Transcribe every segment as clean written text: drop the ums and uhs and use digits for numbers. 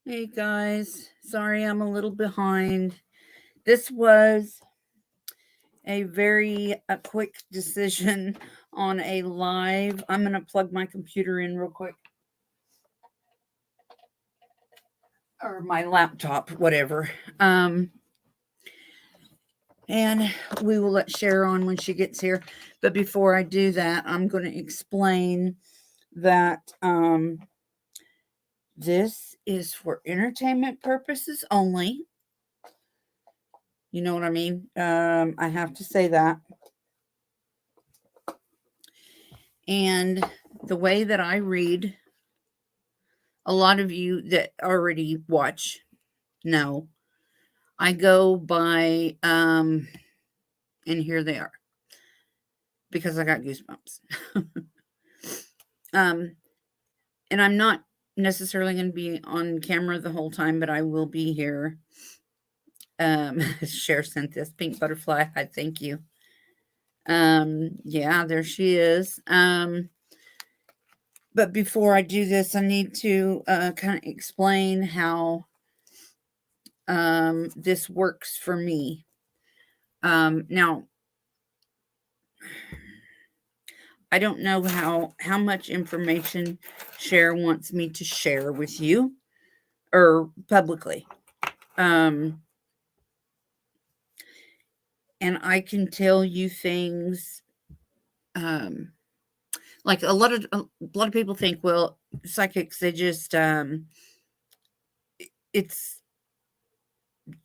Hey guys, sorry I'm a little behind. This was a very quick decision on a live. I'm going to plug my computer in real quick, or my laptop, whatever. Um, and we will let Cher on when she gets here. But before I do that, I'm going to explain that this is for entertainment purposes only. You know what I mean? I have to say that. And the way that I read, a lot of you that already watch know, I go by, and here they are because I got goosebumps. um, and I'm not necessarily going to be on camera the whole time, but I will be here. Cher sent this pink butterfly. I thank you. Yeah, there she is. But before I do this, I need to kind of explain how this works for me. Now, I don't know how much information Cher wants me to share with you or publicly. Um, and I can tell you things. Um, like a lot of people think, well, psychics they just it's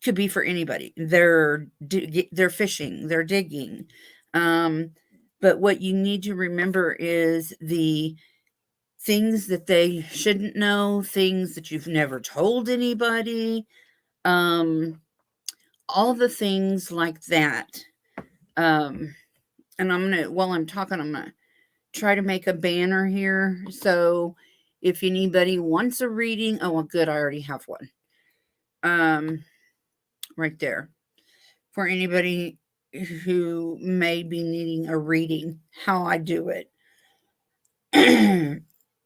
could be for anybody. They're fishing, they're digging. Um, but what you need to remember is the things that they shouldn't know, things that you've never told anybody, um, all the things like that. Um, and while I'm talking, I'm gonna try to make a banner here. So if anybody wants a reading, oh, well, good, I already have one. Right there. For anybody who may be needing a reading, how I do it.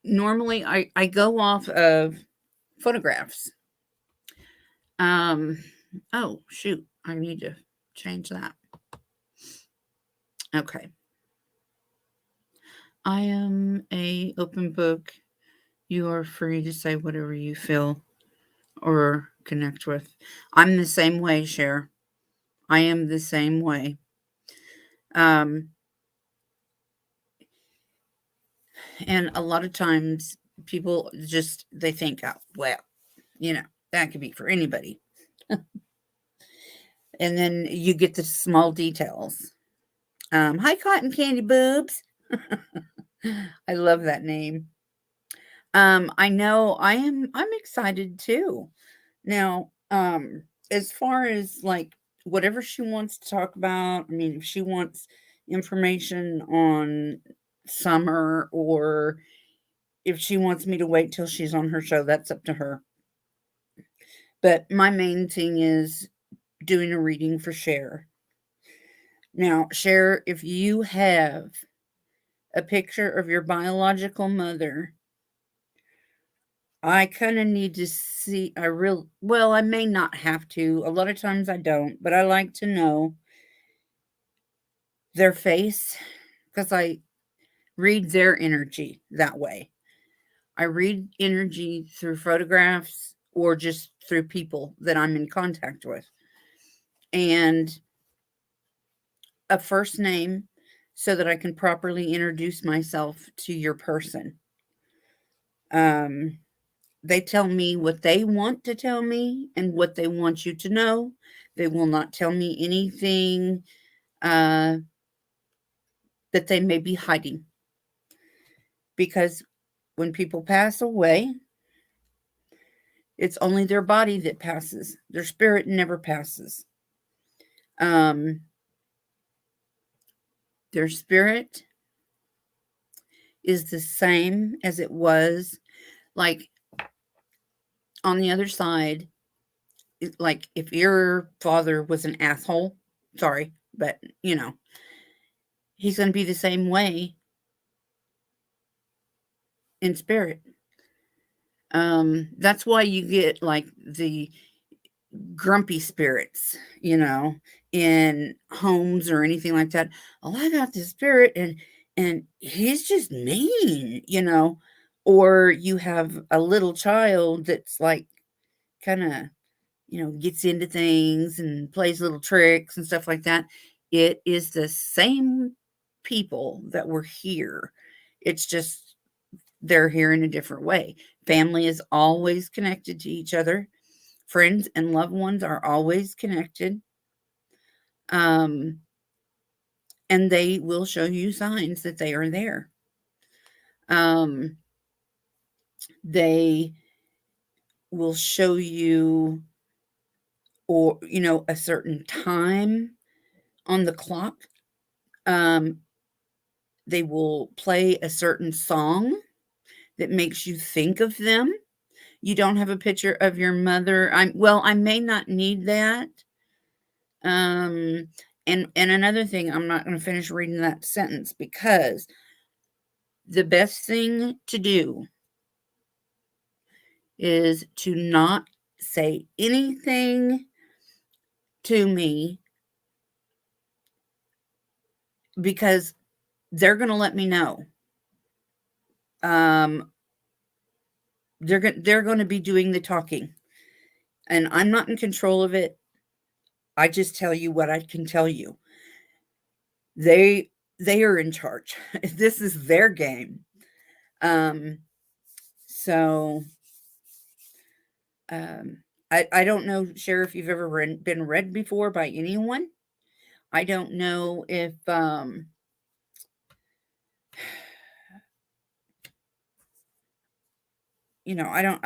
Normally, I go off of photographs. Um, oh, shoot. I need to change that. Okay. I am a open book. You are free to say whatever you feel or connect with. I'm the same way, Cher. I am the same way. Um, and a lot of times people just they think, oh, well, you know, that could be for anybody. And then you get the small details. Hi, Cotton Candy Boobs. I love that name. I know I'm excited too. Now, as far as like whatever she wants to talk about, I mean, if she wants information on summer or if she wants me to wait till she's on her show, that's up to her. But my main thing is doing a reading for Cher. Now, Cher, if you have a picture of your biological mother, I kind of need to see. Well, I may not have to. A lot of times I don't, but I like to know their face because I read their energy that way. I read energy through photographs or just through people that I'm in contact with. And a first name so that I can properly introduce myself to your person. Um, they tell me what they want to tell me and what they want you to know. They will not tell me anything uh, that they may be hiding. Because when people pass away, it's only their body that passes, their spirit never passes. Um, their spirit is the same as it was. Like on the other side, like if your father was an asshole, sorry, but you know, he's going to be the same way in spirit. That's why you get like the grumpy spirits, in homes or anything like that. Oh, I got this spirit and he's just mean. Or you have a little child that's like kind of, gets into things and plays little tricks and stuff like that. It is the same people that were here. It's just they're here in a different way. Family is always connected to each other. Friends and loved ones are always connected. Um, and they will show you signs that they are there. Um, they will show you, or a certain time on the clock. Um, they will play a certain song that makes you think of them. You don't have a picture of your mother. I may not need that. Um, and another thing, I'm not going to finish reading that sentence because the best thing to do is to not say anything to me, because they're going to let me know. Um, they're going to be doing the talking, and I'm not in control of it. I just tell you what I can tell you. They they are in charge. This is their game. Um, so um, I don't know, Cher, if you've ever been read before by anyone. I don't know if I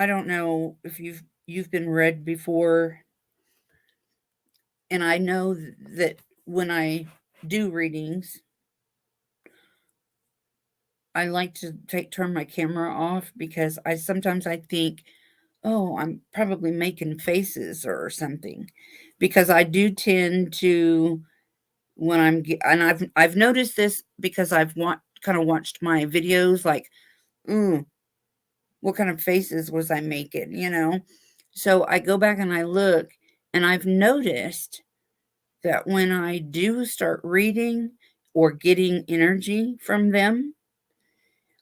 don't know if you've been read before. And I know that when I do readings, I like to turn my camera off because I think, oh, I'm probably making faces or something, because I do tend to, when and I've noticed this because I've kind of watched my videos, like, mm, what kind of faces was I making? So I go back and I look, and I've noticed that when I do start reading or getting energy from them,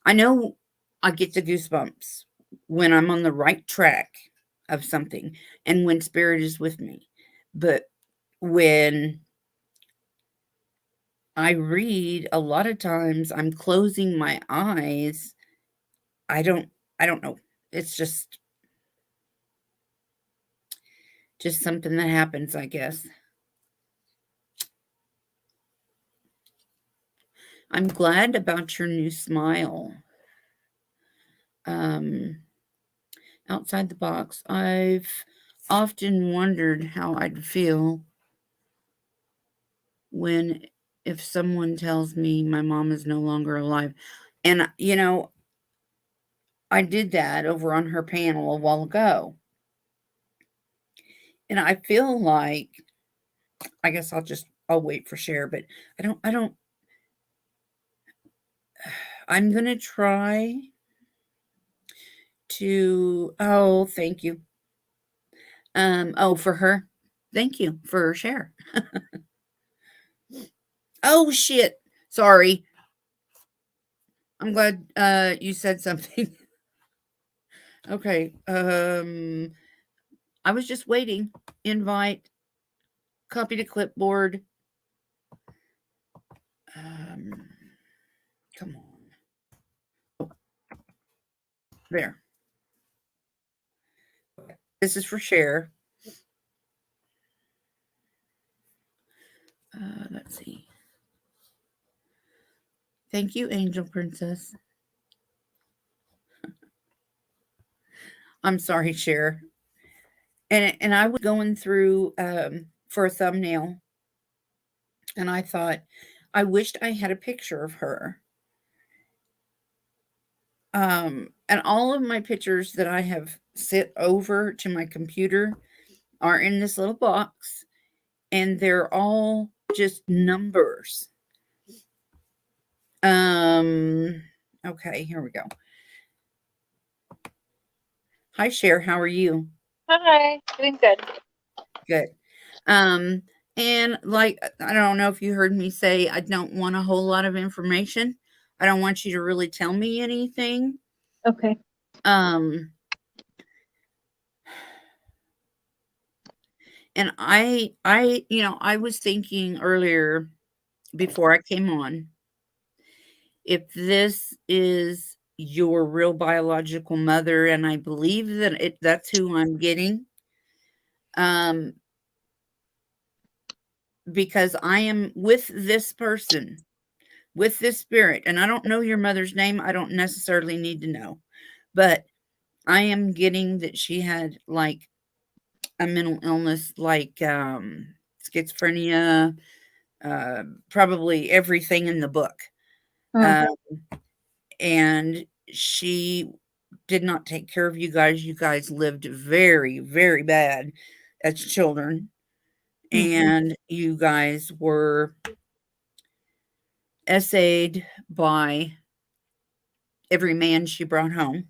I know I get the goosebumps when I'm on the right track of something and when spirit is with me. But when I read, a lot of times I'm closing my eyes. I don't I don't know. It's just something that happens, I guess. I'm glad about your new smile. Um, Outside the box, I've often wondered how I'd feel when if someone tells me my mom is no longer alive. And I did that over on her panel a while ago. And I feel like, I guess I'll wait for Cher, but I don't I'm going to try to, oh, thank you. Oh, for her. Thank you for Cher. Oh shit. Sorry. I'm glad you said something. Okay. I was just waiting. Invite, copy to clipboard. Um, Come on. There. This is for Cher. Let's see. Thank you, Angel Princess. I'm sorry, Cher. And I was going through for a thumbnail, and I thought, I wished I had a picture of her. And all of my pictures that I have sent over to my computer are in this little box, and they're all just numbers. Um, okay, here we go. Hi, Cher. How are you? Hi, doing good. Good. Um, and like, I don't know if you heard me say I don't want a whole lot of information. I don't want you to really tell me anything. Okay. Um, and I was thinking earlier before I came on, if this is your real biological mother, and I believe that that's who I'm getting. Um, because I am with this person, with this spirit, and I don't know your mother's name. I don't necessarily need to know, but I am getting that she had like a mental illness, like schizophrenia, uh, probably everything in the book. Mm. Uh, and she did not take care of you guys. You guys lived very, very bad as children, Mm-hmm. and you guys were essayed by every man she brought home.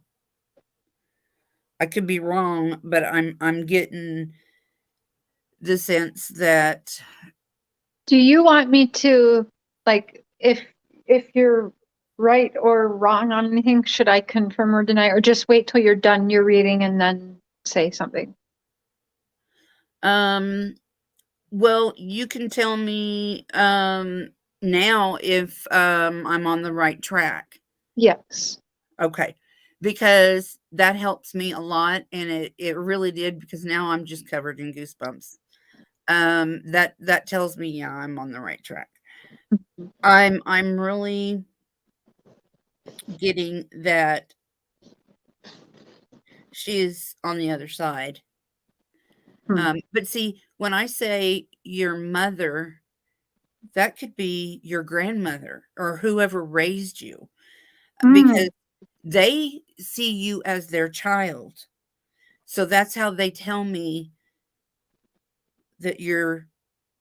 I could be wrong, but I'm getting the sense that Do you want me to, like, if you're right or wrong on anything, should I confirm or deny, or just wait till you're done your reading and then say something? um well, you can tell me now if I'm on the right track. Yes. Okay. Because that helps me a lot, and it really did, because now I'm just covered in goosebumps. That tells me, yeah, I'm on the right track. I'm really getting that she is on the other side. Hmm. But see, when I say your mother, that could be your grandmother or whoever raised you, Mm. because they see you as their child. So that's how they tell me that you're,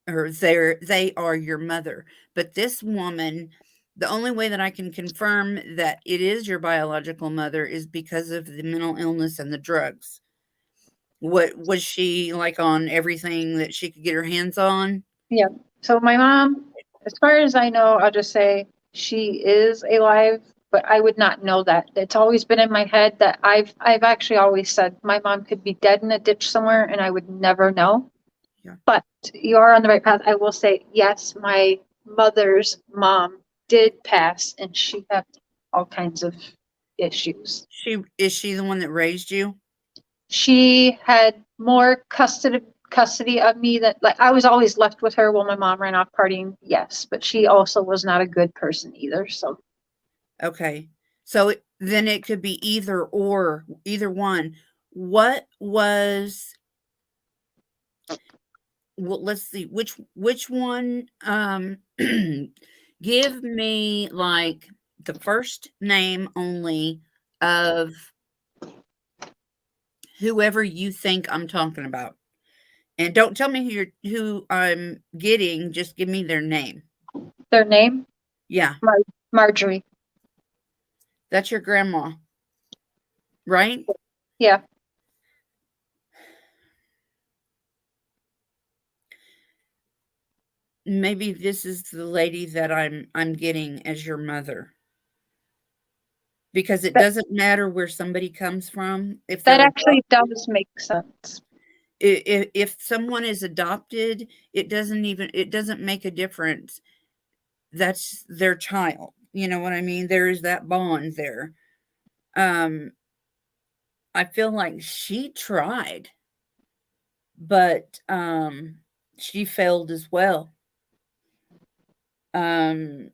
or they are your mother. But this woman, the only way that I can confirm that it is your biological mother is because of the mental illness and the drugs. What was she like on everything that she could get her hands on? Yeah. So my mom, as far as I know, I'll just say she is alive, but I would not know that. It's always been in my head that I've actually always said my mom could be dead in a ditch somewhere and I would never know. Yeah. But you are on the right path. I will say, yes, my mother's mom did pass and she had all kinds of issues. She the one that raised you? She had more custody of me that, like, I was always left with her while my mom ran off partying, yes, but she also was not a good person either. So Okay. So then it could be either or, either one. What was, well, let's see, which one, give me like the first name only of whoever you think I'm talking about. And don't tell me who I'm getting, just give me their name. their name, Yeah, Mar- Marjorie. that's your grandma, right? Yeah, Maybe this is the lady that I'm getting as your mother, because it that doesn't matter where somebody comes from if that they're actually adopted. does make sense. If someone is adopted, it doesn't make a difference. That's their child. You know what I mean? There is that bond there. Um, I feel like she tried, but she failed as well. Um,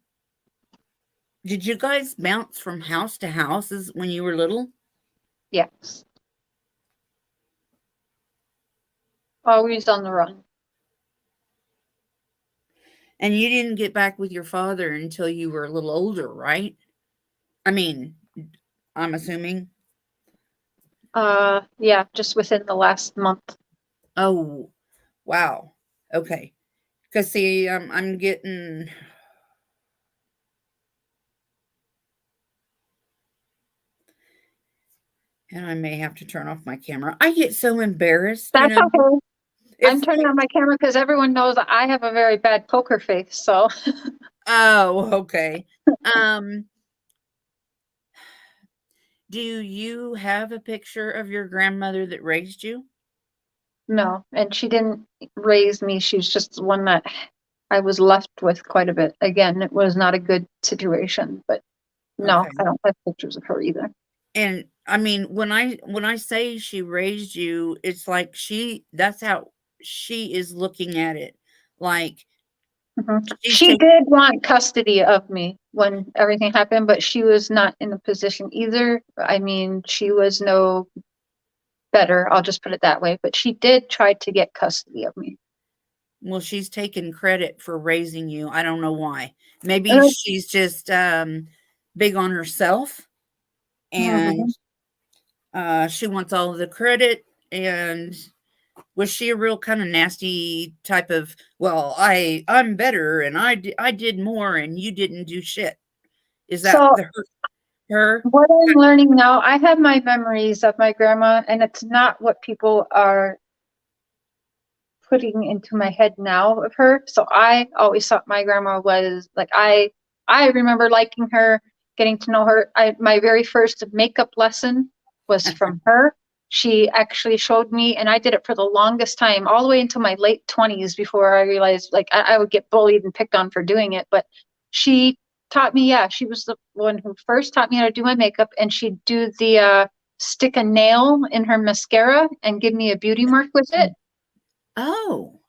did you guys bounce from house to house when you were little? Yes, always on the run. And you didn't get back with your father until you were a little older, right? I mean, I'm assuming. Yeah, just within the last month. Oh, wow. Okay. Because see, I'm getting, And I may have to turn off my camera. I get so embarrassed, That's okay. I'm It's turning on my camera because everyone knows that I have a very bad poker face. So oh, okay. Um, do you have a picture of your grandmother that raised you? no, and she didn't raise me. She's just the one that I was left with quite a bit. Again, it was not a good situation, but no, Okay. I don't have pictures of her either. And I mean, when I say she raised you, it's like that's how she is looking at it. Like she's She taking did want custody of me when everything happened, but she was not in a position either. I mean, she was no better, I'll just put it that way, but she did try to get custody of me. well, she's taking credit for raising you. I don't know why. Maybe Uh, she's just big on herself and mhm. she wants all of the credit. And was she a real kind of nasty type of, well, I'm better and I did more and you didn't do shit? Is that So her? what I'm learning now, I have my memories of my grandma, and it's not what people are putting into my head now of her. So I always thought my grandma was like I remember liking her, getting to know her. My very first makeup lesson was from her. She actually showed me, and I did it for the longest time, all the way into my late 20s before I realized like I would get bullied and picked on for doing it. But she taught me, yeah, she was the one who first taught me how to do my makeup, and she'd do the stick a nail in her mascara and give me a beauty mark with it. Oh,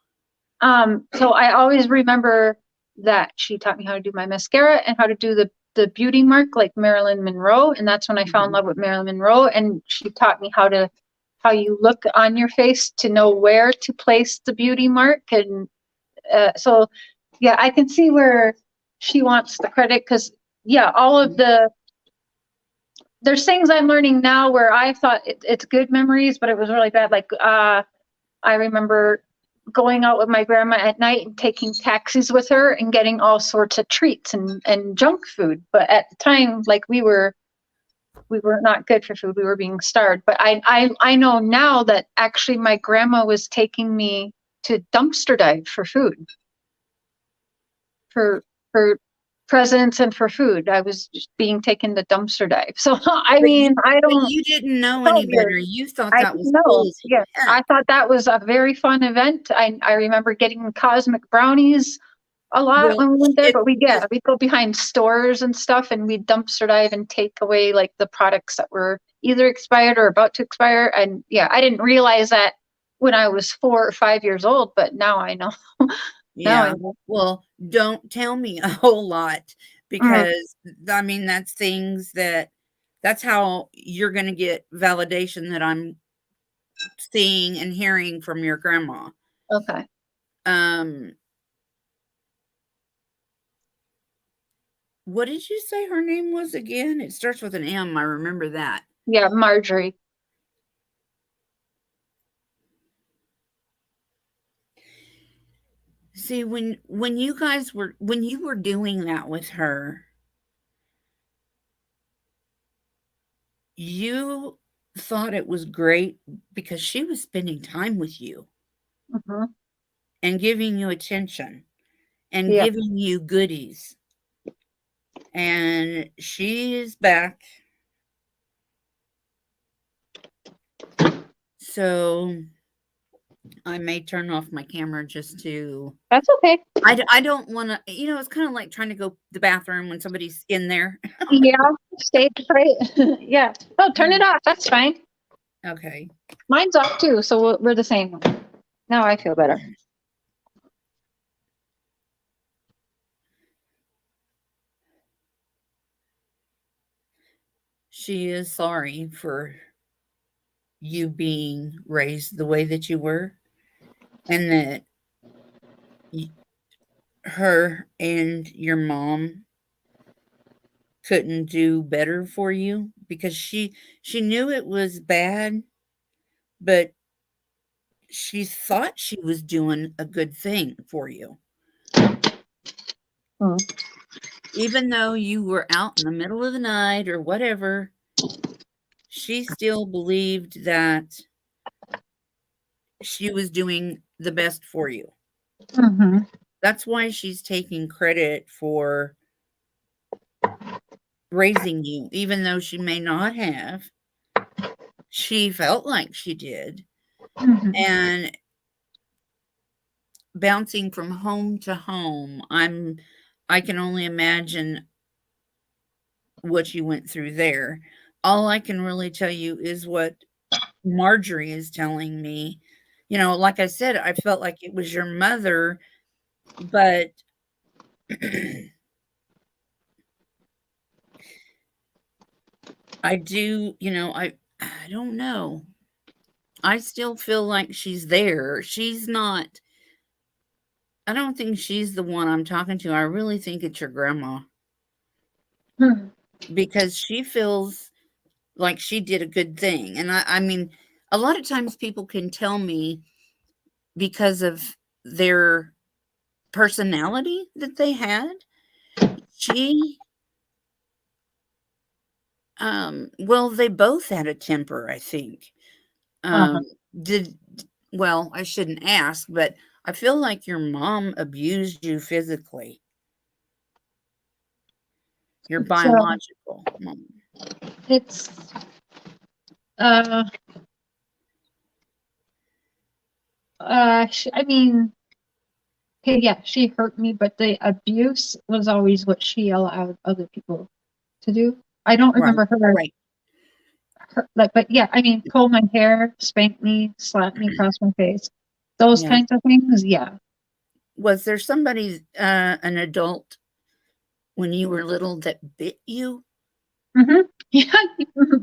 So I always remember that she taught me how to do my mascara and how to do the beauty mark like Marilyn Monroe. And that's when I fell in mhm. love with Marilyn Monroe. And she taught me how you look on your face to know where to place the beauty mark. And so, yeah, I can see where she wants the credit because, yeah, all of there's things I'm learning now where I thought it's good memories, but it was really bad. Like, I remember going out with my grandma at night and taking taxis with her and getting all sorts of treats and junk food. But at the time, like we were not good for food. We were being starved. But I know now that actually my grandma was taking me to dumpster dive for food, for presents and for food. I was just being taken to dumpster dive. So I But you mean, I but don't you didn't know felt any weird. better. You thought I that didn't was know. cool as Yeah, heck. I thought that was a very fun event. I remember getting cosmic brownies a lot Well, when we went there, it but we'd go behind stores and stuff, and we'd dumpster dive and take away like the products that were either expired or about to expire. And yeah, I didn't realize that when I was 4 or 5 years old, but now I know. Now I yeah. know. Well, don't tell me a whole lot Mm, because, I mean, that's how you're gonna get validation that I'm seeing and hearing from your grandma. okay. Um, what did you say her name was again? It starts with an M, I remember that. Yeah, Marjorie. See, when you were doing that with her, you thought it was great because she was spending time with you Hmm. and giving you attention and Yeah. giving you goodies. And she is back. So I may turn off my camera just to. That's okay. I don't want to, it's kind of like trying to go to the bathroom when somebody's in there. Yeah, stage fright. Yeah. Oh, turn it off. That's fine. Okay. Mine's off too, so we're the same. Now I feel better. She is sorry for you being raised the way that you were and that her and your mom couldn't do better for you because she knew it was bad, but she thought she was doing a good thing for you. Mm. Even though you were out in the middle of the night or whatever, she still believed that she was doing the best for you. Mhm. That's why she's taking credit for raising you, even though she may not have. She felt like she did. Mhm. And bouncing from home to home, I can only imagine what you went through there. All I can really tell you is what Marjorie is telling me. You know, like I said, I felt like it was your mother, but I do, I don't know. I still feel like she's there. She's not I don't think she's the one I'm talking to. I really think it's your grandma Mhm. because she feels like she did a good thing. And I mean, a lot of times people can tell me because of their personality that they had. She, well, they both had a temper, I think. Uh-huh. Um, did, well, I shouldn't ask, but I feel like your mom abused you physically, your So biological mom. it's uh I mean, okay, yeah, she hurt me, but the abuse was always what she allowed other people to do. I don't Right, remember right. her like, but yeah, I mean, pull my hair, spank me, slap me across my face, those Yeah. kinds of things. Yeah. Was there somebody, an adult when you were little that bit you? Hmm. Yeah,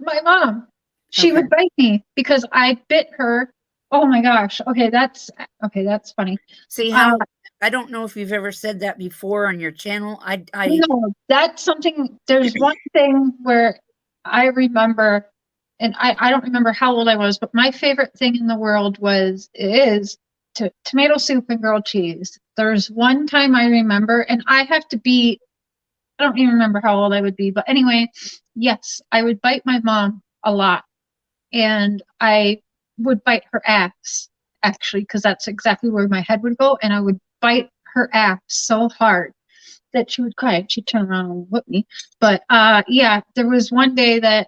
my mom. She Okay. would bite me because I bit her. Oh my gosh. Okay. That's funny. See Uh, how I don't know if you've ever said that before on your channel. no, that's something. There's one thing where I remember, and I don't remember how old I was, but my favorite thing in the world is tomato soup and grilled cheese. There's one time I remember, and I have to be, I don't even remember how old I would be, but anyway, yes, I would bite my mom a lot, and I would bite her ass actually, because that's exactly where my head would go, and I would bite her ass so hard that she would cry and she'd turn around and whip me. But yeah, there was one day that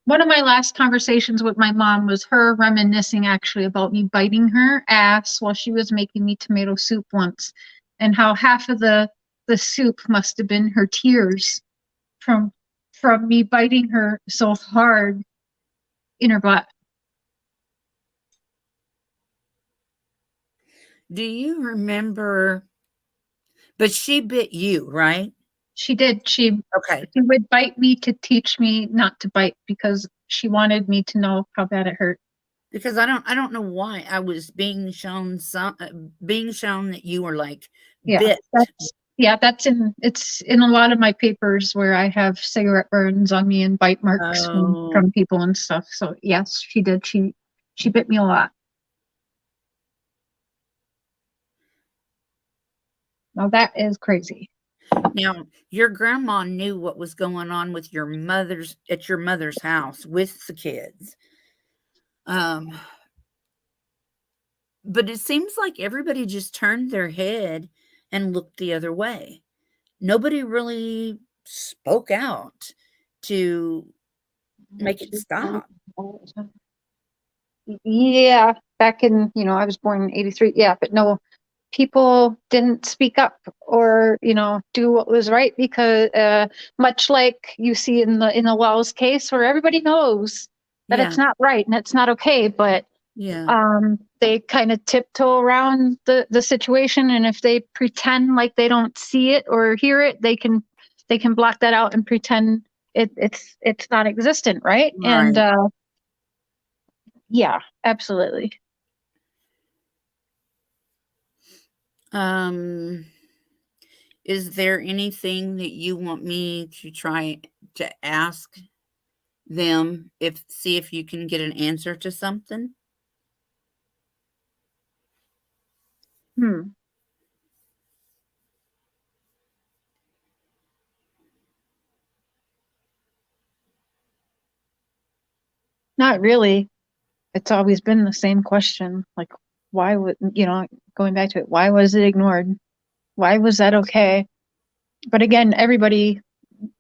one of my last conversations with my mom was her reminiscing actually about me biting her ass while she was making me tomato soup once, and how half of the soup must have been her tears from me biting her so hard in her butt. Do you remember, but she bit you, right? She did. Okay. She would bite me to teach me not to bite because she wanted me to know how bad it hurt. Because I don't know why I was being shown that you were like Yeah, bit. that's it's in a lot of my papers where I have cigarette burns on me and bite marks Oh, from people and stuff. So yes, she did. She bit me a lot. Now that is crazy. now your grandma knew what was going on with your mother's house with the kids. Um, but it seems like everybody just turned their head and looked the other way. Nobody really spoke out to make it stop. Yeah, back in, I was born in 83. Yeah, but no, people didn't speak up or, do what was right because much like you see in the Wells case where everybody knows that Yeah, it's not right and it's not okay, but yeah, they kind of tiptoe around the situation, and if they pretend like they don't see it or hear it, they can block that out and pretend it's not existent, right? And right. yeah, absolutely. Um, is there anything that you want me to try to ask them see if you can get an answer to something? Hmm. Not really. It's always been the same question. Like, why would, going back to it, why was it ignored? Why was that okay? But again,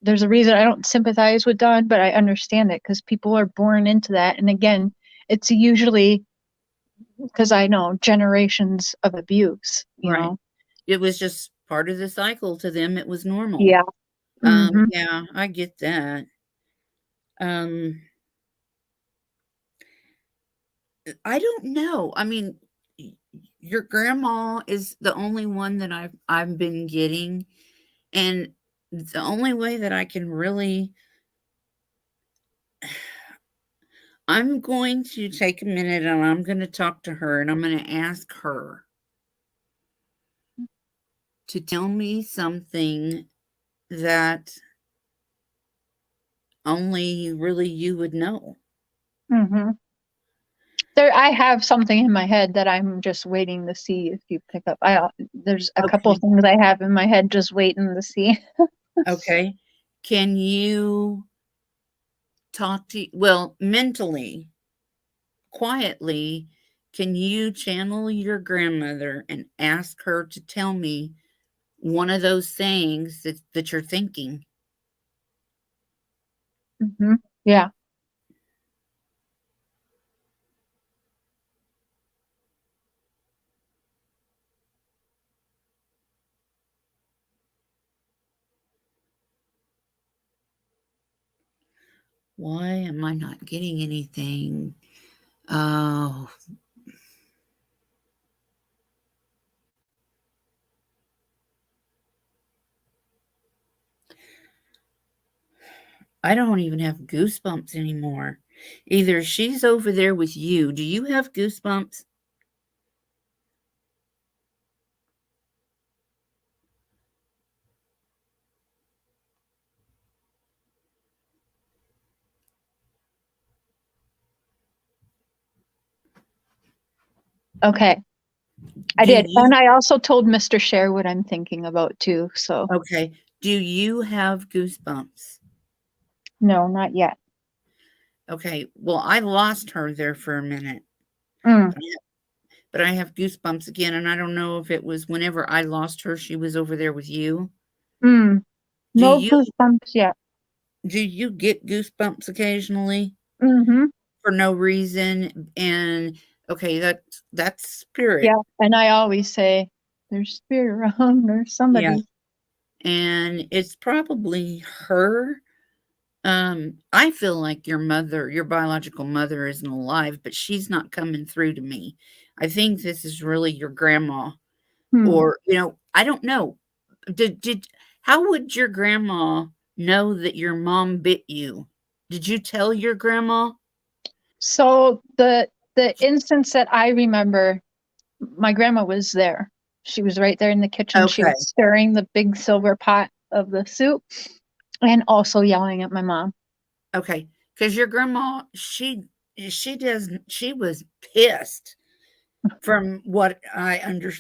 there's a reason I don't sympathize with Dawn, but I understand it because people are born into that. And again, it's usually because I know generations of abuse, Right. It was just part of the cycle to them. It was normal. Yeah. Hmm. Yeah, I get that. Um, I don't know. I mean, your grandma is the only one that I've been getting, and the only way that I can really I'm going to take a minute and I'm going to talk to her and I'm going to ask her to tell me something that only really you would know. Hmm. I have something in my head that I'm just waiting to see if you pick up. There's a couple of Okay. things I have in my head just waiting to see. Okay. Can you talk to, well, mentally, quietly, can you channel your grandmother and ask her to tell me one of those things that you're thinking? Hmm. Yeah. Why am I not getting anything? Oh, I don't even have goosebumps anymore. Either she's over there with you. Do you have goosebumps? Okay. I Do did. you? And I also told Mr. Cher what I'm thinking about too. So Okay. Do you have goosebumps? no, not yet. Okay. Well, I lost her there for a minute, Mm, but I have goosebumps again. And I don't know if it was whenever I lost her, she was over there with you. mm. Do No you goosebumps yet. get goosebumps occasionally Hmm. for no reason? And okay, that's spirit. Yeah. And I always say, there's spirit around or Yeah. somebody. And it's probably her. I feel like your mother, your biological mother isn't alive, but she's not coming through to me. I think this is really your grandma Hmm. or, I don't know. Did how would your grandma know that your mom bit you? Did you tell your grandma? So the instance that I remember, my grandma was there. She was right there in the kitchen. She Okay. was stirring the big silver pot of the soup and also yelling at my mom. Okay. Because your grandma, she was pissed from what I under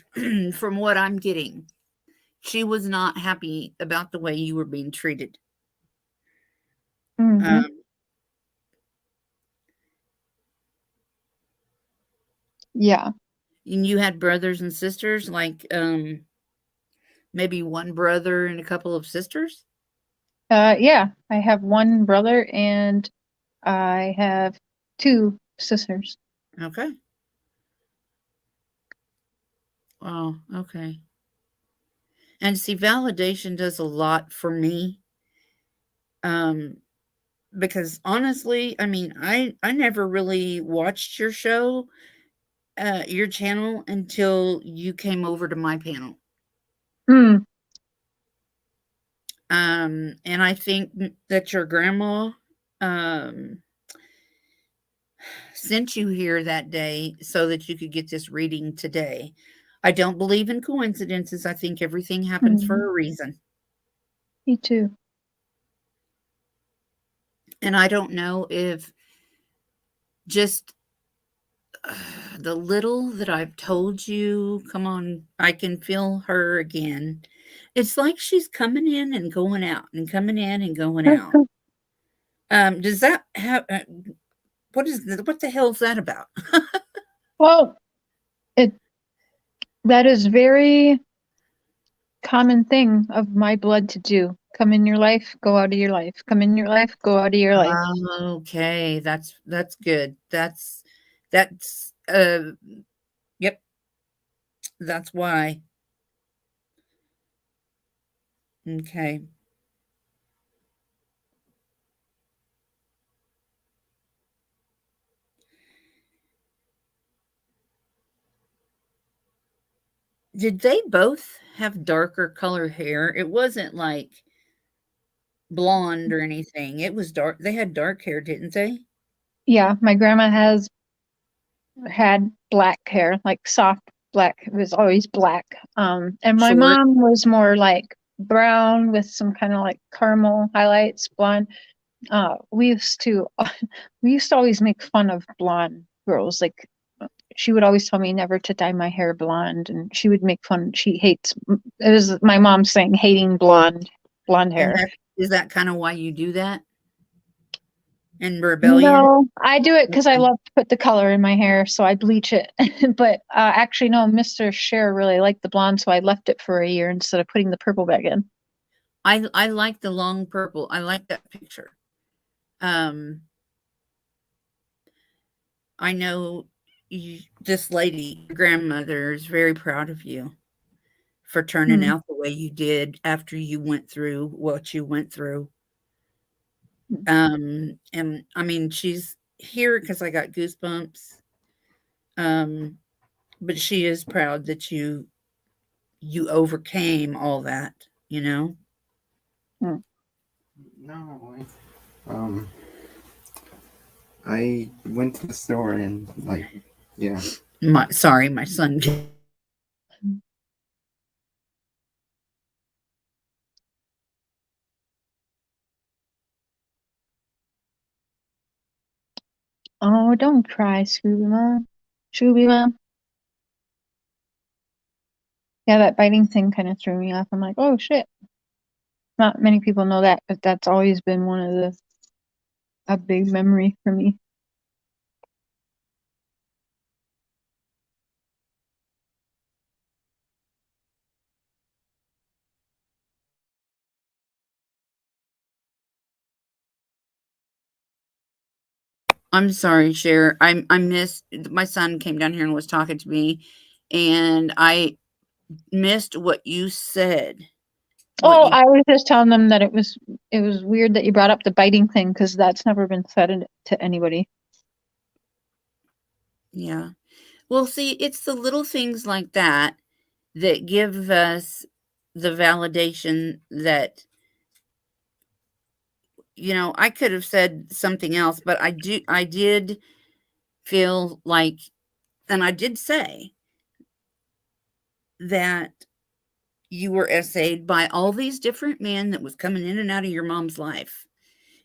from what I'm getting. She was not happy about the way you were being treated. Hmm. Um, Yeah. and you had brothers and sisters, like maybe one brother and a couple of sisters. Yeah. I have one brother and I have two sisters. Okay. Wow. Okay. And see, validation does a lot for me. Um, because honestly, I mean, I never really watched your channel until you came over to my panel. Mm. And I think that your grandma um sent you here that day so that you could get this reading today. I don't believe in coincidences. I think everything happens for Mm. a reason. Me too. And I don't know if just the little that I've told you, come on, I can feel her again. It's like she's coming in and going out and coming in and going out. Does that have what the hell's that about? Well, that is very common thing of my blood to do. Come in your life, go out of your life. Come in your life, go out of your life. Okay, that's good. That's yep. That's why. Okay. Did they both have darker color hair? It wasn't like blonde or anything. It was dark. They had dark hair, didn't they? Yeah, my grandma had black hair, like soft black. It was always black. And my Short. mom was more like brown with some kind of like caramel highlights, blonde. We used to we used to always make fun of blonde girls. Like she would always tell me never to dye my hair blonde, and she would make fun. She hates. It was my mom saying hating blonde And hair. is that kind of why you do that? In rebellion? No, I do it because I Okay. love to put the color in my hair, so I bleach it. But actually, no, Mr. Cher really liked the blonde, so I left it for a year instead of putting the purple back in. I like the long purple. I like that picture. Um, I know this lady, your grandmother, is very proud of you for turning Hmm. out the way you did after you went through what you went through. And I mean, she's here because I got goosebumps. Um, but she is proud that you overcame all that, you know? Hmm. No, I went to the store and like, yeah. My son. Oh, don't cry, Scooby Mom. Scooby Mom. Yeah, that biting thing kind of threw me off. I'm like, oh shit. Not many people know that, but that's always been one of a big memory for me. I'm sorry, Cher. I missed my son came down here and was talking to me, and I missed what you said. What Oh, you I was just telling them that it was weird that you brought up the biting thing because that's never been said to anybody. Yeah. Well, see, it's the little things like that that give us the validation that, I could have said something else, but I did feel like, and I did say that you were essayed by all these different men that was coming in and out of your mom's life.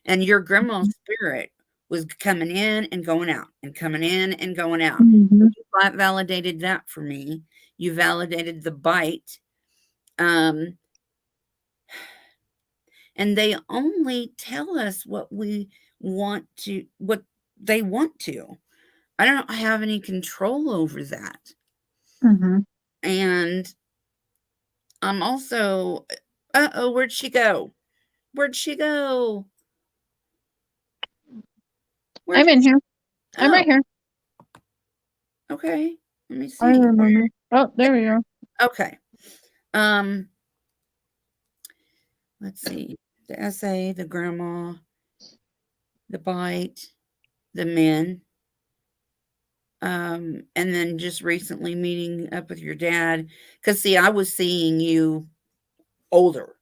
And your grandma's spirit was coming in and going out and coming in and going out. Mm-hmm. You validated that for me. You validated the bite. Um, and they only tell us what what they want to. I don't have any control over that. Mm-hmm. And I'm also, uh-oh, where'd she go? Where'd she go? Where I'm did in she? here. I'm Oh, right here. okay. Let me I see. remember. Oh, there we go. Okay. Um, let's see. The essay, the grandma, the bite, the men. And then just recently meeting up with your dad. Because see, I was seeing you older,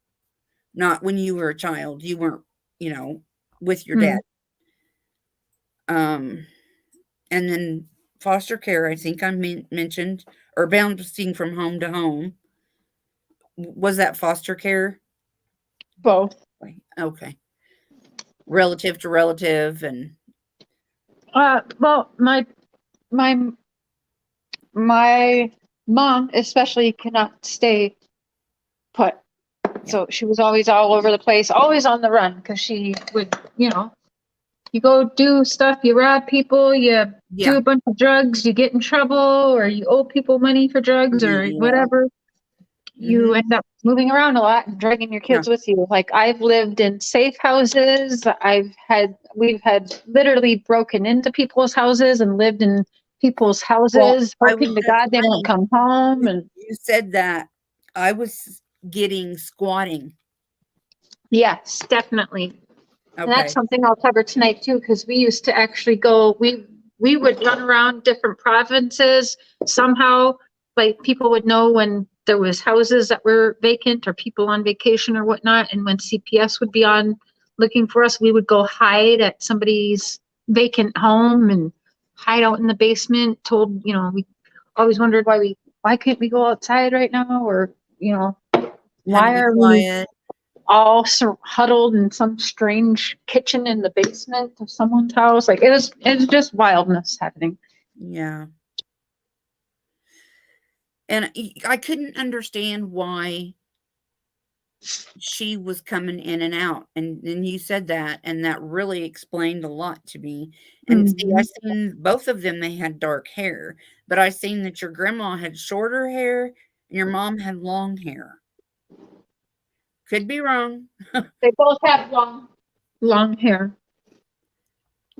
not when you were a child. You weren't, with your dad. Hmm. Um, and then foster care, I think I mentioned, or bouncing from home to home. Was that foster care? Both. Okay. Relative to relative and Well, my my mom especially cannot stay put. yeah. So she was always all over the place, always on the run because she would, You go do stuff, you rob people, you do Yeah. a bunch of drugs, you get in trouble, or you owe people money for drugs or Yeah. whatever. You Mhm. end up moving around a lot and dragging your Yeah. kids with you. Like I've lived in safe houses. We've had literally broken into people's houses and lived in people's Well, houses, I was hoping to just God they won't saying, come home. you And you said that I was getting squatting. yes, definitely. And that's Okay. something I'll cover tonight too, because we used to actually go, we would run around different provinces somehow, like people would know when there was houses that were vacant or people on vacation or whatnot. And when CPS would be on looking for us, we would go hide at somebody's vacant home and hide out in the basement, told, we always wondered why can't we go outside right now? Or, Had to why be are we quiet. all huddled in some strange kitchen in the basement of someone's house. Like it was just wildness happening. Yeah. And I couldn't understand why she was coming in and out. And then you said that, and that really explained a lot to me. And see, I Mhm. seen both of them, they had dark hair, but I seen that your grandma had shorter hair and your mom had long hair. Could be wrong. They both have long hair.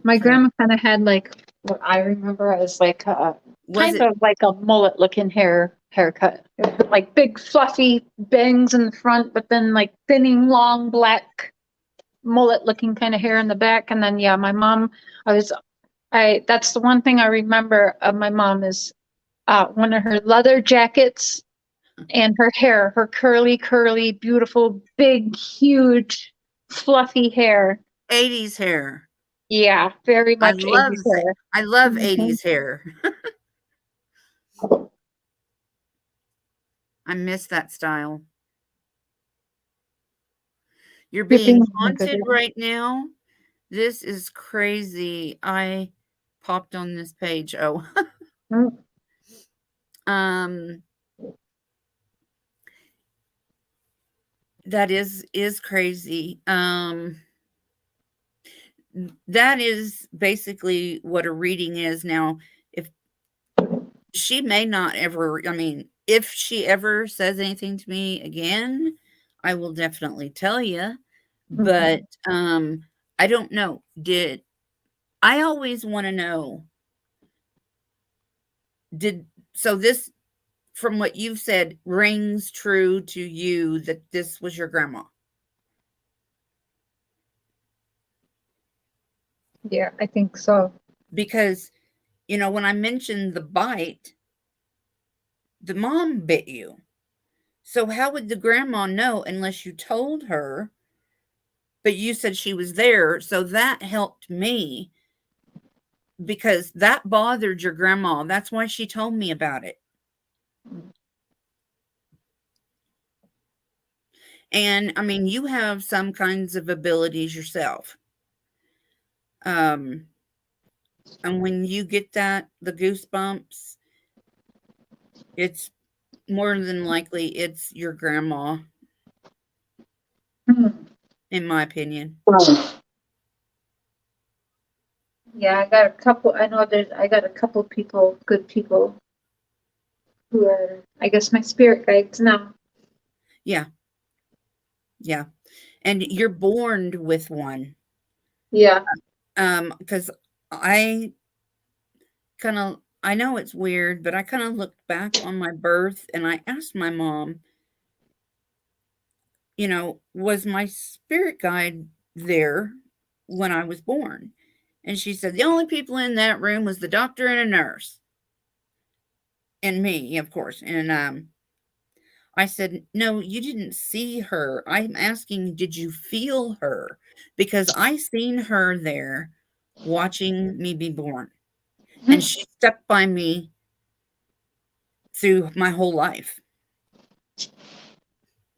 My So grandma kind of had like what I remember as like a was kind it of like a mullet looking haircut. Like big fluffy bangs in the front, but then like thinning long black mullet looking kind of hair in the back. And then yeah, my mom, that's the one thing I remember of my mom is one of her leather jackets and her hair, her curly, beautiful, big, huge, fluffy hair. 80s hair? Yeah, very I much love 80s it. hair. I love Mhm. 80s hair. I miss that style. You're You're being being a good haunted one. right now. This is crazy. I popped on this page. Oh, Mm, um, that is crazy. That is basically what a reading is now. If she may not ever, I mean, if she ever says anything to me again, I will definitely tell you. But mhm. I don't know. Did I always want to know? Did so this from what you've said rings true to you that this was your grandma? Yeah, I think so. Because when I mentioned the bite, the mom bit you. So how would the grandma know unless you told her? But you said she was there, so that helped me because that bothered your grandma. That's why she told me about it. And I mean, you have some kinds of abilities yourself. Um, and when you get the goosebumps, it's more than likely it's your grandma, Mhm. in my opinion. Yeah, I got a couple people, good people who are, I guess, my spirit guides now. Yeah, yeah. And you're born with one. Yeah. Because I I know it's weird, but I kind of looked back on my birth and I asked my mom, was my spirit guide there when I was born? And she said the only people in that room was the doctor and a nurse and me, of course. And I said, "No, you didn't see her. I'm asking, did you feel her? Because I seen her there watching me be born. And Mhm. she stuck by me through my whole life.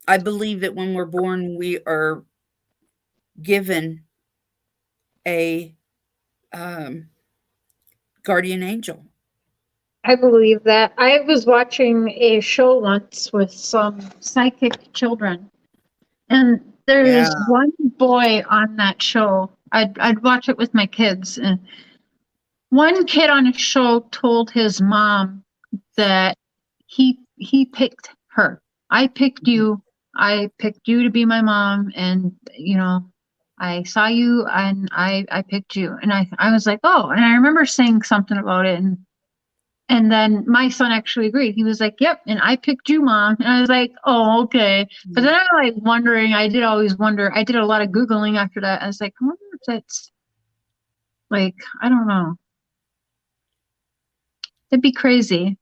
I believe that when we're born, we are given a um, guardian angel." I believe that. I was watching a show once with some psychic children, and Yeah. there's one boy on that show I'd watch it with my kids, and one kid on a show told his mom that he picked her. I picked you. I picked you to be my mom, and I saw you, and I picked you. And I was like, oh, and I remember saying something about it, and then my son actually agreed. He was like, yep, and I picked you, Mom. And I was like, oh, okay. But then I like wondering, I did always wonder, I did a lot of Googling after that. I was like, I wonder if that's like, I don't know. It'd be crazy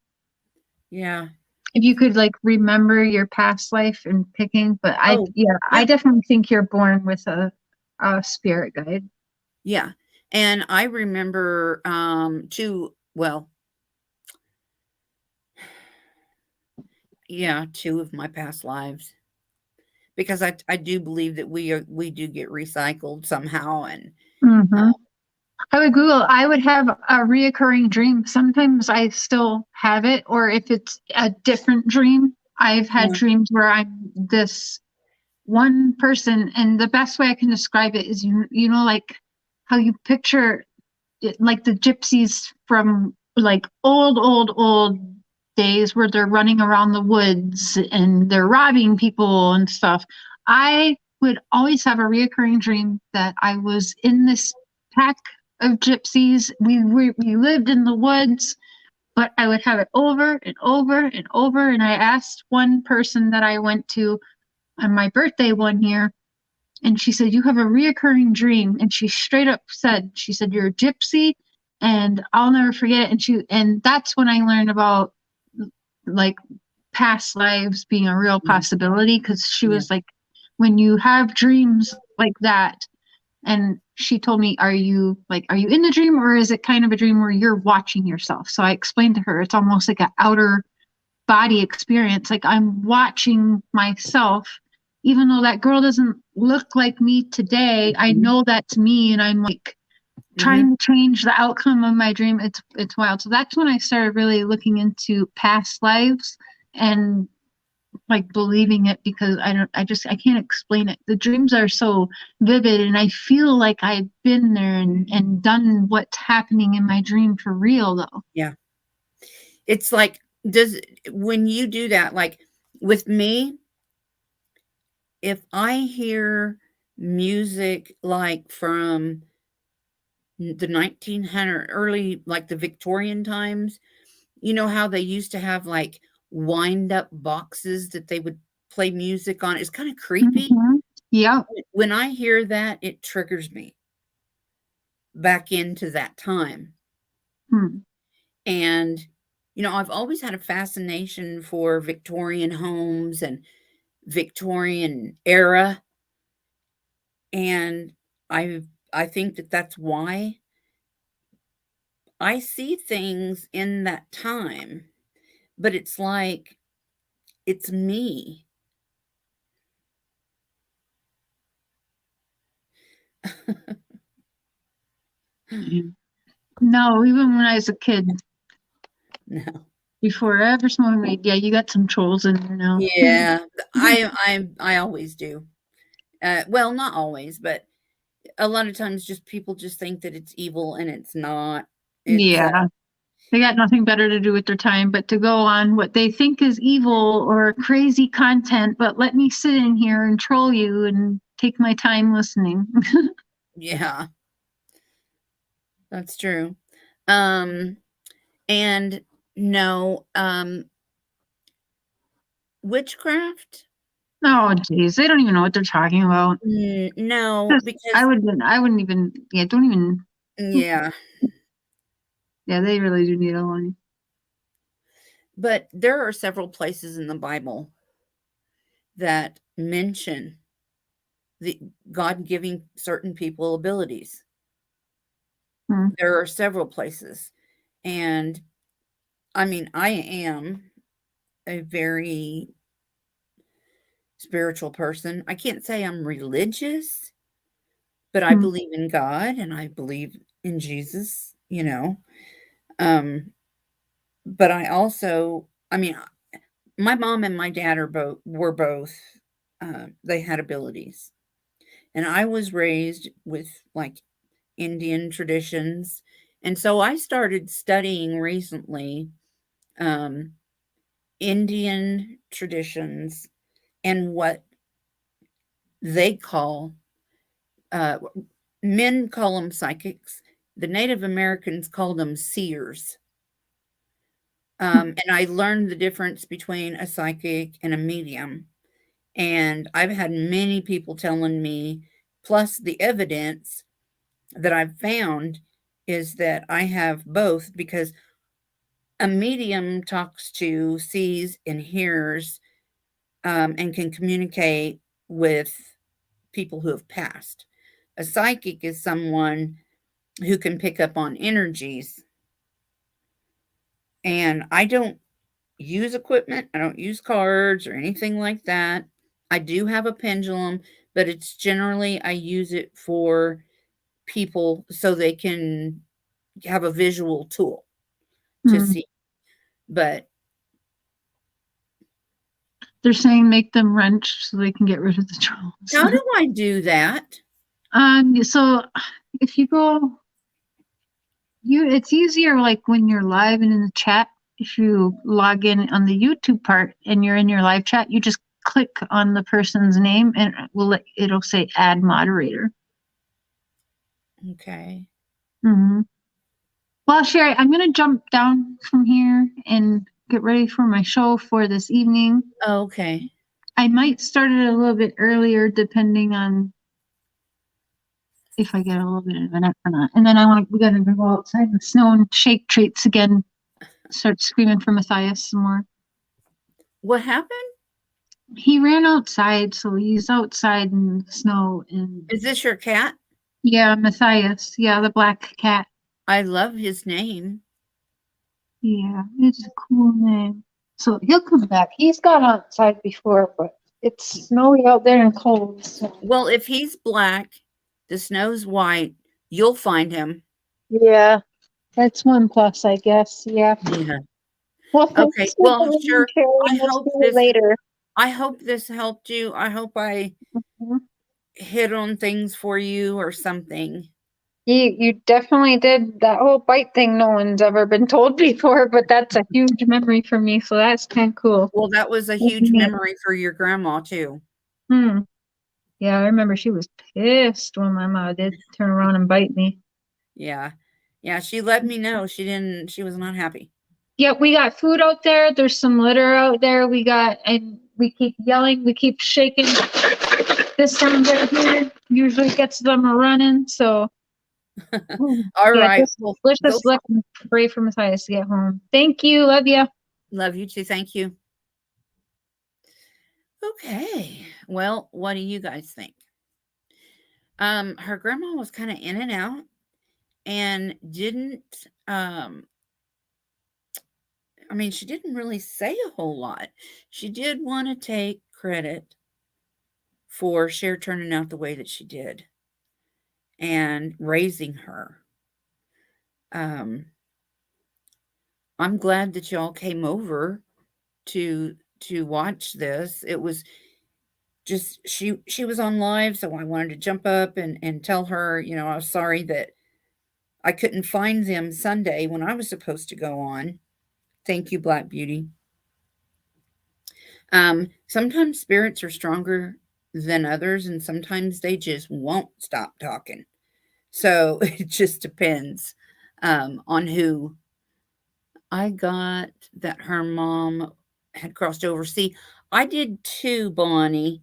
Yeah. if you could like remember your past life and picking. But I yeah. definitely think you're born with a spirit guide. Yeah. And I remember two of my past lives, because I do believe that we do get recycled somehow. And Mm-hmm. I would Google, I would have a reoccurring dream. Sometimes I still have it, or if it's a different dream, I've had dreams where I'm this one person, and the best way I can describe it is, like how you picture it, like the gypsies from like old days where they're running around the woods and they're robbing people and stuff. I would always have a reoccurring dream that I was in this pack of gypsies. We lived in the woods, but I would have it over and over and over. And I asked one person that I went to on my birthday one year, and she said, you have a reoccurring dream. And she straight up said, you're a gypsy, and I'll never forget it. And that's when I learned about like past lives being a real possibility, because she was like, when you have dreams like that, and she told me, are you in the dream, or is it kind of a dream where you're watching yourself? So I explained to her, it's almost like an outer body experience. Like I'm watching myself, even though that girl doesn't look like me today. I know that's me, and I'm like trying to change the outcome of my dream. It's wild. So that's when I started really looking into past lives and like believing it, because I can't explain it. The dreams are so vivid, and I feel like I've been there and done what's happening in my dream for real though. Yeah. It's like, when you do that, like with me, if I hear music like from the 1900 early, like the Victorian times, you know how they used to have like wind up boxes that they would play music on. It's kind of creepy. Yeah. When I hear that, it triggers me back into that time. And I've always had a fascination for Victorian homes and Victorian era, and I think that that's why I see things in that time, but it's like it's me. No, even when I was a kid, No. before I ever smoked weed, yeah, you got some trolls in there now. Yeah, I always do. Well, not always, but a lot of times just people just think that it's evil, and it's not. It's Yeah. They got nothing better to do with their time but to go on what they think is evil or crazy content, but let me sit in here and troll you and take my time listening. yeah, that's true. And no, witchcraft? Oh, geez. They don't even know what they're talking about. No, because I wouldn't even, yeah, don't even. yeah. Yeah, they really do need a line. But there are several places in the Bible that mention the God giving certain people abilities. There are several places. And I mean, I am a very spiritual person. I can't say I'm religious, but I believe in God and I believe in Jesus. But I also, I mean, my mom and my dad were both, they had abilities. And I was raised with like Indian traditions. And so I started studying recently um, Indian traditions and what they call, uh, men call them psychics. The Native Americans called them seers. And I learned the difference between a psychic and a medium. And I've had many people telling me, plus the evidence that I've found is that I have both because a medium talks to, sees, and hears and can communicate with people who have passed. A psychic is someone who can pick up on energies. And I don't use equipment, I don't use cards or anything like that. I do have a pendulum, but it's generally I use it for people so they can have a visual tool to Hmm. see. But They're saying make them wrench so they can get rid of the trolls. how do I do that? So if you go, it's easier like when you're live and in the chat. If you log in on the YouTube part and you're in your live chat, you just click on the person's name and it'll say add moderator. Okay. Mm-hmm. Well, Sherry, I'm gonna jump down from here and get ready for my show for this evening. Okay. I might start it a little bit earlier depending on if I get a little bit of an or not. And then we gotta go outside in the snow and shake treats again. Start screaming for Matthias some more. What happened? He ran outside, so he's outside in the snow and Is this your cat? yeah, Matthias. Yeah, the black cat. I love his name. Yeah, it's a cool name. So he'll come back. He's gone outside before, but it's snowy out there and cold. So. Well, if he's black, the snow's white, you'll find him. Yeah, that's one plus, I guess. Yeah. Yeah. Well, Okay. thanks for Well, the reading, sure. Sherry. I We'll hope see you this later. I hope this helped you. I hope I Mhm. hit on things for you or something. You definitely did that whole bite thing. No one's ever been told before, but that's a huge memory for me. So that's kind of cool. Well, that was a That's huge neat. memory for your grandma too. Hmm. Yeah, I remember she was pissed when my mom did turn around and bite me. Yeah. Yeah, she let me know she was not happy. Yeah, we got food out there. There's some litter out there. And we keep yelling, we keep shaking. This sound right here usually gets them a running. So, All yeah, right. Well, let's go just let them pray for Matthias to get home. Thank you. Love you. love you too. Thank you. Okay. Well, what do you guys think? Her grandma was kind of in and out and didn't I mean, she didn't really say a whole lot. She did want to take credit for Cher turning out the way that she did and raising her. Um, I'm glad that y'all came over to watch this. It was just she was on live, so I wanted to jump up and tell her, you know, I was sorry that I couldn't find them Sunday when I was supposed to go on. Thank you, Black Beauty. Sometimes spirits are stronger than others, and sometimes they just won't stop talking. So it just depends on who. I got that her mom had crossed over. See, I did too, Bonnie.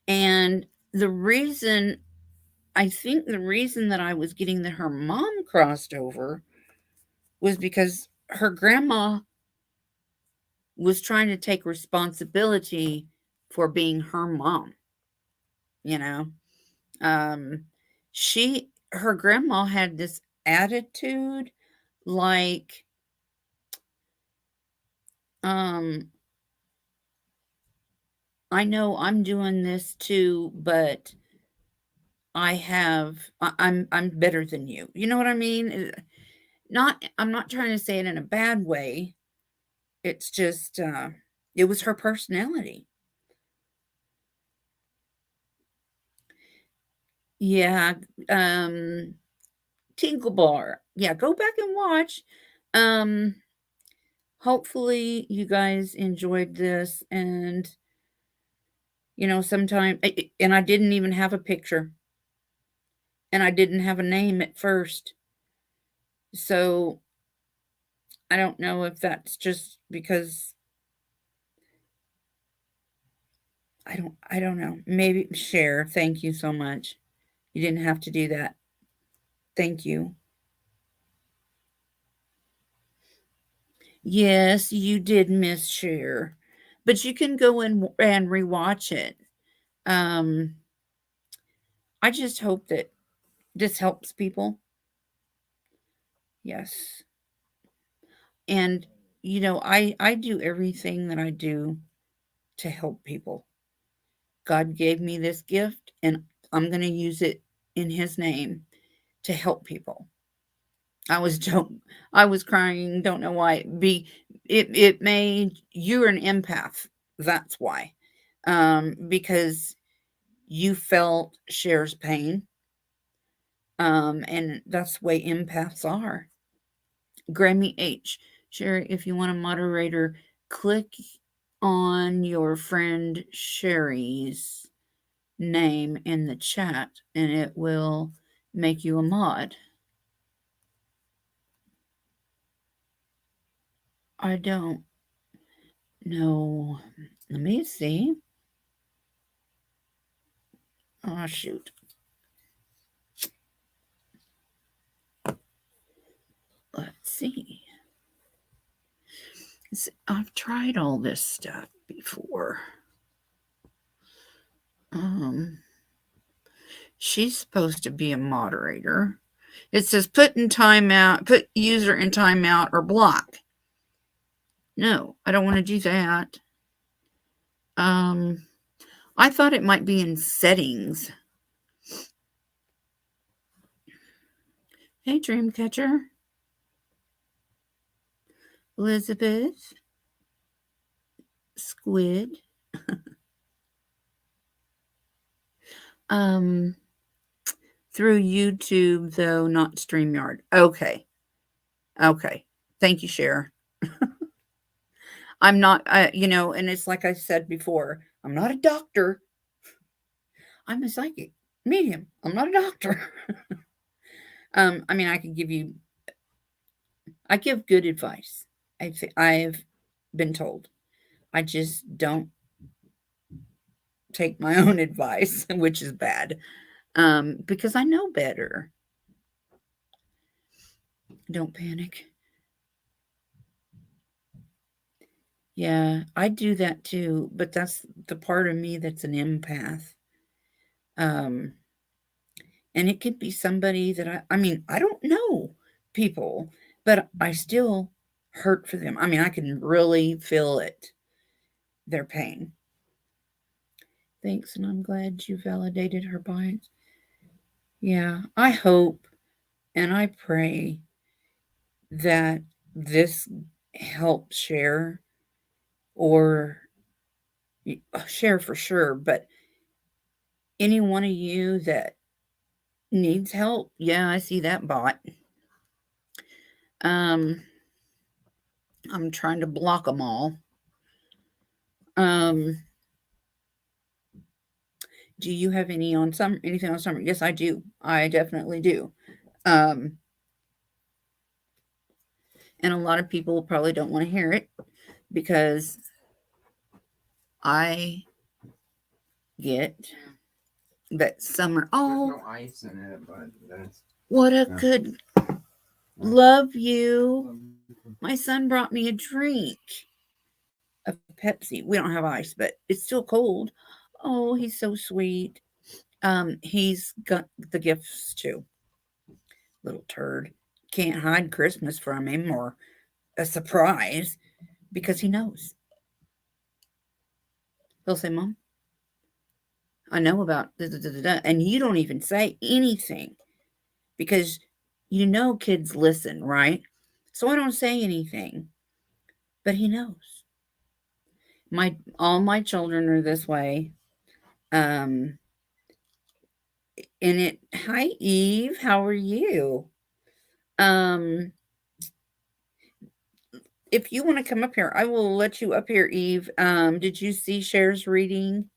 And the reason, I think the reason that I was getting that her mom crossed over was because her grandma was trying to take responsibility for being her mom, you know. Um her grandma had this attitude like um I know I'm doing this too, but I'm better than you. You know what I mean? Not I'm not trying to say it in a bad way. It's just it was her personality. Yeah, Tinkle Bar. Yeah, go back and watch. Um, hopefully you guys enjoyed this, and sometime and I didn't even have a picture, and I didn't have a name at first. So I don't know if that's just because I don't know. Maybe share. Thank you so much. You didn't have to do that. Thank you. Yes, you did miss share. But you can go and rewatch it. Um I just hope that this helps people. Yes. And I do everything that I do to help people. God gave me this gift, and I'm going to use it in his name to help people. I was don't I was crying, don't know why. It made you're an empath. That's why. Because you felt Cher's pain. And that's the way empaths are. Grammy H. Sherry, if you want a moderator, click on your friend Sherry's name in the chat and it will make you a mod. I don't know. Let me see. Oh, shoot. Let's see. I've tried all this stuff before. She's supposed to be a moderator. It says put user in timeout or block. No, I don't want to do that. I thought it might be in settings. Hey, Dreamcatcher. Elizabeth. Squid. Through YouTube, though, not StreamYard. Okay. Thank you, Cher. I'm not, and it's like I said before, I'm not a doctor. I'm a psychic medium. I'm not a doctor. I mean, I give good advice. I've been told. I just don't take my own advice, which is bad, because I know better. Don't panic. Yeah, I do that too, but that's the part of me that's an empath. And it could be somebody that I don't know people, but I still hurt for them. I mean, I can really feel it, their pain. Thanks, and I'm glad you validated her bias. Yeah, I hope and I pray that this helps Cher or Cher for sure, but any one of you that needs help, yeah, I see that bot. I'm trying to block them all. Do you have anything on summer? Yes, I do. I definitely do. And a lot of people probably don't want to hear it because I get that summer. Oh, There's no ice in it, but that's what a good love you. My son brought me a drink of Pepsi. We don't have ice, but it's still cold. Oh, he's so sweet. He's got the gifts too. Little turd. Can't hide Christmas from him or a surprise because he knows. He'll say, Mom, I know about da. And you don't even say anything because kids listen, right? So I don't say anything, but he knows. All my children are this way. Hi Eve, how are you? Um, if you want to come up here, I will let you up here, Eve. Did you see Cher's reading?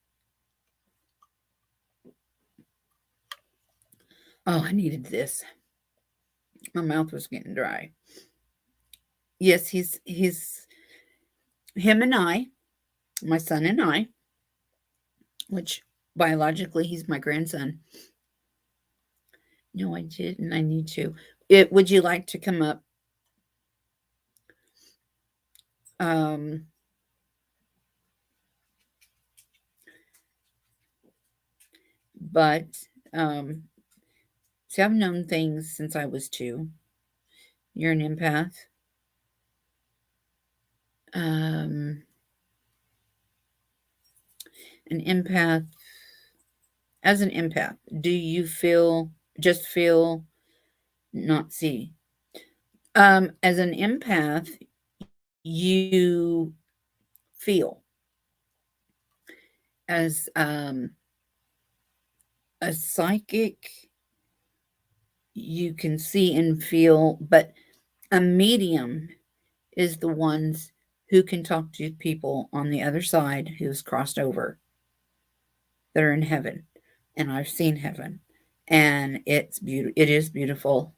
Oh, I needed this. My mouth was getting dry. Yes, he's him and I, my son and I, which biologically he's my grandson. No, I didn't. I need to. Would you like to come up? Um, but see, I've known things since I was 2. You're an empath. Um, an empath. As an empath, do you just feel, not see? As an empath, you feel. As a psychic, you can see and feel, but a medium is the ones who can talk to people on the other side who's crossed over, that are in heaven. And I've seen heaven, and it's beautiful. It is beautiful,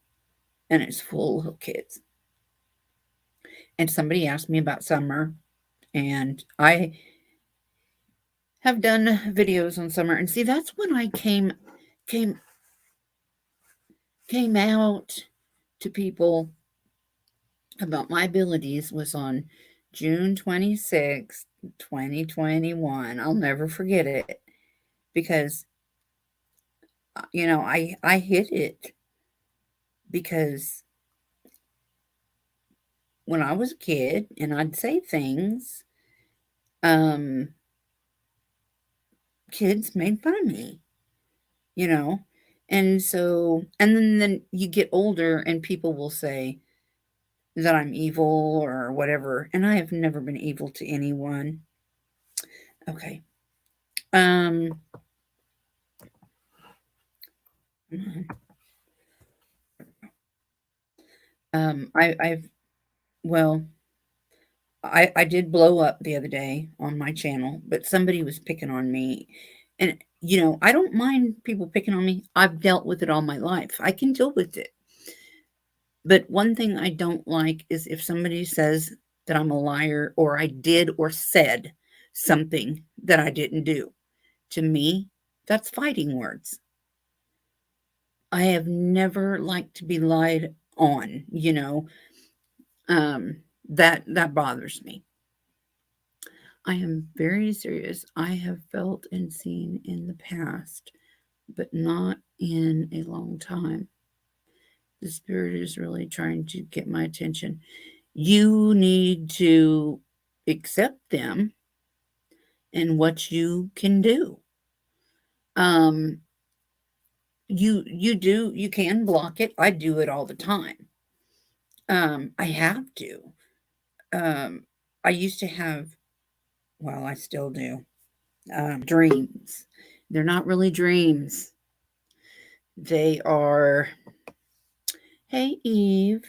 and it's full of kids. And somebody asked me about summer, and I have done videos on summer. And see, that's when I came out to people about my abilities, was on June 26th, 2021. I'll never forget it, because I hit it because when I was a kid and I'd say things, um kids made fun of me, you know. And so, and then you get older and people will say that I'm evil or whatever, and I have never been evil to anyone. Okay. Um I've well, I did blow up the other day on my channel, but somebody was picking on me. And I don't mind people picking on me. I've dealt with it all my life. I can deal with it. But one thing I don't like is if somebody says that I'm a liar, or I did or said something that I didn't do. To me, that's fighting words. I have never liked to be lied on, that bothers me. I am very serious. I have felt and seen in the past, but not in a long time. The spirit is really trying to get my attention. You need to accept them and what you can do. Um, you can block it. I do it all the time. I have to. I used to have, well, I still do, dreams. They're not really dreams. They are, hey, Eve.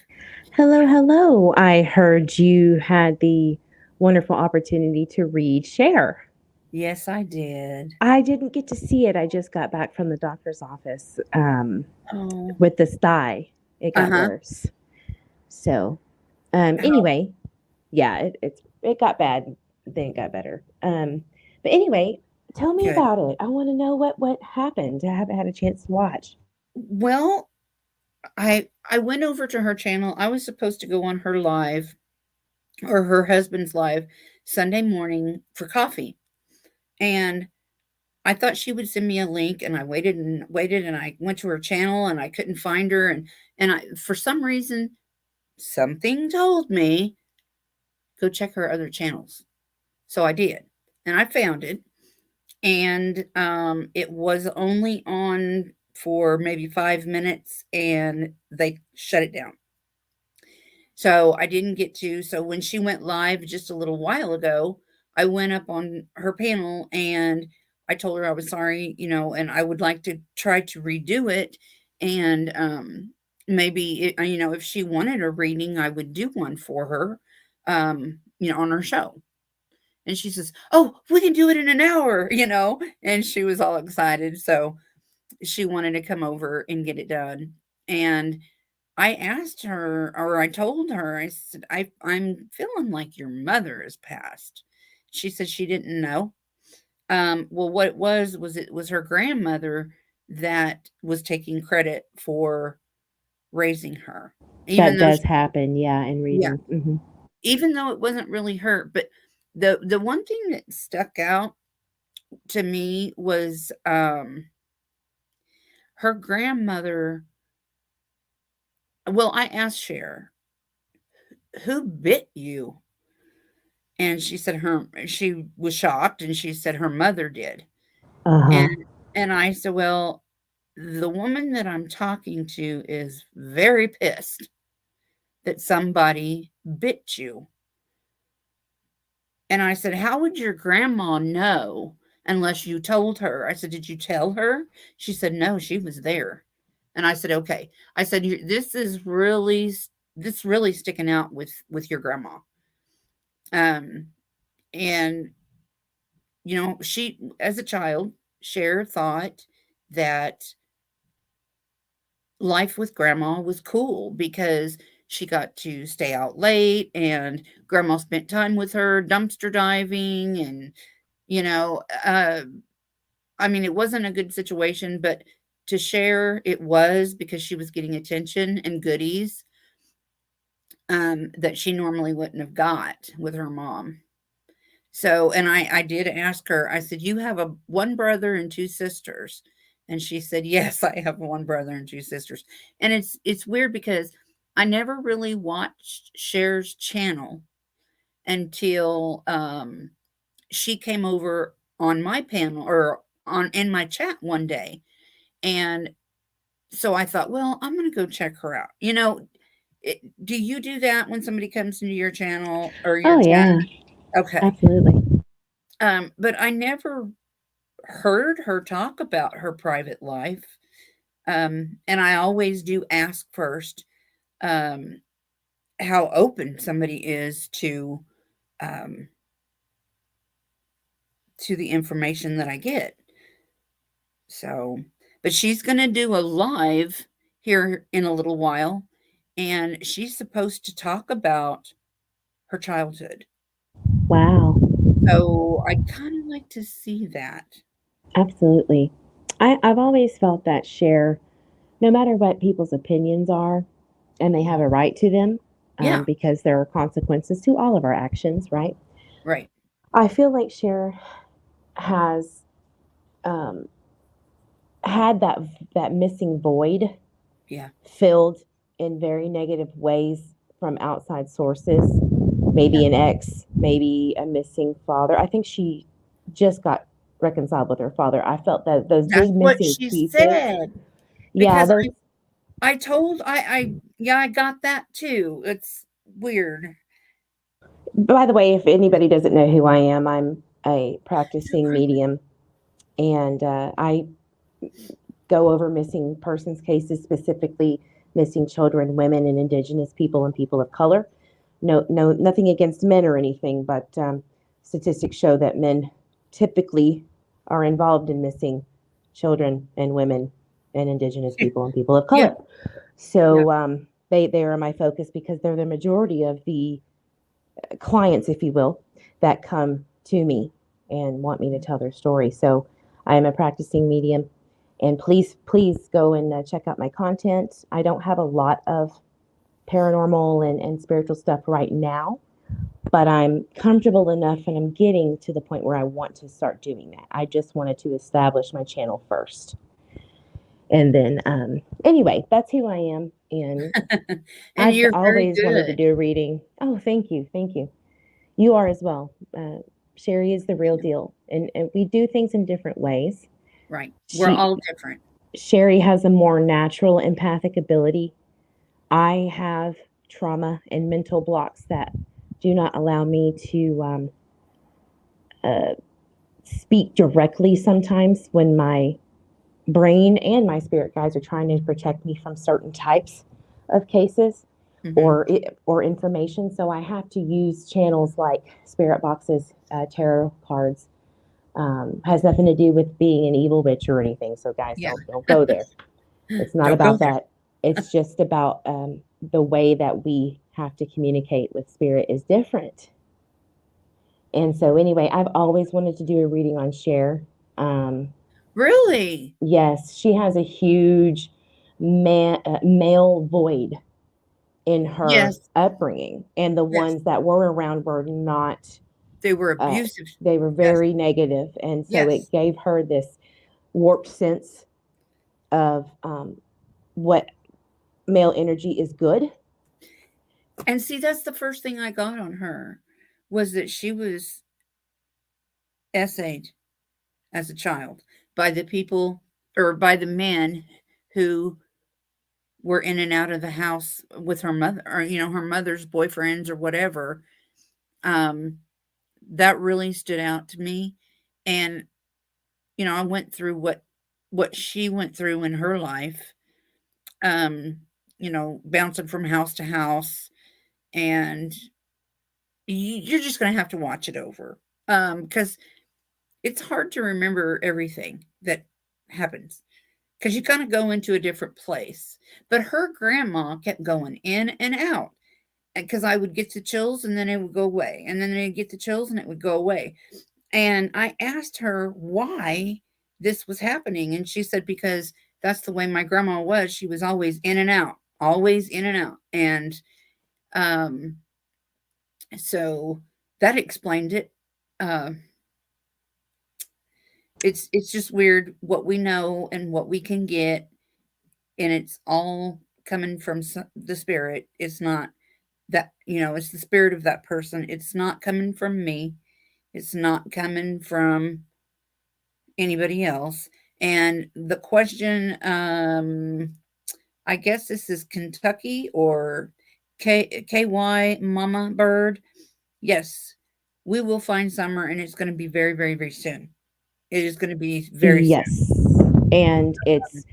Hello, hello. I heard you had the wonderful opportunity to read Cher. Yes, I did. I didn't get to see it. I just got back from the doctor's office Oh, with this thigh. It got worse. So, anyway, yeah, it got bad. Then it got better. But anyway, tell me good. about it. I want to know what happened. I haven't had a chance to watch. Well, I went over to her channel. I was supposed to go on her live, or her husband's live, Sunday morning for coffee. And I thought she would send me a link, and I waited and waited, and I went to her channel and I couldn't find her, and I, for some reason, something told me go check her other channels. So I did. And I found it. And it was only on for maybe 5 minutes, and they shut it down. So I didn't get to. So when she went live just a little while ago, I went up on her panel and I told her I was sorry, and I would like to try to redo it. And maybe, if she wanted a reading, I would do one for her, on her show. And she says, "Oh, we can do it in an hour," and she was all excited. So she wanted to come over and get it done. And I asked her, or I told her, I said, I'm feeling like your mother has passed. She said she didn't know. Well, what it was her grandmother that was taking credit for raising her. Even That though, does happen, yeah, in yeah, readings. Hmm. even though it wasn't really her. But the one thing that stuck out to me was her grandmother. Well, I asked Cher, who bit you? And she was shocked, and she said her mother did. Uh-huh. And I said, "Well, the woman that I'm talking to is very pissed that somebody bit you." And I said, "How would your grandma know unless you told her?" I said, "Did you tell her?" She said, "No, she was there." And I said, "Okay." I said, this really sticking out with your grandma." Um, and she, as a child, Cher thought that life with grandma was cool because she got to stay out late, and grandma spent time with her dumpster diving, and you know uh I mean, it wasn't a good situation, but to Cher it was, because she was getting attention and goodies that she normally wouldn't have got with her mom. So, and I did ask her, I said, "You have one brother and two sisters?" And she said, "Yes, I have one brother and two sisters." And it's weird because I never really watched Cher's channel until she came over on my panel, or on in my chat one day. And so I thought, well, I'm going to go check her out. Do you do that when somebody comes into your channel or your Oh, chat? yeah, Okay. absolutely. But I never heard her talk about her private life. And I always do ask first um, how open somebody is um, to the information that I get. So, but she's going to do a live here in a little while, and she's supposed to talk about her childhood. Wow, So I kind of like to see that. absolutely. I've always felt that Cher, no matter what people's opinions are, and they have a right to them, Yeah, because there are consequences to all of our actions, right? right. I feel like Cher has um, had that missing void Yeah. filled in very negative ways from outside sources. Yeah. Maybe an ex, maybe a missing father. I think she just got reconciled with her father. I felt that those That's big what missing she pieces. said. Yeah, Because those. I told yeah, I got that too. It's weird. By the way, if anybody doesn't know who I am, I'm a practicing medium, and I go over missing persons cases, specifically missing children, women, and indigenous people and people of color. No, nothing against men or anything, but statistics show that men typically are involved in missing children and women and indigenous people and people of Yeah. color. So they are my focus because they're the majority of the clients, if you will, that come to me and want me to tell their story. So I am a practicing medium, and please go and check out my content. I don't have a lot of paranormal and spiritual stuff right now, but I'm comfortable enough, and I'm getting to the point where I want to start doing that. I just wanted to establish my channel first. And then, anyway, that's who I am. And And I've you're very always wanted to good. do a reading. Oh, thank you. Thank you. You are as well. Sherry is the real deal. And we do things in different ways. Right. We're She, all different. Sherry has a more natural empathic ability. I have trauma and mental blocks that do not allow me to uh, speak directly sometimes when my brain and my spirit guides are trying to protect me from certain types of cases or information. So I have to use channels like spirit boxes, tarot cards. Has nothing to do with being an evil witch or anything. So guys, don't go there. It's not Don't go about there. that. It's just about the way that we have to communicate with spirit is different. And so anyway, I've always wanted to do a reading on Cher. Really? Yes, she has a huge male void in her Yes. upbringing, and the Yes. ones that were around were not. They were abusive. They were very negative, and so Yes. it gave her this warped sense of what male energy is good. And see, that's the first thing I got on her, was that she was essayed as a child by the people, or by the men who were in and out of the house with her mother, or, her mother's boyfriends or whatever. That really stood out to me. And, I went through what she went through in her life, bouncing from house to house, and you're just going to have to watch it over. Because it's hard to remember everything that happens, because you kind of go into a different place. But her grandma kept going in and out, because I would get the chills and then it would go away. And then I'd get the chills and it would go away. And I asked her why this was happening. And she said, because that's the way my grandma was. She was always in and out, always in and out. And so that explained it. It's just weird what we know and what we can get, and it's all coming from the spirit. It's not that, it's the spirit of that person. It's not coming from me. It's not coming from anybody else. And the question, I guess this is Kentucky or KY Mama Bird. Yes, we will find summer, and it's going to be very, very, very soon. It is going to be very soon. Yes, and it's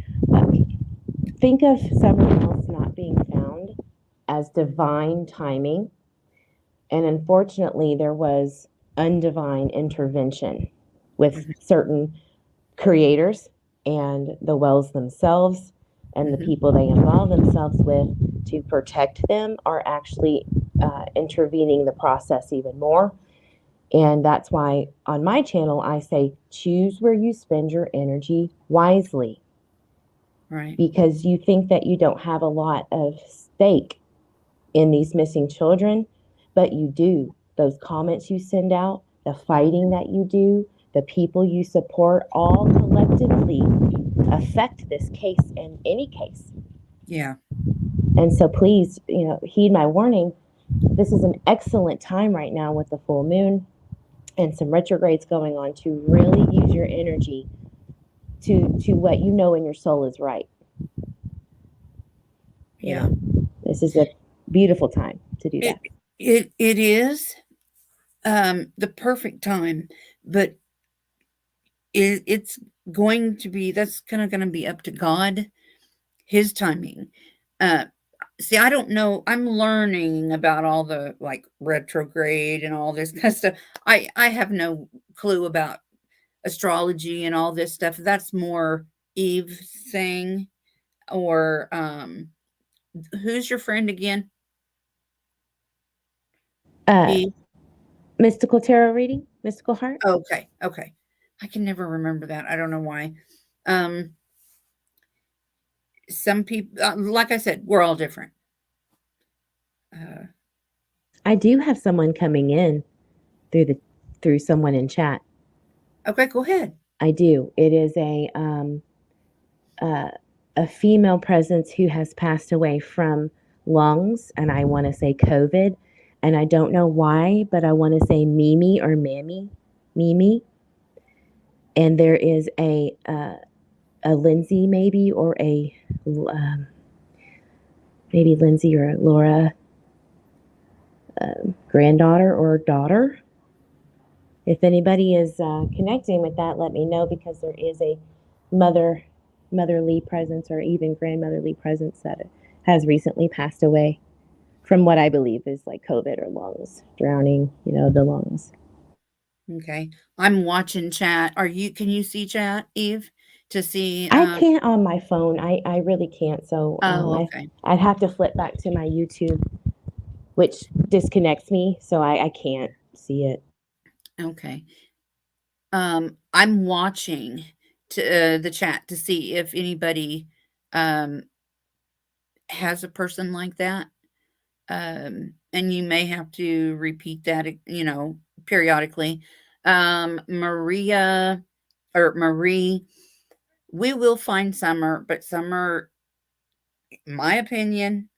think of someone else not being found as divine timing, and unfortunately, there was undivine intervention with certain creators and the wells themselves, and the people they involve themselves with to protect them are actually intervening the process even more. And that's why on my channel, I say, choose where you spend your energy wisely. Right. Because you think that you don't have a lot of stake in these missing children, but you do. Those comments you send out, the fighting that you do, the people you support, all collectively affect this case and any case. Yeah. And so please, heed my warning. This is an excellent time right now with the full moon and some retrogrades going on to really use your energy to what you know in your soul is right. Yeah. This is a beautiful time to do that. It is the perfect time, but it's going to be, that's kind of going to be up to God, his timing. See, I don't know. I'm learning about all the like retrograde and all this kind of stuff. I have no clue about astrology and all this stuff. That's more Eve's thing. Or who's your friend again? Eve. Mystical tarot reading, mystical heart. Okay. I can never remember that. I don't know why. Some people, like I said, we're all different. I do have someone coming in through someone in chat. Okay, go ahead. I do. It is a female presence who has passed away from lungs, and I want to say COVID, and I don't know why, but I want to say Mimi or Mimi. And there is a Lindsay maybe, or a maybe Lindsay or Laura, granddaughter or daughter. if anybody is connecting with that, let me know, because there is a motherly presence, or even grandmotherly presence, that has recently passed away from what I believe is like COVID or lungs, drowning, the lungs. Okay. I'm watching chat. Can you see chat, Eve? To see, I can't on my phone. I really can't. So okay. I'd have to flip back to my YouTube, which disconnects me. So I can't see it. Okay. I'm watching to the chat to see if anybody has a person like that. And you may have to repeat that, periodically. Maria or Marie, we will find Summer, but Summer, my opinion,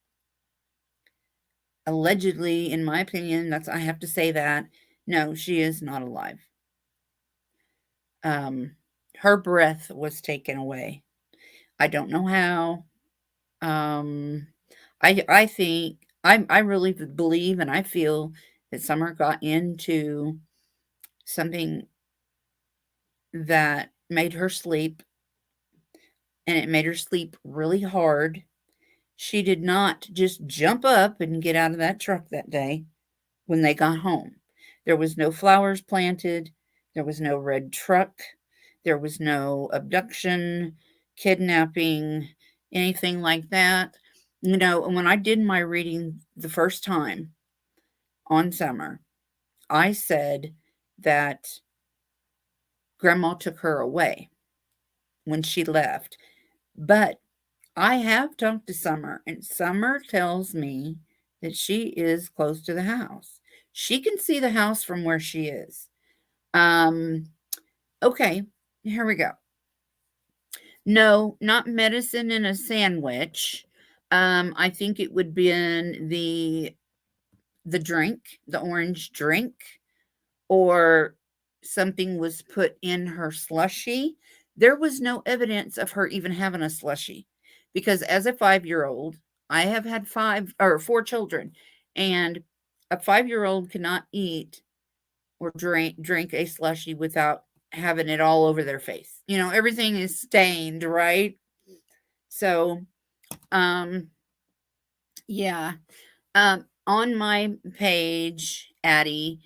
allegedly, in my opinion, I have to say that, no, she is not alive. Her breath was taken away. I don't know how. I think I really believe, and I feel that Summer got into something that made her sleep, and it made her sleep really hard. She did not just jump up and get out of that truck that day when they got home. There was no flowers planted. There was no red truck. There was no abduction, kidnapping, anything like that. And when I did my reading the first time on Summer, I said that Grandma took her away when she left. But I have talked to Summer, and Summer tells me that she is close to the house. She can see the house from where she is. Okay, here we go. No, not medicine in a sandwich. I think it would be in the drink, the orange drink, or something was put in her slushie. There was no evidence of her even having a slushie, because as a 5-year-old, I have had 4 children, and a 5-year-old cannot eat or drink a slushie without having it all over their face. Everything is stained, right? So, yeah. On my page, Addie,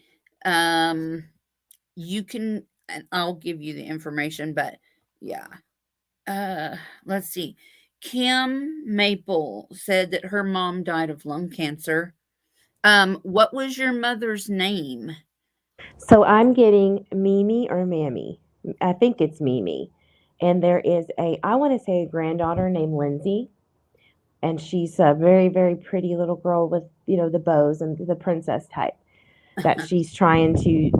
you can, and I'll give you the information, but yeah. Let's see. Kim Maple said that her mom died of lung cancer. What was your mother's name? So I'm getting Mimi or Mammy. I think it's Mimi. And there is I want to say a granddaughter named Lindsay. And she's a very, very pretty little girl with, the bows and the princess type that she's trying to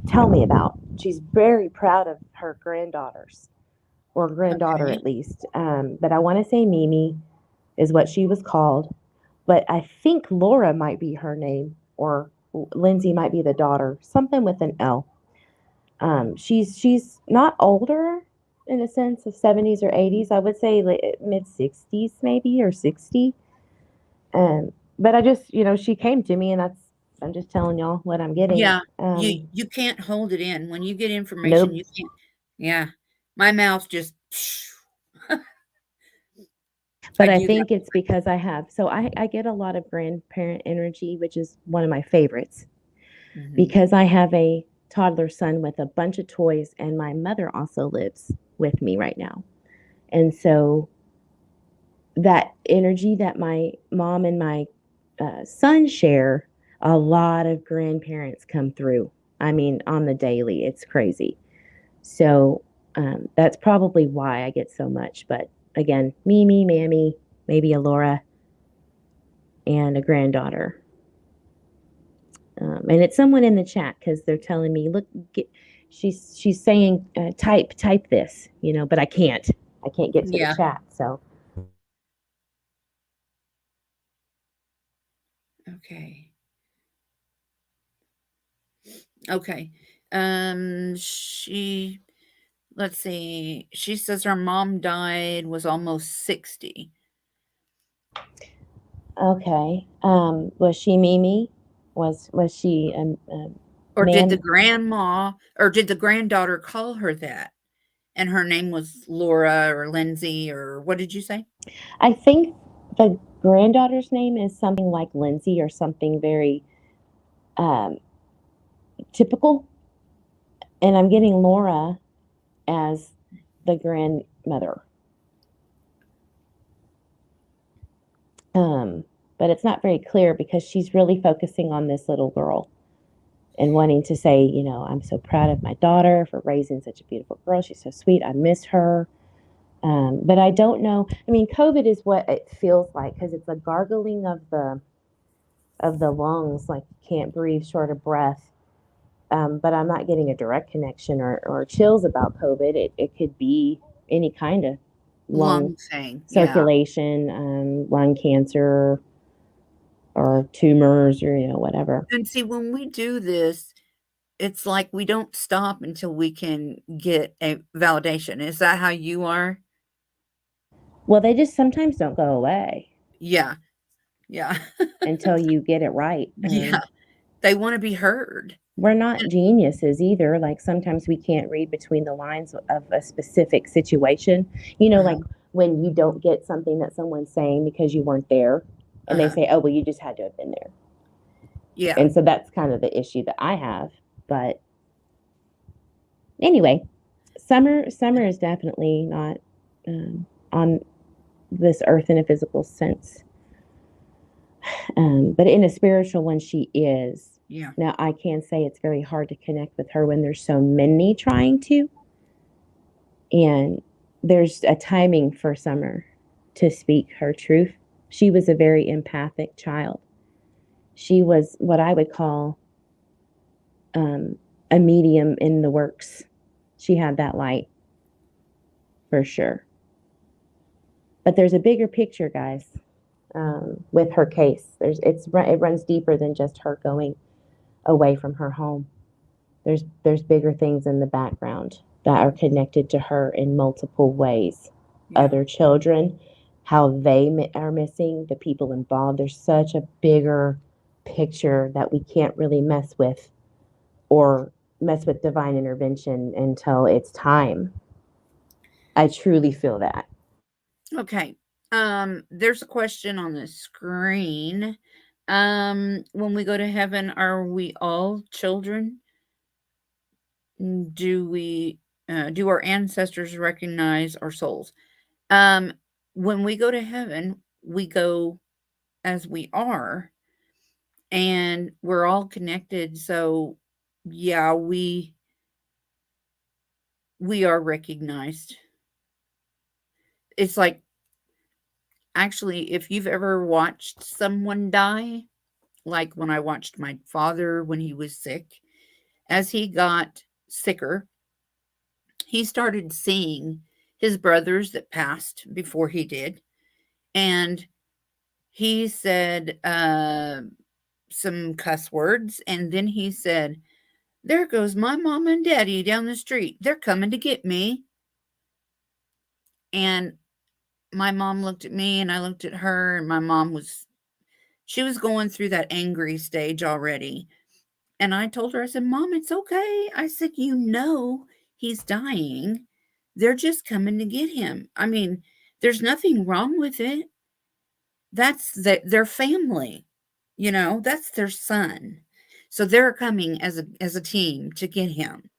tell me about. She's very proud of her granddaughters, or granddaughter Okay. at least. But I want to say Mimi is what she was called. But I think Laura might be her name, or Lindsay might be the daughter, something with an L. She's not older in a sense of 70s or 80s. I would say mid 60s maybe, or 60. But I just, she came to me, and I'm just telling y'all what I'm getting. Yeah. You can't hold it in. When you get information, Nope. you can't. Yeah. My mouth just But I do think that. it's because I get a lot of grandparent energy, which is one of my favorites, because I have a toddler son with a bunch of toys, and my mother also lives with me right now. And so that energy that my mom and my son share, a lot of grandparents come through. I mean, on the daily, it's crazy. So that's probably why I get so much. But again, Mimi, Mammy, maybe a Laura, and a granddaughter. And it's someone in the chat, because they're telling me, look, she's saying type this, but I can't get to the chat. So Okay. Let's see. She says her mom died was almost 60. okay. Was she Mimi? Was she Or did the Man, grandma or did the granddaughter call her that? And her name was Laura or Lindsay or what did you say? I think the granddaughter's name is something like Lindsay or something very um, typical. And I'm getting Laura as the grandmother. But it's not very clear because she's really focusing on this little girl and wanting to say, you know, I'm so proud of my daughter for raising such a beautiful girl. She's so sweet. I miss her. But I don't know. I mean, COVID is what it feels like because it's a gargling of the lungs, like you can't breathe, short of breath. But I'm not getting a direct connection or chills about COVID. It could be any kind of lung Lung thing. Yeah. circulation, lung cancer, or tumors, or whatever. And see, when we do this, it's like we don't stop until we can get a validation. Is that how you are? Well, they just sometimes don't go away Yeah. Yeah. until you get it right. Yeah. They want to be heard. We're not geniuses either. Like sometimes we can't read between the lines of a specific situation. Like when you don't get something that someone's saying because you weren't there, and they say, "Oh, well, you just had to have been there." Yeah. And so that's kind of the issue that I have. But anyway, summer is definitely not on this earth in a physical sense. But in a spiritual one, she is. Yeah. Now, I can say it's very hard to connect with her when there's so many trying to. And there's a timing for Summer to speak her truth. She was a very empathic child. She was what I would call a medium in the works. She had that light, for sure. But there's a bigger picture, guys, with her case. It runs deeper than just her going away from her home. There's bigger things in the background that are connected to her in multiple ways. Yeah. Other children, how they are missing, the people involved. There's such a bigger picture that we can't really mess with or mess with divine intervention until it's time. I truly feel that. Okay. There's a question on the screen. When we go to heaven, are we all children? Do our ancestors recognize our souls? When we go to heaven, we go as we are, and we're all connected. So yeah, we are recognized. It's like, actually, if you've ever watched someone die, like when I watched my father when he was sick, as he got sicker, he started seeing his brothers that passed before he did. And he said some cuss words. And then he said, "There goes my mom and daddy down the street. They're coming to get me." And my mom looked at me and I looked at her, and my mom she was going through that angry stage already. And I told her, I said, "Mom, it's okay." I said, he's dying. They're just coming to get him. I mean, there's nothing wrong with it. That's their family. That's their son. So they're coming as a team to get him.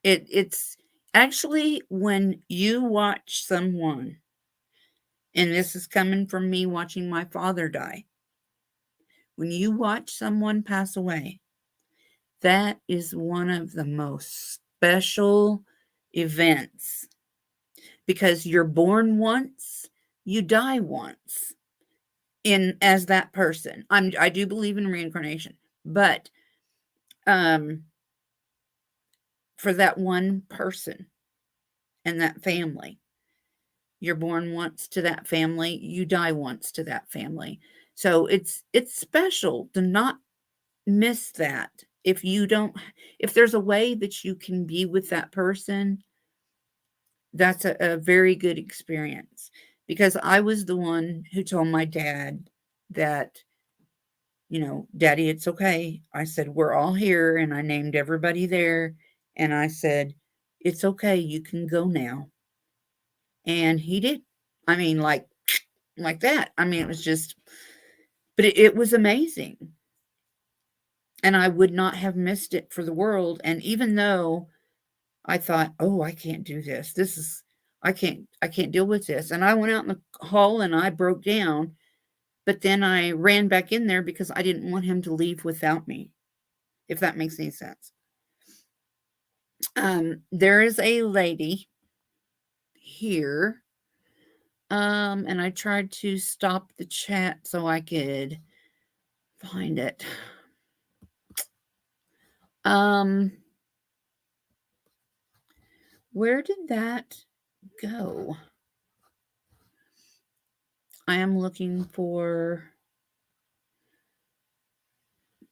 It's actually when you watch someone, and this is coming from me watching my father die. When you watch someone pass away, that is one of the most special events, because you're born once, you die once as that person. I do believe in reincarnation, but for that one person and that family, you're born once to that family, you die once to that family. So it's special to not miss that. If there's a way that you can be with that person, that's a very good experience. Because I was the one who told my dad that Daddy, it's okay. I said, we're all here. And I named everybody there. And I said, it's okay. You can go now. And he did. I mean, like that. I mean, it was just, but it was amazing. And I would not have missed it for the world. And even though I thought, oh, I can't do this. I can't deal with this. And I went out in the hall and I broke down. But then I ran back in there because I didn't want him to leave without me, if that makes any sense. There is a lady here. And I tried to stop the chat so I could find it. Where did that go? I am looking for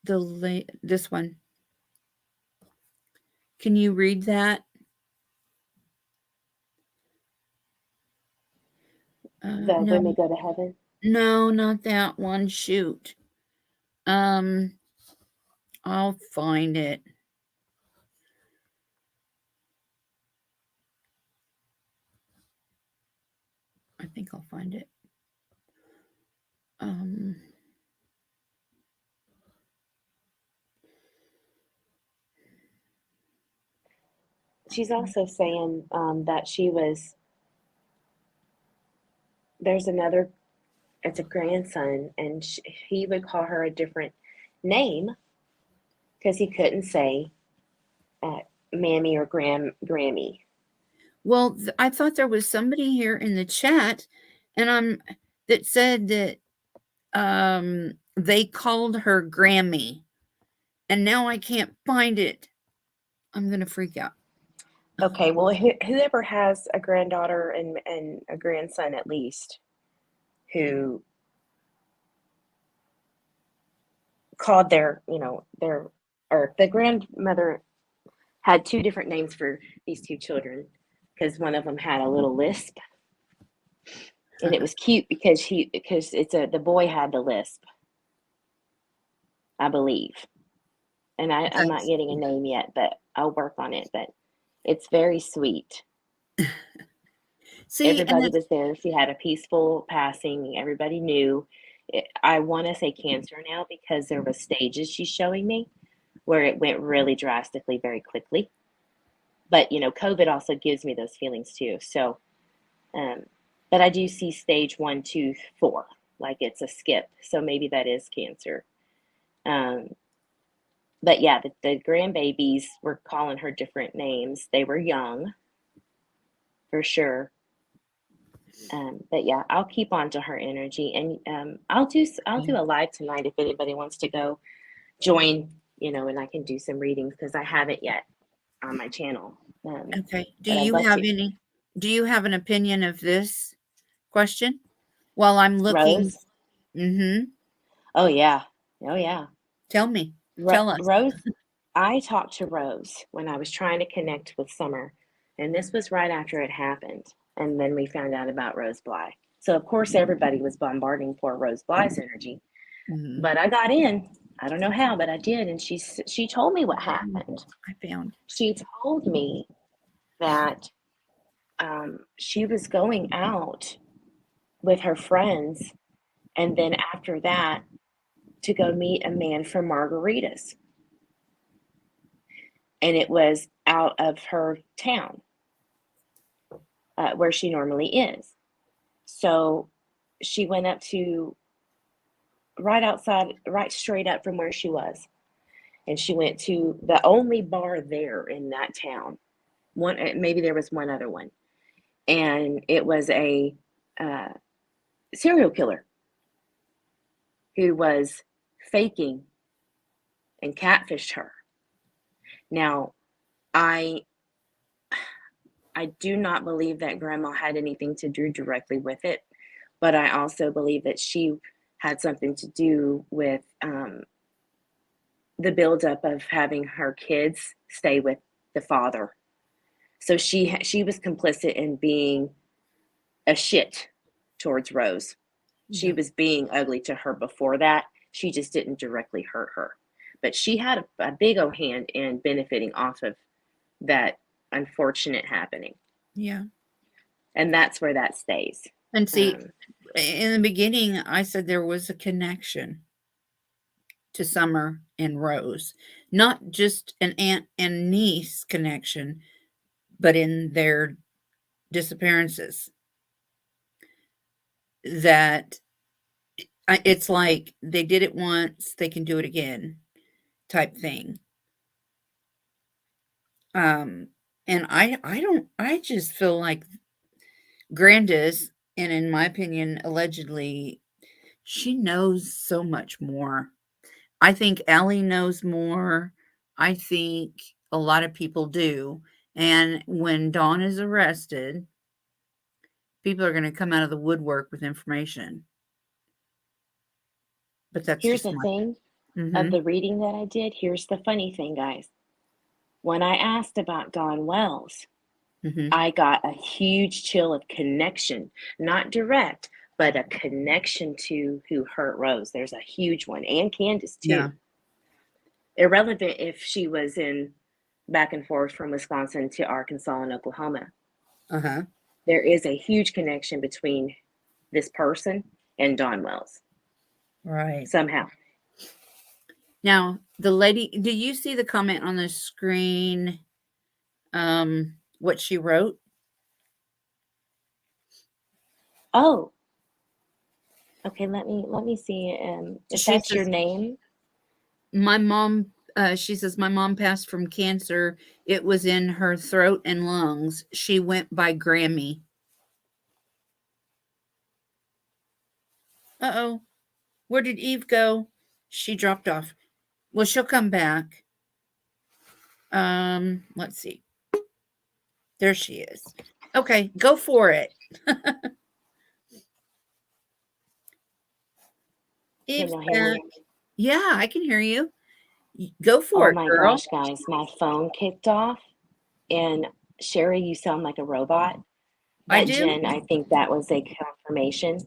this one. Can you read that? When we go to heaven. No, not that one. Shoot. I'll find it. I think I'll find it. She's also saying that there's another, it's a grandson, and he would call her a different name because he couldn't say Mammy or Grammy. Well, I thought there was somebody here in the chat, and that said that they called her Grammy, and now I can't find it. I'm gonna freak out. Okay, well, whoever has a granddaughter and a grandson at least, who called or the grandmother had two different names for these two children because one of them had a little lisp, and it was cute because the boy had the lisp, I believe, and I'm not getting a name yet, but I'll work on it. But it's very sweet. See, everybody was there. She had a peaceful passing. Everybody knew. I want to say cancer now because there were stages she's showing me where it went really drastically very quickly. But, COVID also gives me those feelings too. So, but I do see stage 1, 2, 4, like it's a skip. So maybe that is cancer. But yeah, the grandbabies were calling her different names. They were young, for sure. But yeah, I'll keep on to her energy, and I'll do a live tonight if anybody wants to go join, and I can do some readings because I haven't yet on my channel. Okay. Do you have an opinion of this question while I'm looking? Rose? Mm-hmm. Oh yeah. Tell me. Tell us. Rose. I talked to Rose when I was trying to connect with Summer, and this was right after it happened. And then we found out about Rose Bly. So of course everybody was bombarding for Rose Bly's energy. Mm-hmm. But I got in. I don't know how, but I did. And she told me what happened. She told me that she was going out with her friends, and then after that to go meet a man for margaritas. And it was out of her town. Where she normally is. So she went up to right straight up from where she was. And she went to the only bar there in that town. Maybe there was one other one. And it was a serial killer who was faking and catfished her. Now, I do not believe that Grandma had anything to do directly with it, but I also believe that she had something to do with the buildup of having her kids stay with the father. So she was complicit in being a shit towards Rose. She was being ugly to her before that, She just didn't directly hurt her. But she had a big old hand in benefiting off of that unfortunate happening. Yeah. And that's where that stays. And see, Um, in the beginning, I said there was a connection to Summer and Rose, not just an aunt and niece connection, but in their disappearances. That it's like they did it once, they can do it again, type thing. And I just feel like Grandis, and in my opinion, allegedly, she knows so much more. I think Allie knows more. I think a lot of people do. And when Dawn is arrested, people are going to come out of the woodwork with information. But that's here's just the my. thing of Mhm. the reading that I did. Here's the funny thing, guys. When I asked about Dawn Wells, Mhm. I got a huge chill of connection, not direct, but a connection to who hurt Rose. There's a huge one, and Candace too. Yeah. Irrelevant if she was in back and forth from Wisconsin to Arkansas and Oklahoma. Uh-huh. There is a huge connection between this person and Dawn Wells Right. somehow. Now, the lady, do you see the comment on the screen? What she wrote? Oh, okay. Let me see. If She that's your says, name, my mom, she says, my mom passed from cancer. It was in her throat and lungs. She went by Grammy. Uh-oh. Where did Eve go? She dropped off. Well, she'll come back. Let's see. There she is. Okay, go for it. can Eve's you hear back. me? Yeah, I can hear you. Go for Oh it, my girl. gosh, guys, my phone kicked off, and Sherry, you sound like a robot. I But do? Jen, I think that was a confirmation.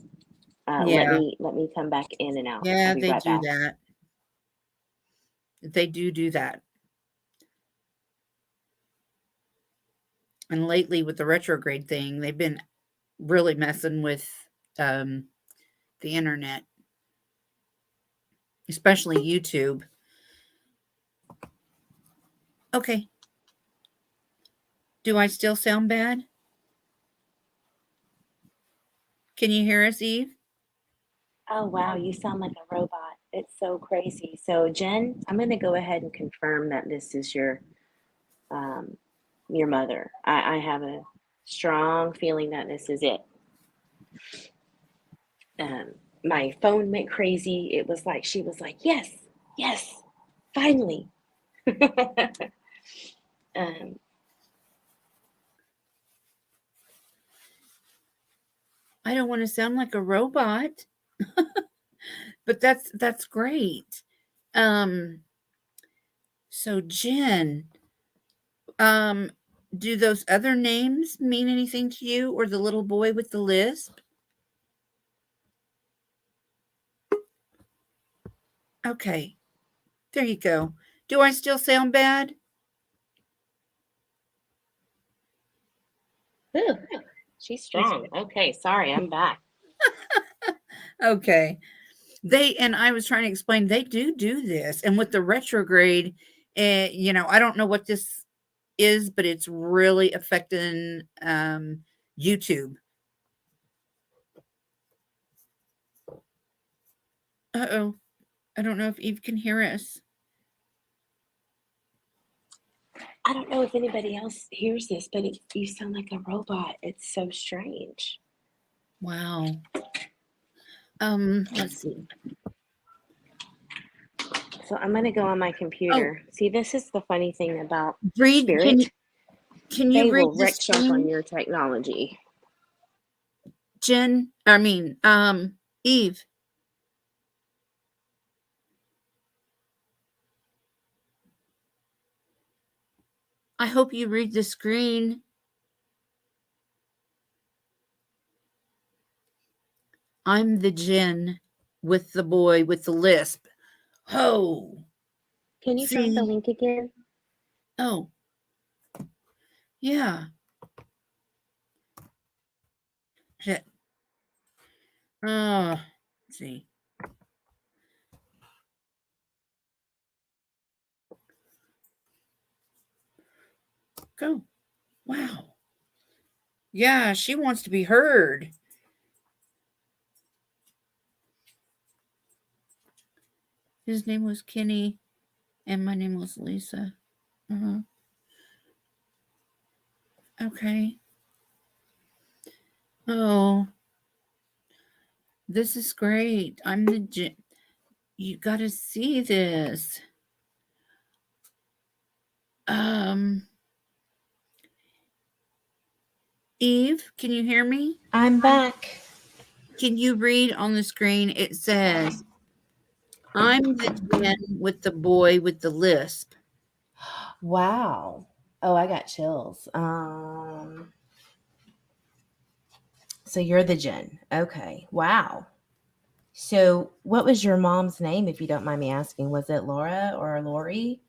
Let Yeah. me come back in and out. Yeah, I'll be they right do back. that. They do that. And lately with the retrograde thing, they've been really messing with the internet, especially YouTube. Okay. Do I still sound bad? Can you hear us, Eve? Oh wow, you sound like a robot. It's so crazy. So Jen, I'm going to go ahead and confirm that this is your mother. I have a strong feeling that this is it. My phone went crazy. It was like she was like, yes, yes, finally. um, I don't want to sound like a robot, but that's great. Um, so Jen, um, do those other names mean anything to you, or the little boy with the lisp? Okay, there you go. Do I still sound bad? whew, she's strong. Okay, sorry, I'm back. Okay. And I was trying to explain, they do this. And with the retrograde, I don't know what this is, but it's really affecting YouTube. Uh-oh. I don't know if Eve can hear us. I don't know if anybody else hears this, but you sound like a robot. It's so strange. Wow. Let's see. So I'm going to go on my computer. See, this is the funny thing about Read, spirit. can you They read will the wreck shop on screen, your technology. Eve? I hope you read the screen. I'm the Jen. with the boy with the lisp. Oh, Can you drop the see? link again? Oh, yeah. Shit. Let's see. Go. Wow. Yeah, she wants to be heard. His name was Kenny, and my name was Lisa. Uh-huh. Okay. Oh, this is great. You got to see this. Um, Eve, can you hear me? I'm back. Can you read on the screen? It says, I'm the Jen with the boy with the lisp. Wow. Oh, I got chills. So you're the Jen. Okay. Wow. So what was your mom's name, if you don't mind me asking? Was it Laura or Lori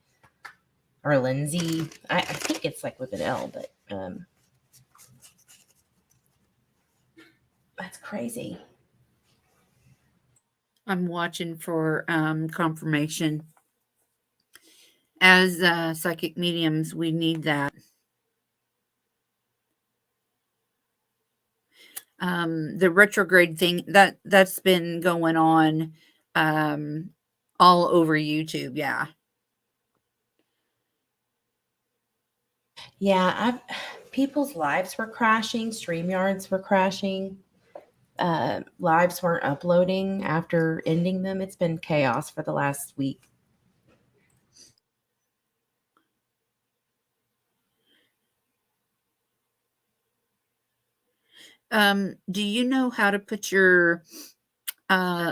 or Lindsay? I think it's like with an L, but that's crazy. I'm watching for confirmation. As psychic mediums, we need that. The retrograde thing that's been going on all over YouTube. Yeah. Yeah, people's lives were crashing, StreamYards were crashing, lives weren't uploading after ending them. It's been chaos for the last week. Do you know how to put your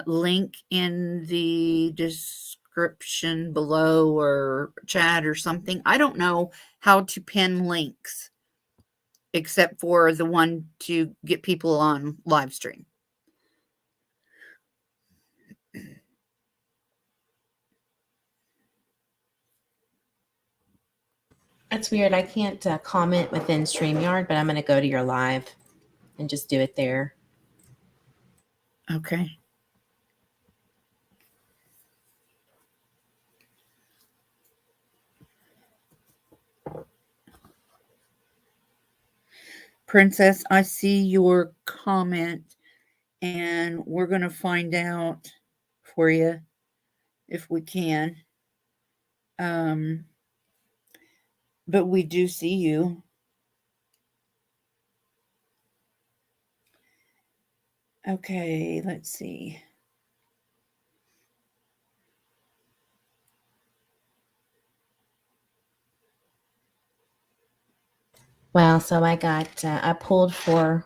link in the description below or chat or something? I don't know how to pin links except for the one to get people on live stream. That's weird. I can't comment within StreamYard, but I'm going to go to your live and just do it there. Okay. Princess, I see your comment, and we're going to find out for you if we can. But we do see you. Okay, let's see. Wow. So I pulled for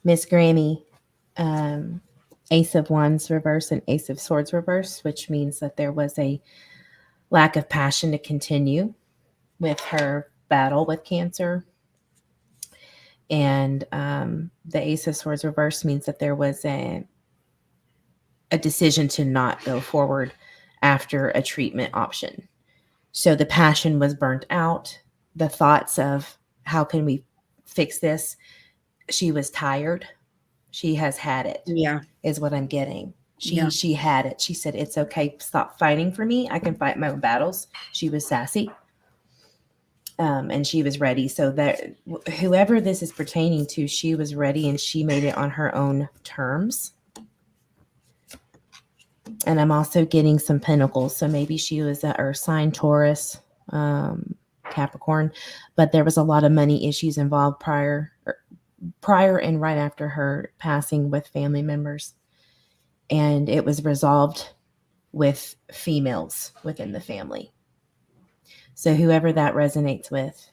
Miss Grammy, Ace of Wands reverse and Ace of Swords reverse, which means that there was a lack of passion to continue with her battle with cancer. And the Ace of Swords reverse means that there was a decision to not go forward after a treatment option. So the passion was burnt out. The thoughts of how can we fix this? She was tired. She has had it. Yeah. Is what I'm getting. She had it. She said, it's okay. Stop fighting for me. I can fight my own battles. She was sassy. And she was ready. So that whoever this is pertaining to, she was ready and she made it on her own terms. And I'm also getting some pentacles. So maybe she was a Earth sign, Taurus, Capricorn, but there was a lot of money issues involved prior and right after her passing with family members. And it was resolved with females within the family. So whoever that resonates with,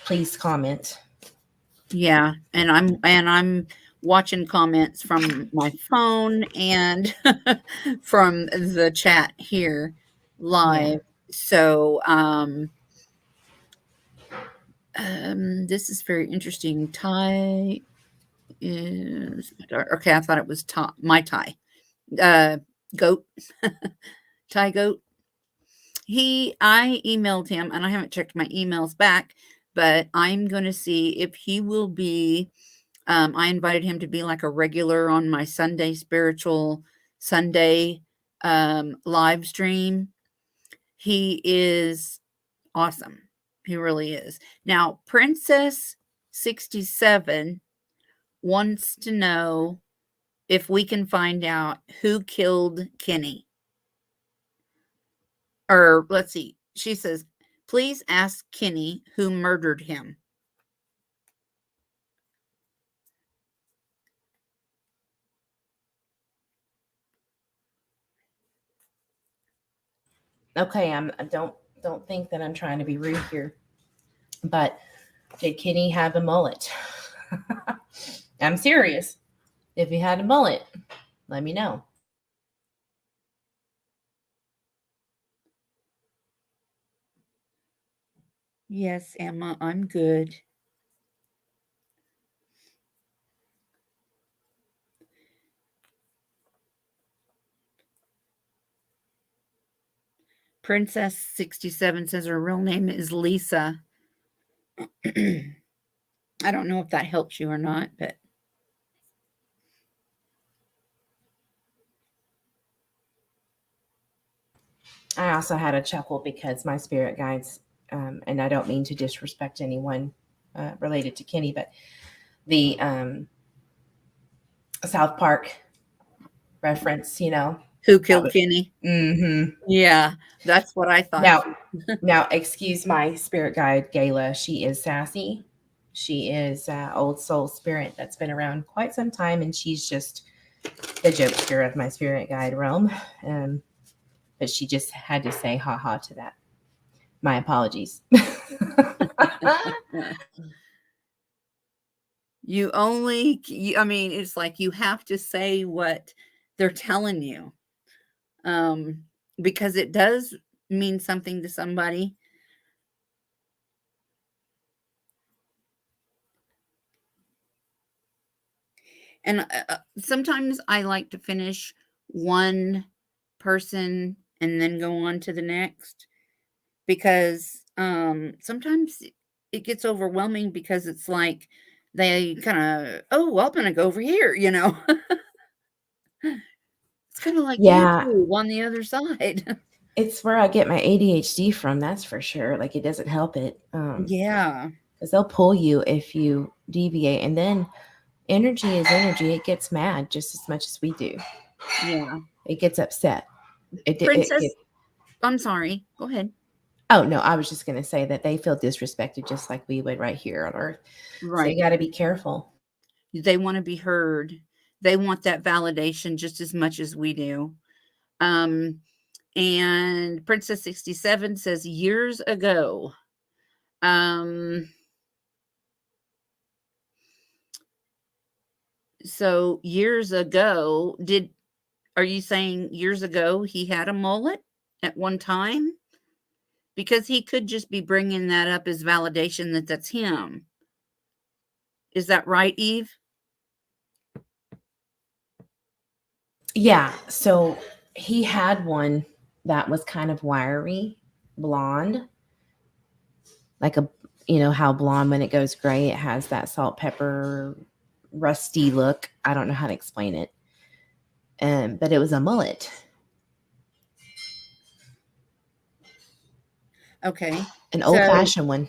please comment. Yeah, and I'm watching comments from my phone and from the chat here live. Yeah. So this is very interesting. is okay. I thought it was my Thai goat, Thai goat. I emailed him, and I haven't checked my emails back, but I'm going to see if he will be. I invited him to be like a regular on my Sunday Spiritual Sunday live stream. He is awesome. He really is. Now, Princess 67 wants to know if we can find out who killed Kenny. Or let's see. She says, please ask Kenny who murdered him. Okay, I don't think that I'm trying to be rude here, but did Kenny have a mullet? I'm serious. If he had a mullet, let me know. Yes, Emma, I'm good. Princess 67 says her real name is Lisa. I don't know if that helps you or not, but I also had a chuckle because my spirit guides, and I don't mean to disrespect anyone related to Kenny, but the South Park reference, who killed Kenny? Mm-hmm. Yeah, that's what I thought. Now, excuse my spirit guide, Gayla. She is sassy. She is old soul spirit that's been around quite some time, and she's just the jokester of my spirit guide realm. But she just had to say ha ha to that. My apologies. I mean, it's like you have to say what they're telling you. Because it does mean something to somebody. And sometimes I like to finish one person and then go on to the next, because sometimes it gets overwhelming, because it's like they kind of, oh, well, I'm going to go over here, It's kind of like YouTube on the other side. It's where I get my ADHD from, that's for sure. Like, it doesn't help it. Yeah. Because they'll pull you if you deviate. And then energy is energy. It gets mad just as much as we do. Yeah. It gets upset. Princess, I'm sorry. Go ahead. Oh, no, I was just going to say that they feel disrespected just like we would right here on Earth. Right. So you got to be careful. They want to be heard. They want that validation just as much as we do. And Princess 67 says years ago. So years ago, are you saying years ago he had a mullet at one time? Because he could just be bringing that up as validation that that's him. Is that right, Eve? Yeah. So he had one that was kind of wiry, blonde, like how blonde, when it goes gray, it has that salt, pepper, rusty look. I don't know how to explain it. But it was a mullet. Okay. An old-fashioned one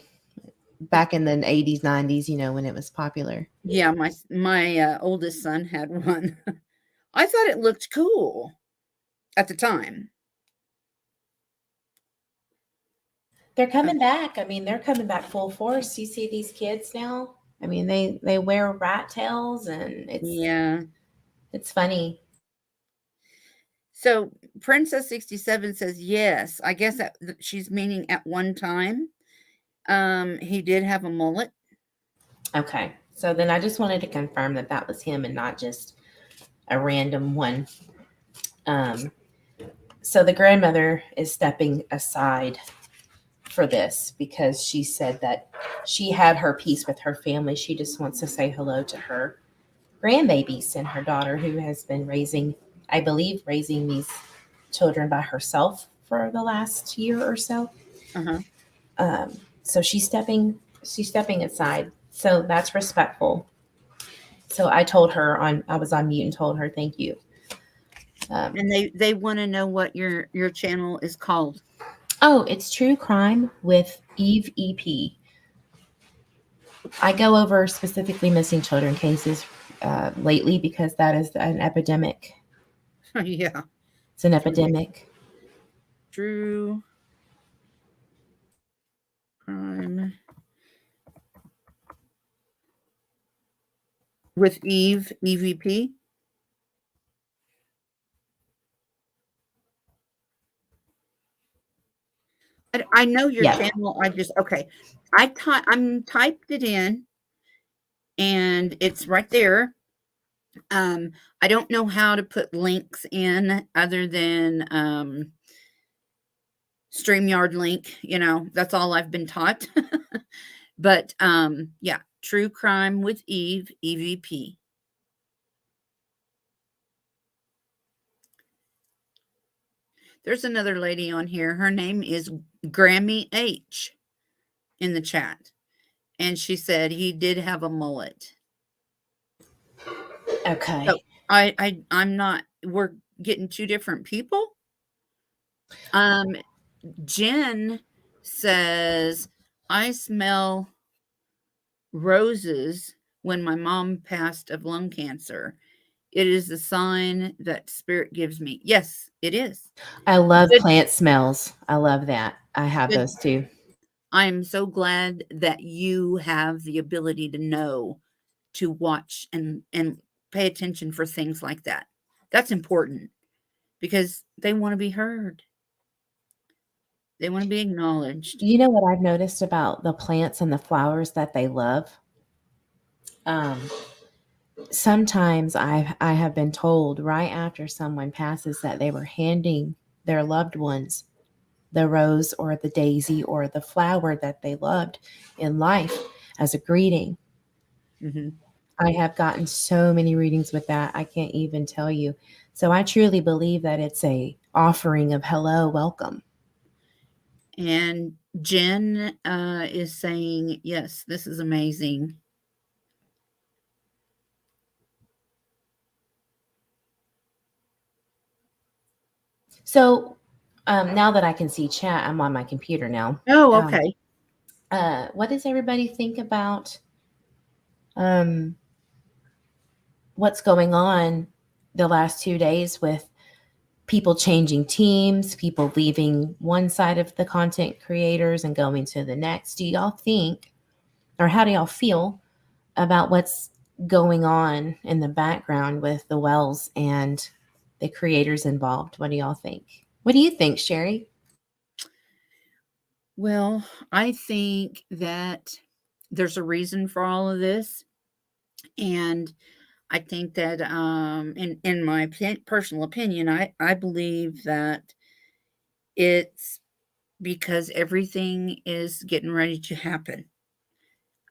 back in the 80s, 90s, when it was popular. Yeah, my oldest son had one. I thought it looked cool at the time. They're coming back. I mean, they're coming back full force. You see these kids now? I mean, they wear rat tails, and it's funny. So Princess 67 says yes. I guess that she's meaning at one time. He did have a mullet. Okay. So then I just wanted to confirm that was him and not just a random one. So the grandmother is stepping aside for this because she said that she had her peace with her family. She just wants to say hello to her grandbabies and her daughter, who has been raising these children by herself for the last year or so. Uh-huh. So she's stepping aside. So that's respectful. So I told her I was on mute and told her thank you. And they want to know what your channel is called. Oh, it's True Crime with Eve EP. I go over specifically missing children cases lately because that is an epidemic. Yeah. It's an epidemic. True crime with Eve, EVP. I know your Yeah. channel. Okay. I'm typed it in and it's right there. I don't know how to put links in other than StreamYard link, that's all I've been taught. But yeah, True Crime with Eve, EVP. There's another lady on here. Her name is Grammy H in the chat. And she said he did have a mullet. Okay. So I'm not, we're getting two different people. Jen says, I smell roses when my mom passed of lung cancer. It is a sign that spirit gives me. Yes, it is. I love Good. plant smells. I love that. I have Good. those too. I'm so glad that you have the ability to know, to watch and pay attention for things like that. That's important because they want to be heard. They want to be acknowledged. You know what I've noticed about the plants and the flowers that they love? Sometimes I have been told right after someone passes that they were handing their loved ones the rose or the daisy or the flower that they loved in life as a greeting. Mm-hmm. I have gotten so many readings with that. I can't even tell you. So I truly believe that it's a offering of hello, welcome. And Jen is saying, yes, this is amazing. So now that I can see chat, I'm on my computer now. Oh, okay. What does everybody think about what's going on the last 2 days with people changing teams, people leaving one side of the content creators and going to the next? Do y'all think, or how do y'all feel about what's going on in the background with the Wells and the creators involved? What do y'all think? What do you think, Sherry? Well, I think that there's a reason for all of this. And I think that in my personal opinion, I believe that it's because everything is getting ready to happen.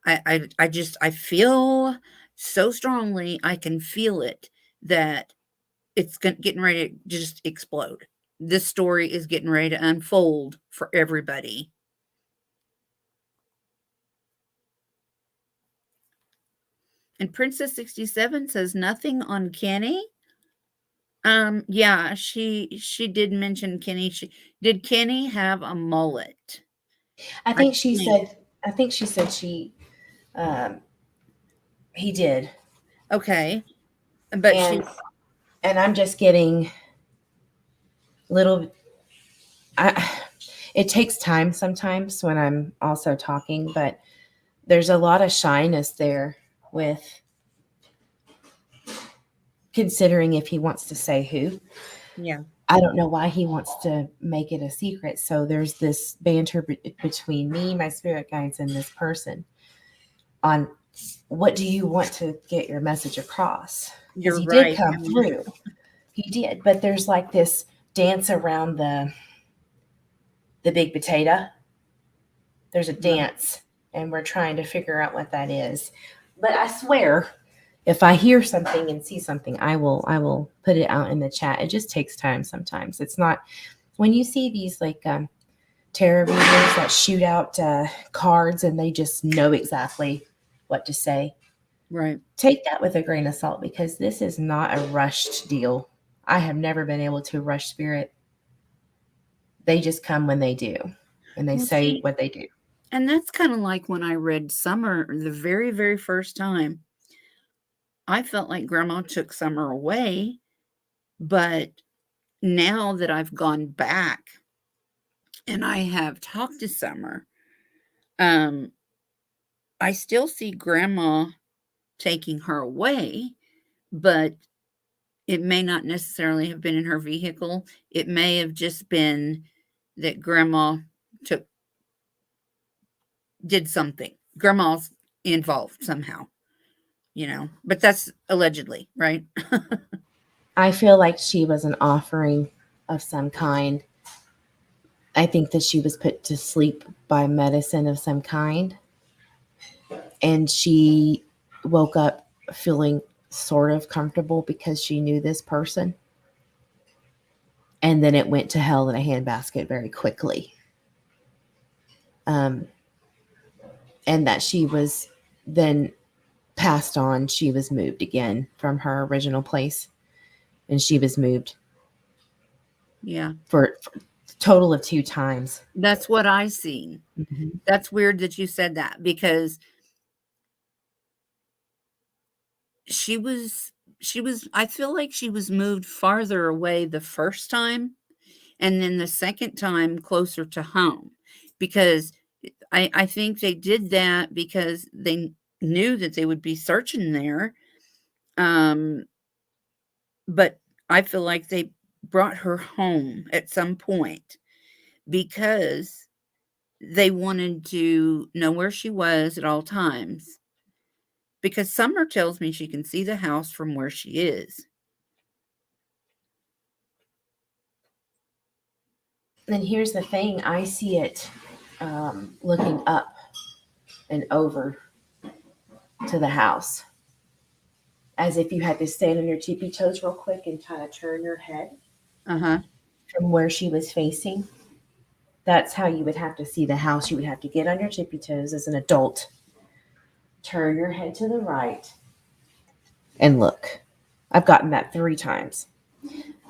I feel so strongly, I can feel it, that it's getting ready to just explode. This story is getting ready to unfold for everybody. And Princess 67 says nothing on Kenny. Yeah, she did mention Kenny. Did Kenny have a mullet? I think she said he did. Okay. But and I'm just getting it takes time sometimes when I'm also talking, but there's a lot of shyness there with considering if he wants to say who. Yeah. I don't know why he wants to make it a secret. So there's this banter between me, my spirit guides, and this person on what do you want to get your message across? Because he did come through. He did. But there's like this dance around the big potato. There's a dance, and we're trying to figure out what that is. But I swear, if I hear something and see something, I will put it out in the chat. It just takes time sometimes. It's not when you see these like tarot readers that shoot out cards and they just know exactly what to say. Right. Take that with a grain of salt because this is not a rushed deal. I have never been able to rush spirit. They just come when they do, and they Well, say see, what they do. and that's kind of like when I read Summer the very, very first time. I felt like Grandma took Summer away, but now that I've gone back and I have talked to Summer, um, I still see Grandma taking her away, but it may not necessarily have been in her vehicle. It may have just been that Grandma did something. Grandma's involved somehow, but that's allegedly, right? I feel like she was an offering of some kind. I think that she was put to sleep by medicine of some kind. And she woke up feeling sort of comfortable because she knew this person. And then it went to hell in a handbasket very quickly. And that she was then passed on. She was moved again from her original place. And she was moved Yeah. for total of 2 times. That's what I seen. Mm-hmm. That's weird that you said that because she was I feel like she was moved farther away the first time and then the second time closer to home because I think they did that because they knew that they would be searching there. But I feel like they brought her home at some point because they wanted to know where she was at all times. Because Summer tells me she can see the house from where she is. And here's the thing. I see it looking up and over to the house. As if you had to stand on your tippy toes real quick and kind of turn your head from where she was facing. That's how you would have to see the house. You would have to get on your tippy toes as an adult, turn your head to the right, and look. I've gotten that 3 times.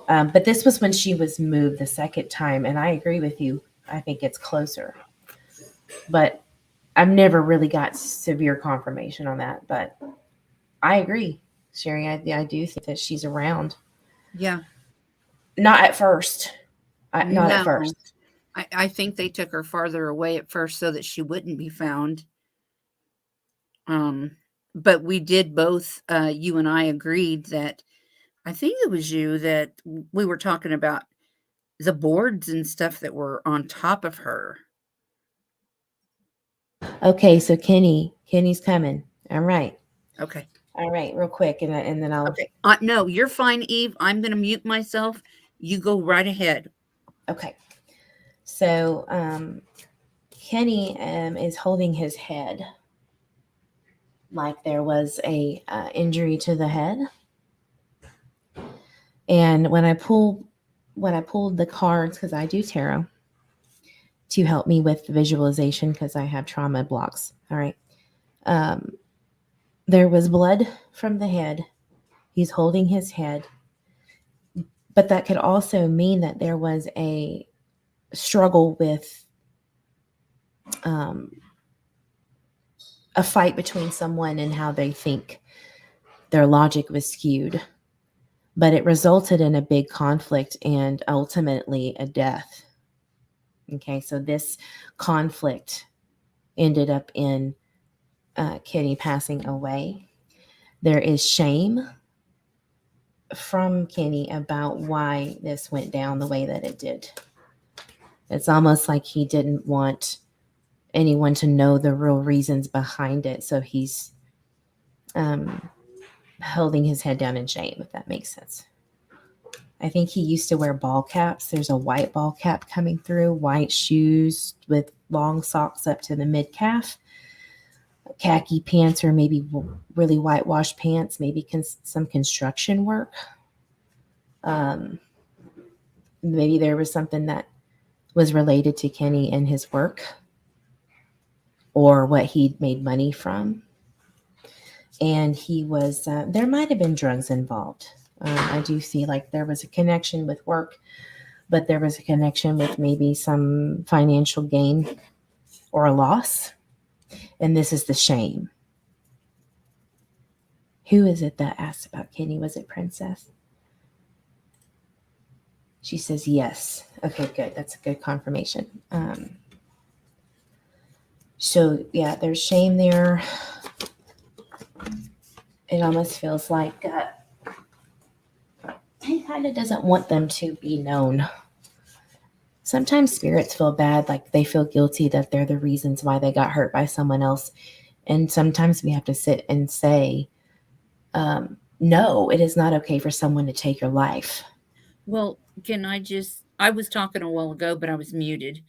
But this was when she was moved the second time, and I agree with you. I think it's closer. But I've never really got severe confirmation on that. But I agree, Sherry. I do think that she's around. Yeah. Not at first. Not at first. I think they took her farther away at first so that she wouldn't be found. But we did both, you and I agreed that I think it was you that we were talking about the boards and stuff that were on top of her. Okay, so Kenny's coming. All right. Okay. All right, real quick, and then I'll. Okay. No, you're fine, Eve. I'm going to mute myself. You go right ahead. Okay. So Kenny is holding his head like there was a injury to the head. And when I pulled the cards, because I do tarot, to help me with the visualization because I have trauma blocks. All right. There was blood from the head. He's holding his head. But that could also mean that there was a struggle with a fight between someone and how they think. Their logic was skewed. But it resulted in a big conflict and ultimately a death. Okay, so this conflict ended up in Kenny passing away. There is shame from Kenny about why this went down the way that it did. It's almost like he didn't want anyone to know the real reasons behind it. So he's holding his head down in shame, if that makes sense. I think he used to wear ball caps. There's a white ball cap coming through, white shoes with long socks up to the mid-calf. khaki pants or maybe really whitewashed pants, maybe some construction work. Maybe there was something that was related to Kenny and his work or what he'd made money from. And he was, there might have been drugs involved. I do see like there was a connection with work, but there was a connection with maybe some financial gain or a loss. And this is the shame. Who is it that asked about Kenny? Was it Princess? She says yes. Okay, good. That's a good confirmation. So yeah, there's shame there. It almost feels like he kind of doesn't want them to be known. Sometimes spirits feel bad, like they feel guilty that they're the reasons why they got hurt by someone else. And sometimes we have to sit and say, no, it is not okay for someone to take your life. Well, I was talking a while ago, but I was muted.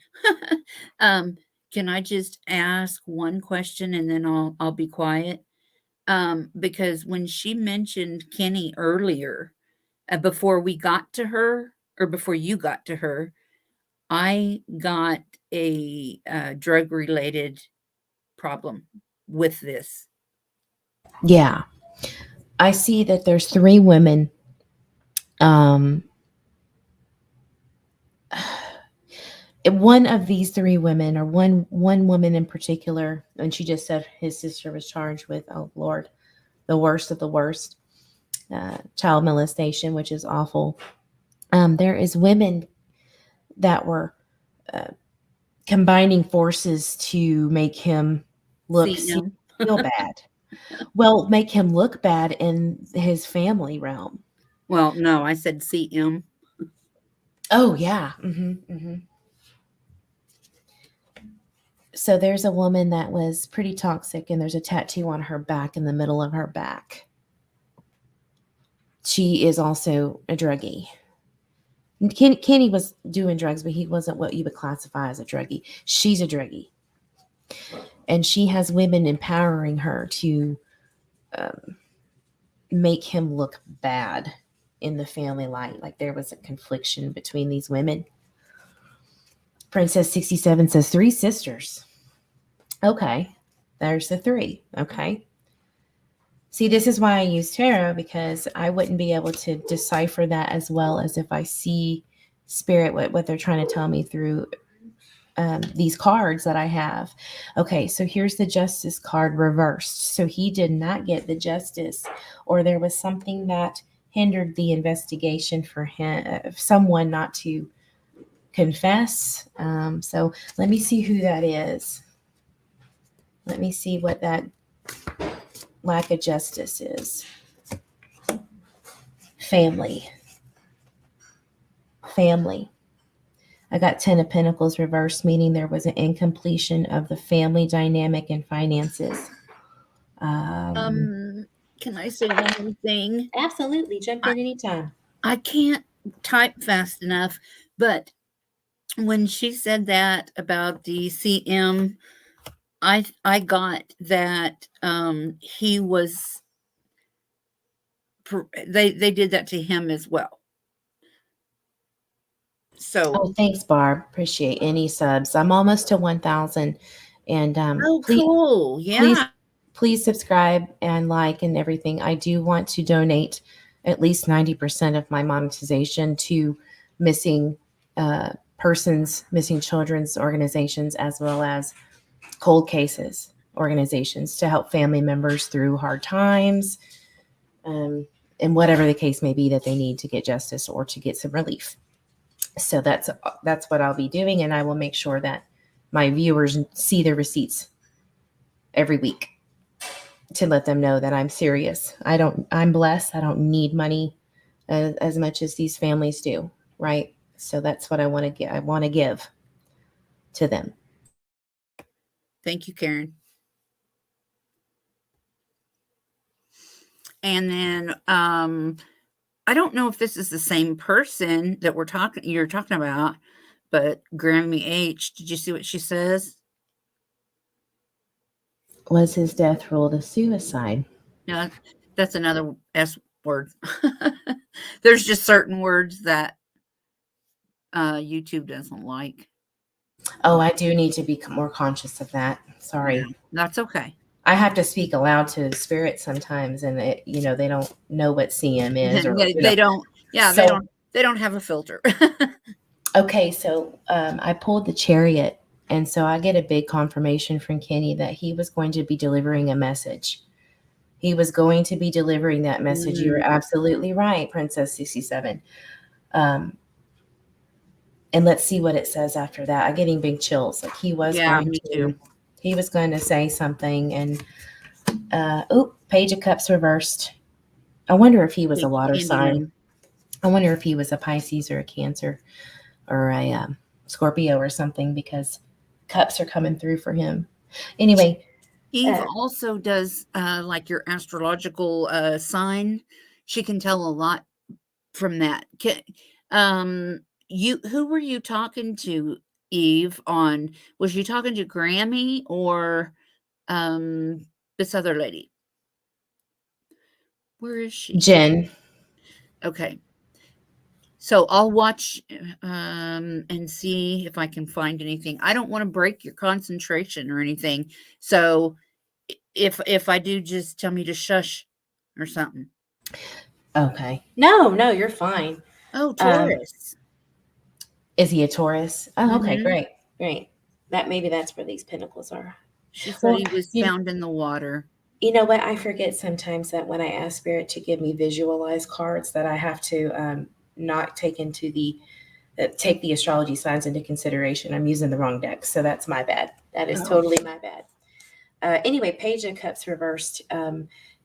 Can I just ask one question and then I'll be quiet? Because when she mentioned Kenny earlier, before we got to her, or before you got to her, I got a drug-related problem with this. Yeah. I see that there's 3 women. One of these 3 women, or one woman in particular, and she just said his sister was charged with, oh Lord, the worst of the worst, child molestation, which is awful. There is women that were combining forces to make him feel bad. Well, make him look bad in his family realm. Well, no, I said CM. Oh yeah. Mm-hmm. So there's a woman that was pretty toxic, and there's a tattoo on her back, in the middle of her back. She is also a druggie. Kenny was doing drugs, but he wasn't what you would classify as a druggie. She's a druggie. And she has women empowering her to make him look bad in the family light. Like there was a confliction between these women. Princess 67 says 3 sisters. Okay, there's the 3. Okay. See, this is why I use tarot, because I wouldn't be able to decipher that as well as if I see spirit, what they're trying to tell me through these cards that I have. Okay, so here's the justice card reversed. So he did not get the justice, or there was something that hindered the investigation for him, someone not to confess. So let me see who that is. Let me see what that lack of justice is. Family. I got 10 of Pentacles reversed, meaning there was an incompletion of the family dynamic and finances. Can I say one more thing? Absolutely. Jump in anytime. I can't type fast enough, but when she said that about the CM, I got that he was they did that to him as well. So Oh, thanks, Barb. Appreciate any subs. I'm almost to 1,000, and please, cool. Yeah. please subscribe and like and everything. I do want to donate at least 90% of my monetization to missing persons, missing children's organizations, as well as cold cases organizations to help family members through hard times, and whatever the case may be that they need to get justice or to get some relief. So that's what I'll be doing, and I will make sure that my viewers see the receipts every week to let them know that I'm serious. I'm blessed. I don't need money as much as these families do, right? So that's what I want to get. I want to give to them. Thank you, Karen. And then I don't know if this is the same person that you're talking about, but Grammy H, did you see what she says? Was his death ruled a suicide? No, that's another S word. There's just certain words that YouTube doesn't like. Oh, I do need to be more conscious of that. Sorry. Yeah, that's okay. I have to speak aloud to spirits sometimes, and they don't know what CM is, or They don't. Yeah, So- they don't have a filter. Okay, so I pulled the chariot, and so I get a big confirmation from Kenny that he was going to be delivering a message. He was going to be delivering that message. You're absolutely right, Princess 67. And let's see what it says after that. I'm getting big chills. Like he was Me too. He was going to say something, and Page of Cups reversed. I wonder if he was a water sign. I wonder if he was a Pisces or a Cancer or a Scorpio or something, because cups are coming through for him. Anyway, Eve also does like your astrological sign. She can tell a lot from that. Who were you talking to, Eve? Was you talking to Grammy or this other lady? Where is she? Jen. Okay. So I'll watch and see if I can find anything. I don't want to break your concentration or anything. So if I do, just tell me to shush or something. Okay. No, you're fine. Oh, Taurus. Is he a Taurus? Oh, okay, Mhm. great. Maybe that's where these pinnacles are. She said he was found in the water. You know what? I forget sometimes that when I ask Spirit to give me visualized cards, that I have to not take take the astrology signs into consideration. I'm using the wrong deck, so that's my bad. That is totally my bad. Anyway, Page of Cups reversed.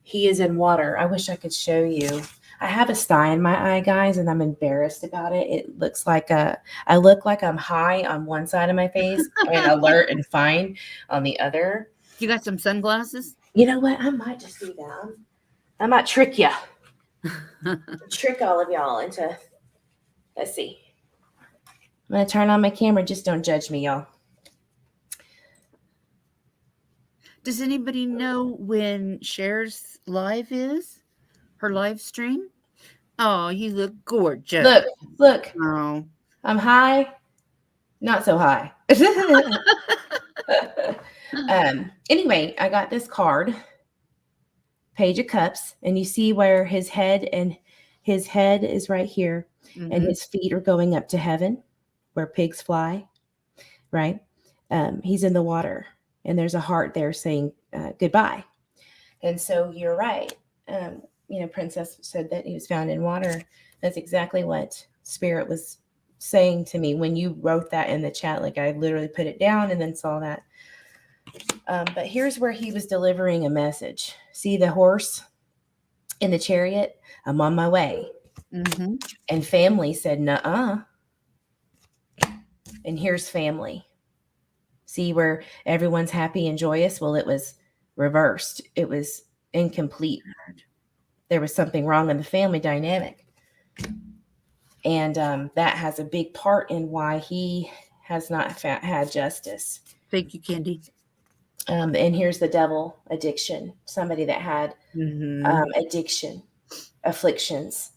He is in water. I wish I could show you. I have a sty in my eye, guys, and I'm embarrassed about it. It looks like I look like I'm high on one side of my face and alert and fine on the other. You got some sunglasses? You know what? I might just do that. I might trick you. Trick all of y'all into, let's see. I'm going to turn on my camera. Just don't judge me, y'all. Does anybody know when Cher's live is? Her live stream? Oh, you look gorgeous. Look. Oh. I'm high. Not so high. Anyway, I got this card, Page of Cups, and you see where his head is right here, and his feet are going up to heaven, where pigs fly, right? He's in the water, and there's a heart there saying goodbye. And so you're right. Princess said that he was found in water. That's exactly what Spirit was saying to me when you wrote that in the chat. Like I literally put it down and then saw that. But here's where he was delivering a message. See the horse in the chariot? I'm on my way. And family said, nuh-uh. And here's family. See where everyone's happy and joyous? Well, it was reversed. It was incomplete. There was something wrong in the family dynamic. And that has a big part in why he has not had justice. Thank you, Candy. And here's the devil, addiction. Somebody that had addiction, afflictions,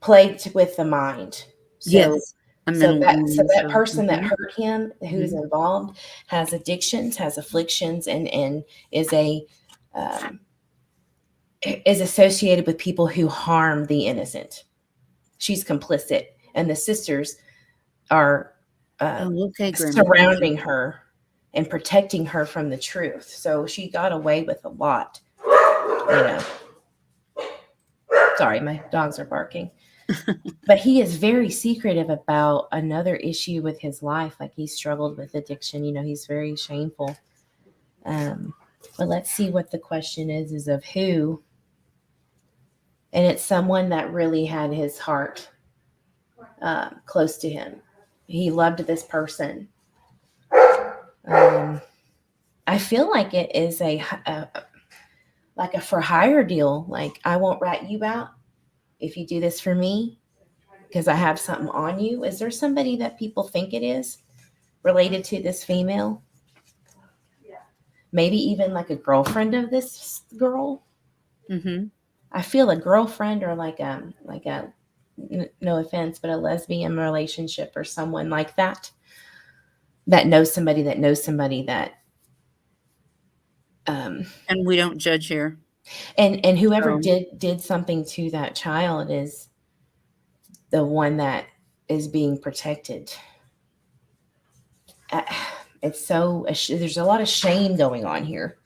plagued with the mind. So, yes. So that person that hurt him, who's involved, has addictions, has afflictions, and is associated with people who harm the innocent. She's complicit, and the sisters are surrounding her and protecting her from the truth. So she got away with a lot. Sorry, my dogs are barking. But he is very secretive about another issue with his life. Like he struggled with addiction. He's very shameful. But let's see what the question is of who. And it's someone that really had his heart close to him. He loved this person. I feel like it is like a for hire deal. Like, I won't rat you out if you do this for me because I have something on you. Is there somebody that people think it is related to this female? maybe even like a girlfriend of this girl. Mm-hmm. I feel a girlfriend or like a no offense, but a lesbian relationship or someone like that knows somebody that knows somebody that And we don't judge here. and whoever So, did something to that child is the one that is being protected. It's so there's a lot of shame going on here.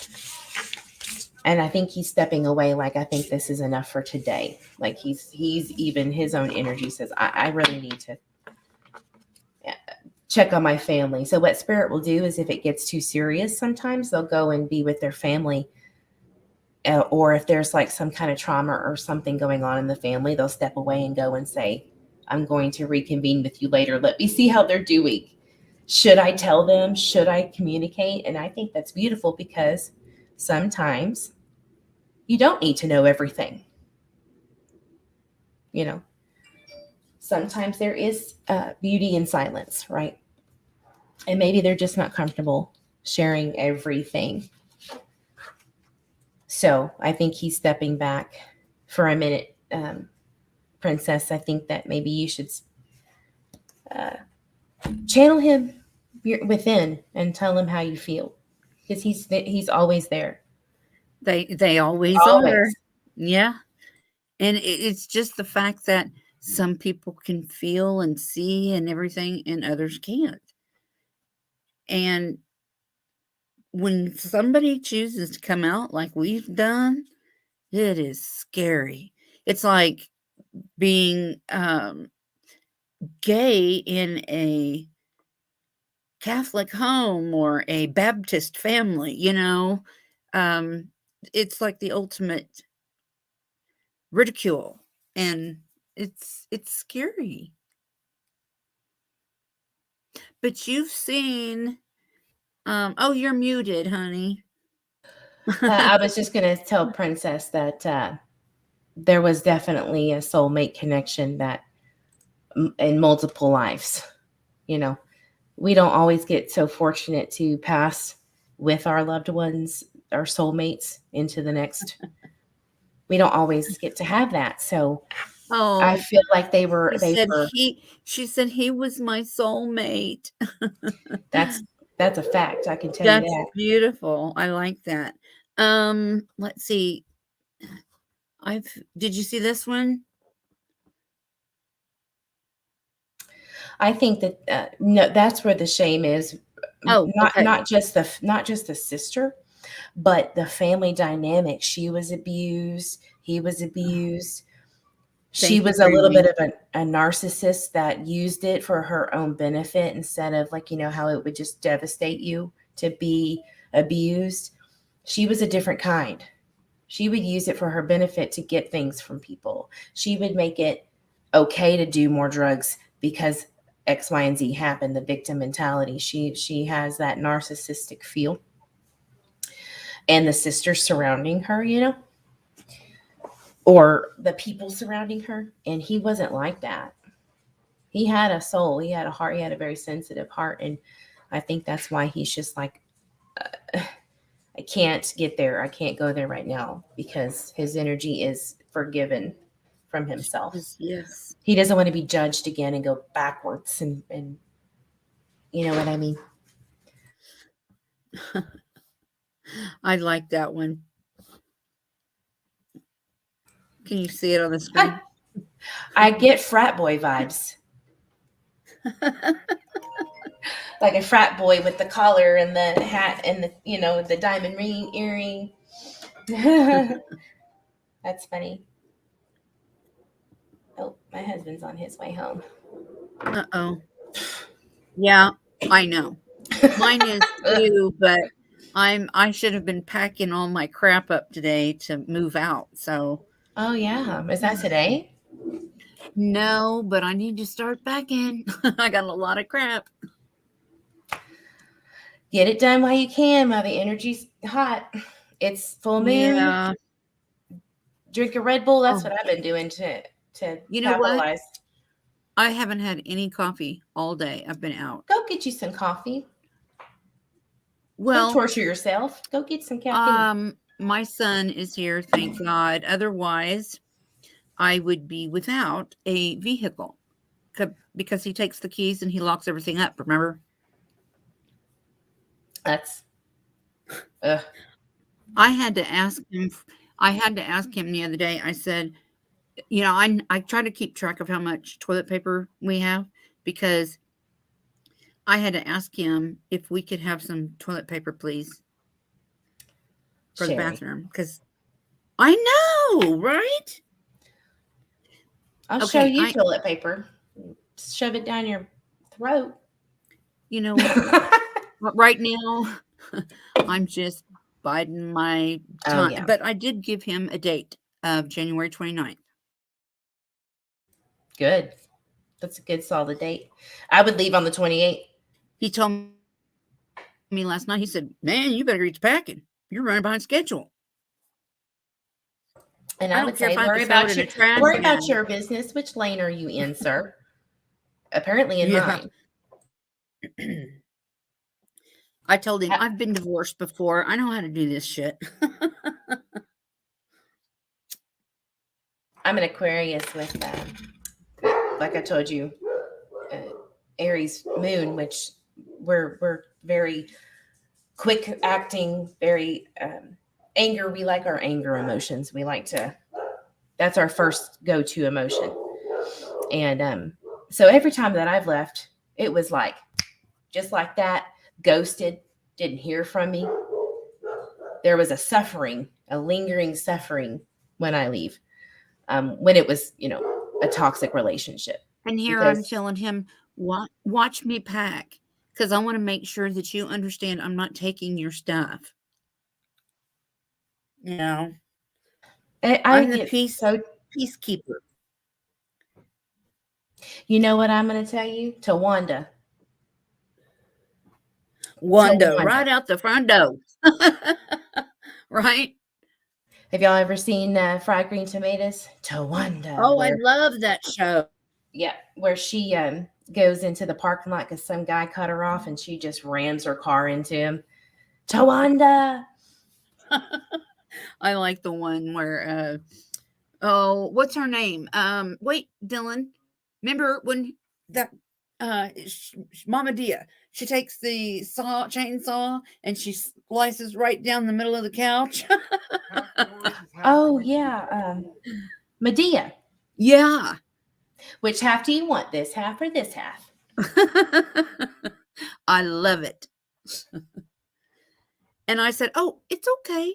And I think he's stepping away. Like, I think this is enough for today. Like he's even his own energy says, I really need to check on my family. So what spirit will do is if it gets too serious, sometimes they'll go and be with their family. Or if there's like some kind of trauma or something going on in the family, they'll step away and go and say, I'm going to reconvene with you later. Let me see how they're doing. Should I tell them? Should I communicate? And I think that's beautiful because sometimes you don't need to know everything. You know, sometimes there is beauty in silence, right? And maybe they're just not comfortable sharing everything. So I think he's stepping back for a minute. Princess, I think that maybe you should channel him within and tell him how you feel, because he's always there. they always are. Always. Yeah. And it's just the fact that some people can feel and see and everything and others can't. And when somebody chooses to come out like we've done, it is scary. It's like being gay in a Catholic home or a Baptist family, you know. It's like the ultimate ridicule, and it's scary. But you've seen oh, you're muted, honey. I was just going to tell Princess that there was definitely a soulmate connection that in multiple lives. You know, we don't always get so fortunate to pass with our loved ones, our soulmates, into the next. We don't always get to have that. So Oh, I feel like they were. she said he was my soulmate. That's a fact. I can tell you That's that. beautiful. I like that. Let's see. Did you see this one? I think that no, that's where the shame is. Oh, okay. Not just the sister, but the family dynamic. She was abused. He was abused. She was a little bit of a narcissist that used it for her own benefit instead of, like, you know, how it would just devastate you to be abused. She was a different kind. She would use it for her benefit to get things from people. She would make it okay to do more drugs because X, Y, and Z happened, the victim mentality. She has that narcissistic feel. And the sisters surrounding her, you know, or the people surrounding her. And he wasn't like that. He had a soul. He had a heart. He had a very sensitive heart. And I think that's why he's just like, I can't get there. I can't go there right now, because his energy is forgiven from himself. Yes. He doesn't want to be judged again and go backwards. And you know what I mean? I like that one. Can you see it on the screen? I get frat boy vibes. Like a frat boy with the collar and the hat and the, you know, the diamond ring, earring. That's funny. Oh, my husband's on his way home. Uh-oh. Yeah, I know. Mine is too, but I should have been packing all my crap up today to move out. So. Oh yeah. Is that today? No, but I need to start packing. I got a lot of crap. Get it done while you can, while the energy's hot. It's full moon. Yeah. Drink a Red Bull. That's what I've been doing to you know capitalize. What? I haven't had any coffee all day. I've been out. Go get you some coffee. Well, torture yourself. Go get some caffeine. my son is here, thank God. Otherwise, I would be without a vehicle because he takes the keys and he locks everything up, remember? That's I had to ask him the other day. I said, you know, I try to keep track of how much toilet paper we have because I had to ask him if we could have some toilet paper, please, for the Sherry. bathroom. Because I know, right? I'll Okay, show you toilet paper. Shove it down your throat. You know, right now, I'm just biding my time. Oh, yeah. But I did give him a date of January 29th. Good. That's a good solid date. I would leave on the 28th. He told me last night, he said, man, you better get to packing. You're running behind schedule. And I I don't would care say, if I have worry to throw about it in a your trash worry about can. your business. Which lane are you in, sir? Apparently in Yeah. mine. I told him, I've been divorced before. I know how to do this shit. I'm an Aquarius with, like I told you, Aries moon, which we're very quick acting, very anger. We like our anger emotions. We like to. That's our first go-to emotion. And so every time that I've left, it was like just like that, ghosted, didn't hear from me. There was a suffering, a lingering suffering when I leave. When it was, a toxic relationship. And here I'm telling him, watch me pack, because I want to make sure that you understand I'm not taking your stuff. You know, I'm the peacekeeper. You know what I'm going to tell you? To Wanda, right out the front door. Right? Have y'all ever seen Fried Green Tomatoes? To Wanda. Oh, I love that show. Yeah, where she goes into the parking lot because some guy cut her off and she just rams her car into him. To Wanda. I like the one where, what's her name? Wait, Dylan, remember when that Mama Dia, she takes the chainsaw and she slices right down the middle of the couch. Oh yeah, Medea. Yeah. Which half do you want? This half or this half? I love it. And I said, oh, it's okay.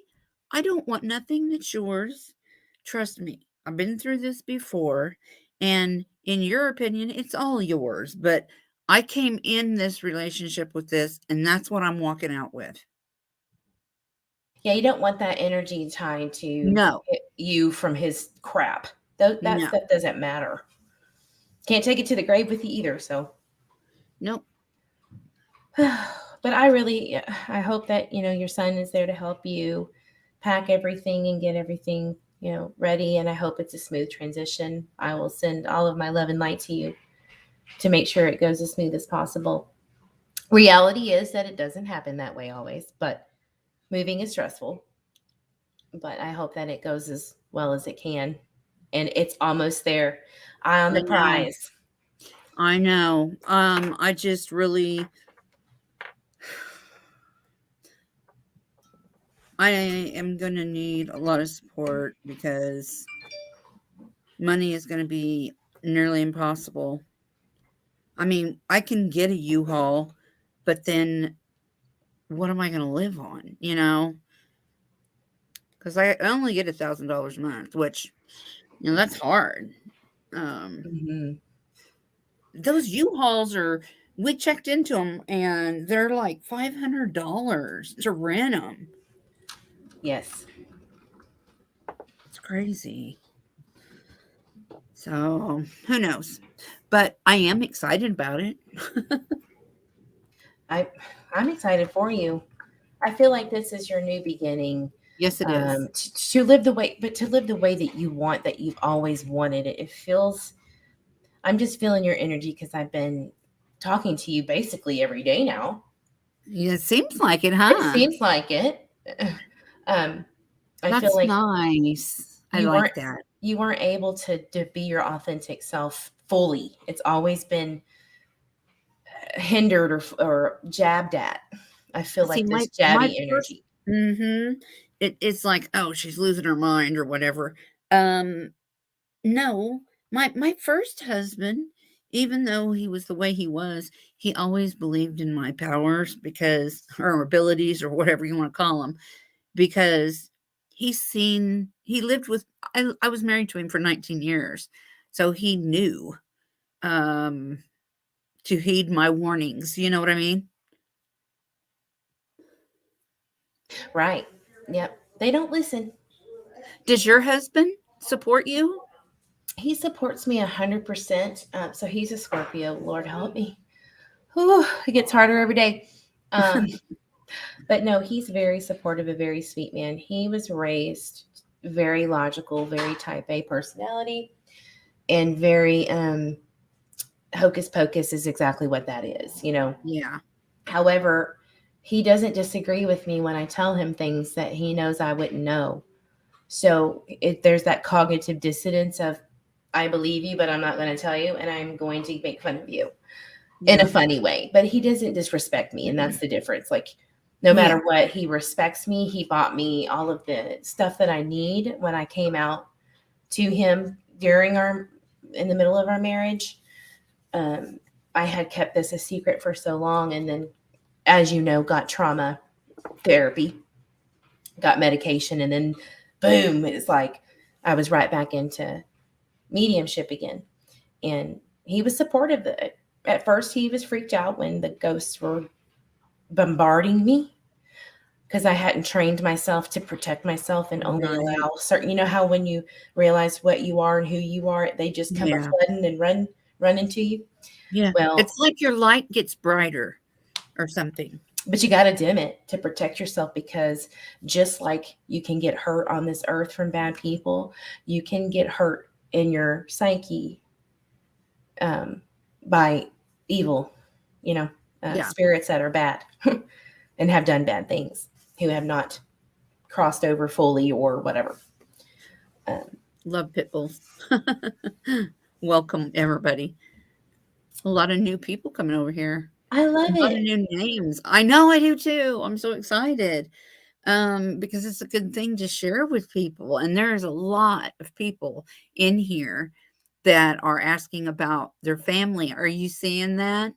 I don't want nothing that's yours. Trust me, I've been through this before. And in your opinion, it's all yours. But I came in this relationship with this, and that's what I'm walking out with. Yeah, you don't want that energy tied to No. you from his crap. That stuff doesn't matter. Can't take it to the grave with you either. So, nope. But I hope that, your son is there to help you pack everything and get everything, ready. And I hope it's a smooth transition. I will send all of my love and light to you to make sure it goes as smooth as possible. Reality is that it doesn't happen that way always, but moving is stressful. But I hope that it goes as well as it can. And it's almost there. Eye on the prize. I know. I just really... I am going to need a lot of support because money is going to be nearly impossible. I mean, I can get a U-Haul, but then what am I going to live on, Because I only get $1,000 a month, which, that's hard. Those U-Hauls we checked into them, and they're like $500 to rent them. Yes. It's crazy. So, who knows? But I am excited about it. I'm excited for you. I feel like this is your new beginning. Yes, it is. To live the way that you want, that you've always wanted it. It feels, I'm just feeling your energy because I've been talking to you basically every day now. Yeah, it seems like it, It huh? seems like it. I feel That's like nice. I you weren't like that. you weren't able to be your authentic self fully. It's always been hindered or jabbed at. I feel See, like my this jabby first energy. it's like, oh, she's losing her mind or whatever. Um, no, my first husband, even though he was the way he always believed in my powers because or abilities or whatever you want to call them, because he lived with I was married to him for 19 years. So he knew um to heed my warnings. You know what I mean? Right. Yep. They don't listen. Does your husband support you? He supports me 100%. So he's a Scorpio. Lord help me. Whew, it gets harder every day. But no, he's very supportive, a very sweet man. He was raised very logical, very type A personality, and very hocus pocus is exactly what that is, you know. Yeah. However, he doesn't disagree with me when I tell him things that he knows I wouldn't know. So there's that cognitive dissonance of, I believe you, but I'm not going to tell you, and I'm going to make fun of you in a funny way. But he doesn't disrespect me, and that's the difference. Like, no matter what, he respects me. He bought me all of the stuff that I need when I came out to him in the middle of our marriage. I had kept this a secret for so long, and then, as you know, got trauma therapy, got medication, and then boom, it's like I was right back into mediumship again. And he was supportive. At first, he was freaked out when the ghosts were bombarding me because I hadn't trained myself to protect myself and only allow certain, you know how when you realize what you are and who you are, they just come flooding and run into you. Yeah. Well, it's like your light gets brighter or something. But you got to dim it to protect yourself, because just like you can get hurt on this earth from bad people, you can get hurt in your psyche by evil, spirits that are bad and have done bad things, who have not crossed over fully or whatever. Love pit bulls. Welcome, everybody. A lot of new people coming over here. I love A lot it. of new names. I know, I do too. I'm so excited because it's a good thing to share with people. And there's a lot of people in here that are asking about their family. Are you seeing that?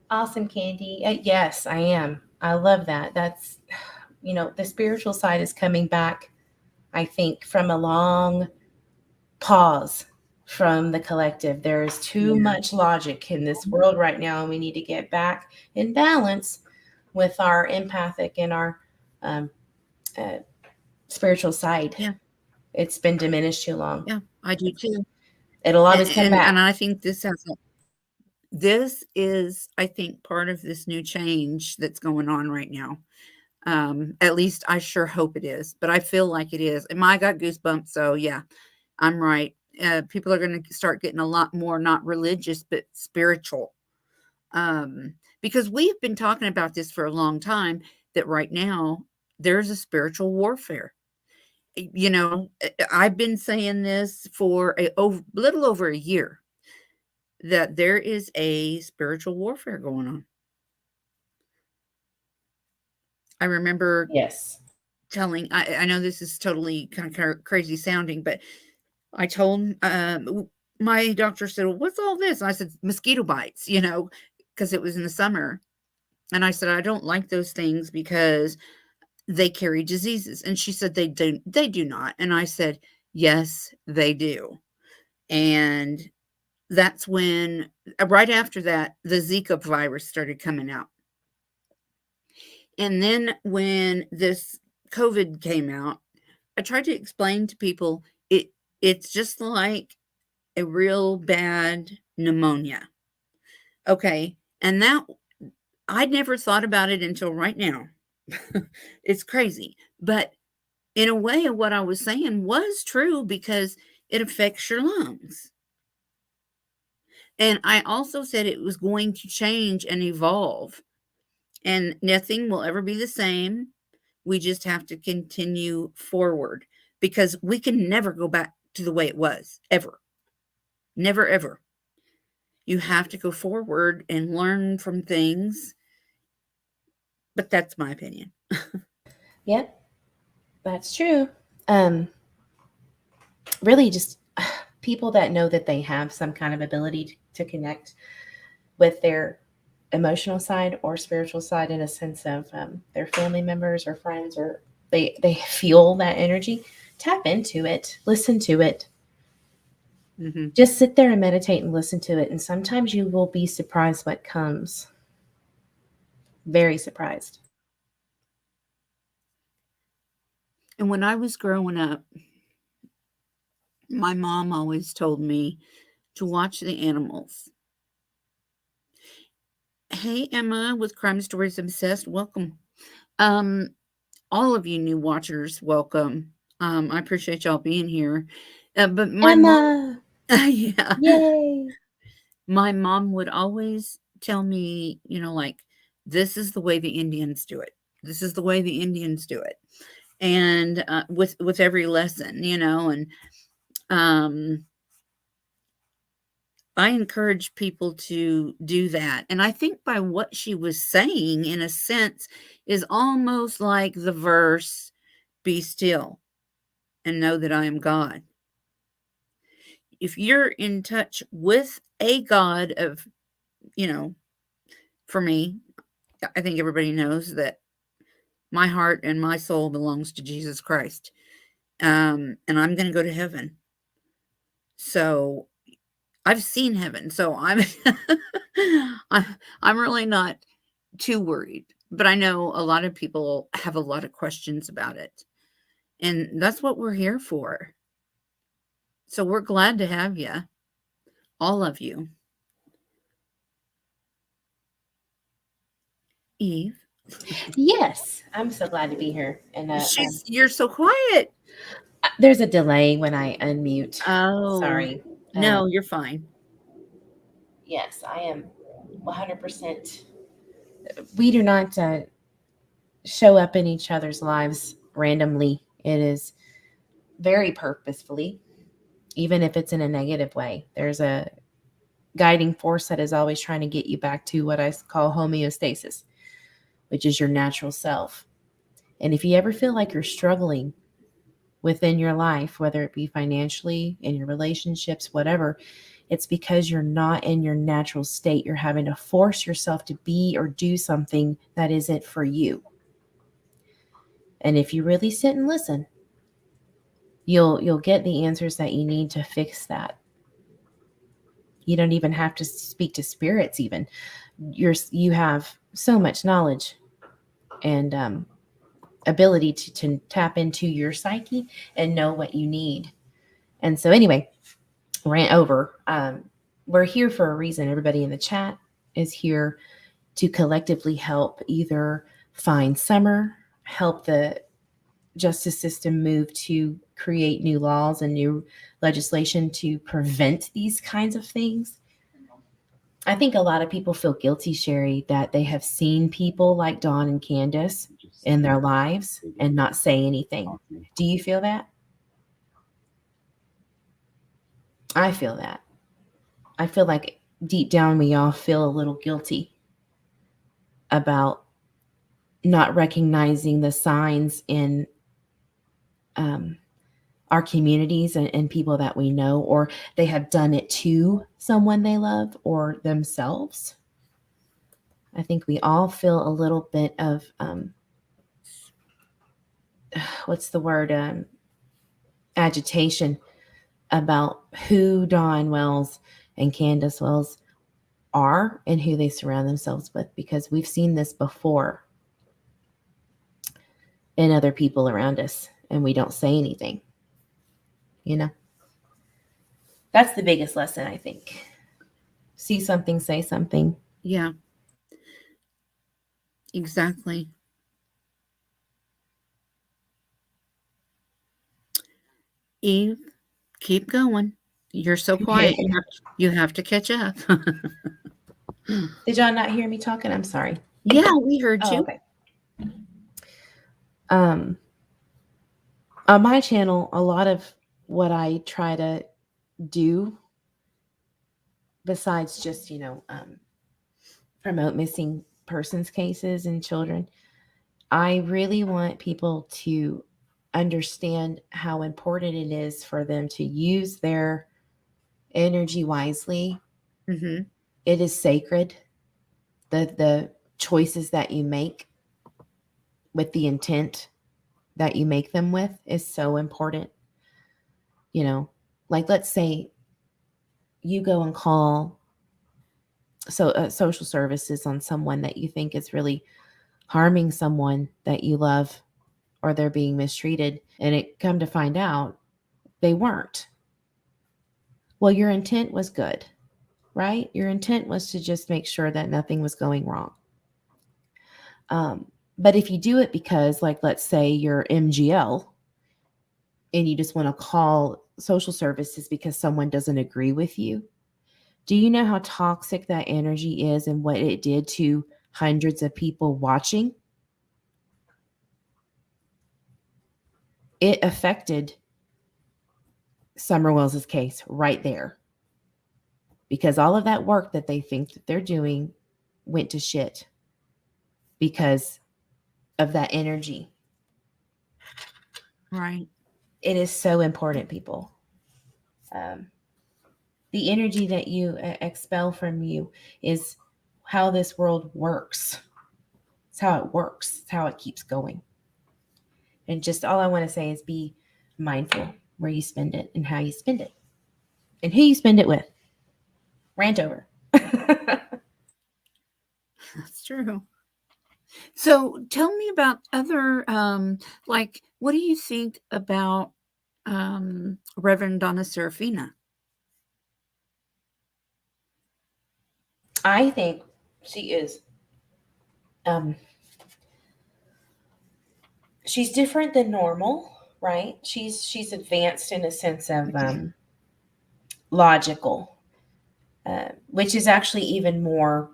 Awesome, Candy. Yes, I am. I love that. That's, the spiritual side is coming back, I think, from a long pause from the collective. There is too much logic in this world right now, and we need to get back in balance with our empathic and our spiritual side. Yeah. It's been diminished too long. Yeah, I do too. It'll always come back. And I think this is, I think, part of this new change that's going on right now. At least I sure hope it is, but I feel like it is. And I got goosebumps. So yeah, I'm right. People are going to start getting a lot more, not religious, but spiritual. Because we've been talking about this for a long time, that right now there's a spiritual warfare. I've been saying this for a little over a year, that there is a spiritual warfare going on. I remember telling, I know this is totally kind of crazy sounding, but I told my doctor said, well, what's all this? And I said, mosquito bites, because it was in the summer. And I said, I don't like those things because they carry diseases. And she said, they do not. And I said, yes, they do. And that's when, right after that, the Zika virus started coming out. And then when this COVID came out, I tried to explain to people it's just like a real bad pneumonia. Okay. And that I'd never thought about it until right now. It's crazy. But in a way, what I was saying was true, because it affects your lungs. And I also said it was going to change and evolve, and nothing will ever be the same. We just have to continue forward because we can never go back to the way it was, ever. Never, ever. You have to go forward and learn from things. But that's my opinion. Yep, that's true. Really just people that know that they have some kind of ability to connect with their emotional side or spiritual side in a sense of their family members or friends, or they feel that energy, tap into it, listen to it. Mm-hmm. Just sit there and meditate and listen to it. And sometimes you will be surprised what comes. Very surprised. And when I was growing up, my mom always told me to watch the animals. Hey, Emma with Crime Stories Obsessed, welcome. All of you new watchers, welcome. I appreciate y'all being here. But my mom, Emma, yeah, yay! my mom would always tell me, like, this is the way the Indians do it. This is the way the Indians do it. And with every lesson, and I encourage people to do that. And I think by what she was saying, in a sense, is almost like the verse, be still and know that I am God. If you're in touch with a God of, for me, I think everybody knows that my heart and my soul belongs to Jesus Christ. And I'm going to go to heaven. So I've seen heaven. So I'm really not too worried, but I know a lot of people have a lot of questions about it. And that's what we're here for. So we're glad to have you, all of you. Eve. Yes, I'm so glad to be here. And You're so quiet. there's a delay when I unmute. Oh, Sorry. No, you're fine. Yes, I am 100%. We do not show up in each other's lives randomly. It is very purposefully, even if it's in a negative way. There's a guiding force that is always trying to get you back to what I call homeostasis, which is your natural self. And if you ever feel like you're struggling within your life, whether it be financially, in your relationships, whatever, it's because you're not in your natural state. You're having to force yourself to be or do something that isn't for you. And if you really sit and listen, you'll get the answers that you need to fix that. You don't even have to speak to spirits even. You have so much knowledge and ability to tap into your psyche and know what you need. And so anyway, rant over. We're here for a reason. Everybody in the chat is here to collectively help either find summer, help the justice system move to create new laws and new legislation to prevent these kinds of things. I think a lot of people feel guilty, Sherry, that they have seen people like Dawn and Candace in their lives and not say anything. Do you feel that? I feel that. I feel like deep down we all feel a little guilty about not recognizing the signs in our communities and people that we know, or they have done it to someone they love or themselves. I think we all feel a little bit of, what's the word? Agitation about who Dawn Wells and Candace Wells are and who they surround themselves with, because we've seen this before in other people around us and we don't say anything. That's the biggest lesson, I think. See something, say something. Yeah. Exactly. Eve, keep going. You're so quiet. You have to catch up. Did y'all not hear me talking? I'm sorry. Yeah, we heard Oh, you. okay. On my channel, a lot of what I try to do, besides just, promote missing persons cases and children, I really want people to understand how important it is for them to use their energy wisely. Mm-hmm. It is sacred. The choices that you make with the intent that you make them with is so important. Like let's say you go and call social services on someone that you think is really harming someone that you love, or they're being mistreated, and it come to find out they weren't. Well, your intent was good, right? Your intent was to just make sure that nothing was going wrong. But if you do it because, like, let's say you're MGL and you just want to call social services because someone doesn't agree with you, do you know how toxic that energy is and what it did to hundreds of people watching? It affected Summer Wells' case right there, because all of that work that they think that they're doing went to shit because of that energy. Right. It is so important, people. The energy that you expel from you is how this world works. It's how it works. It's how it keeps going. And just all I want to say is be mindful where you spend it and how you spend it and who you spend it with. Rant over. That's true. So tell me about other, like, what do you think about Reverend Donna Serafina? I think she is, she's different than normal, right? She's advanced in a sense of logical, which is actually even more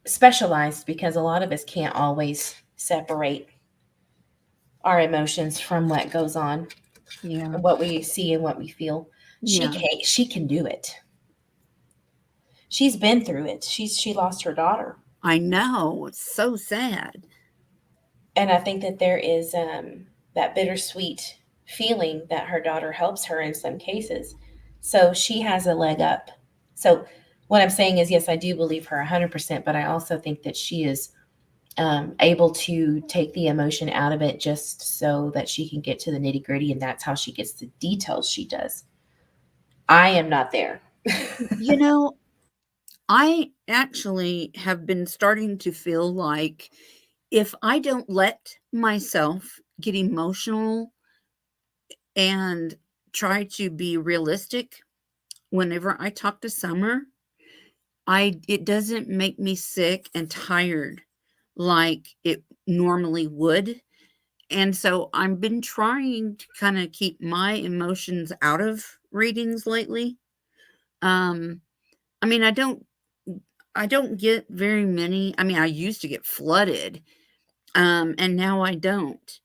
specialized, because a lot of us can't always separate our emotions from what goes on, Yeah. and what we see and what we feel. Yeah. She can do it. She's been through it. She lost her daughter. I know. It's so sad. And I think that there is that bittersweet feeling that her daughter helps her in some cases. So she has a leg up. So what I'm saying is, yes, I do believe her 100%, but I also think that she is able to take the emotion out of it just so that she can get to the nitty gritty. And that's how she gets the details she does. I am not there. You know, I actually have been starting to feel like if I don't let myself get emotional and try to be realistic whenever I talk to Summer, it doesn't make me sick and tired like it normally would. And so I've been trying to kind of keep my emotions out of readings lately. I mean, I don't get very many. I mean, I used to get flooded, and now I don't,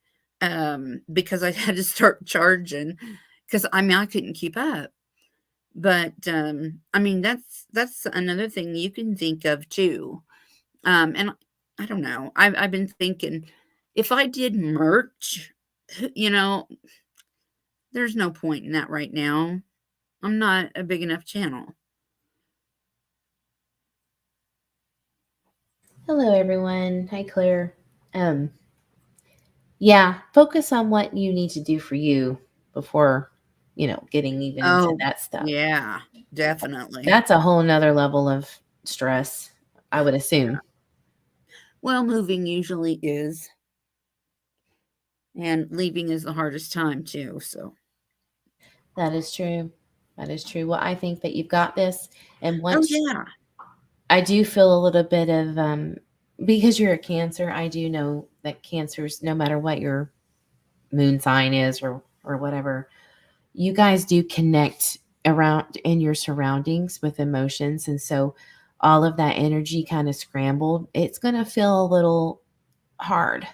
because I had to start charging, because I mean, I couldn't keep up. But I mean, that's another thing you can think of too. And I don't know. I've been thinking, if I did merch, you know, there's no point in that right now. I'm not a big enough channel. Hello, everyone. Hi, Claire. Yeah, focus on what you need to do for you before, getting even into that stuff. Yeah, definitely. That's a whole nother level of stress, I would assume. Well, moving usually is. And leaving is the hardest time too, so. That is true. That is true. Well, I think that you've got this. And Oh, once yeah. I do feel a little bit of, because you're a Cancer, I do know that Cancers, no matter what your moon sign is or whatever, you guys do connect around in your surroundings with emotions. And so all of that energy kind of scrambled. It's going to feel a little hard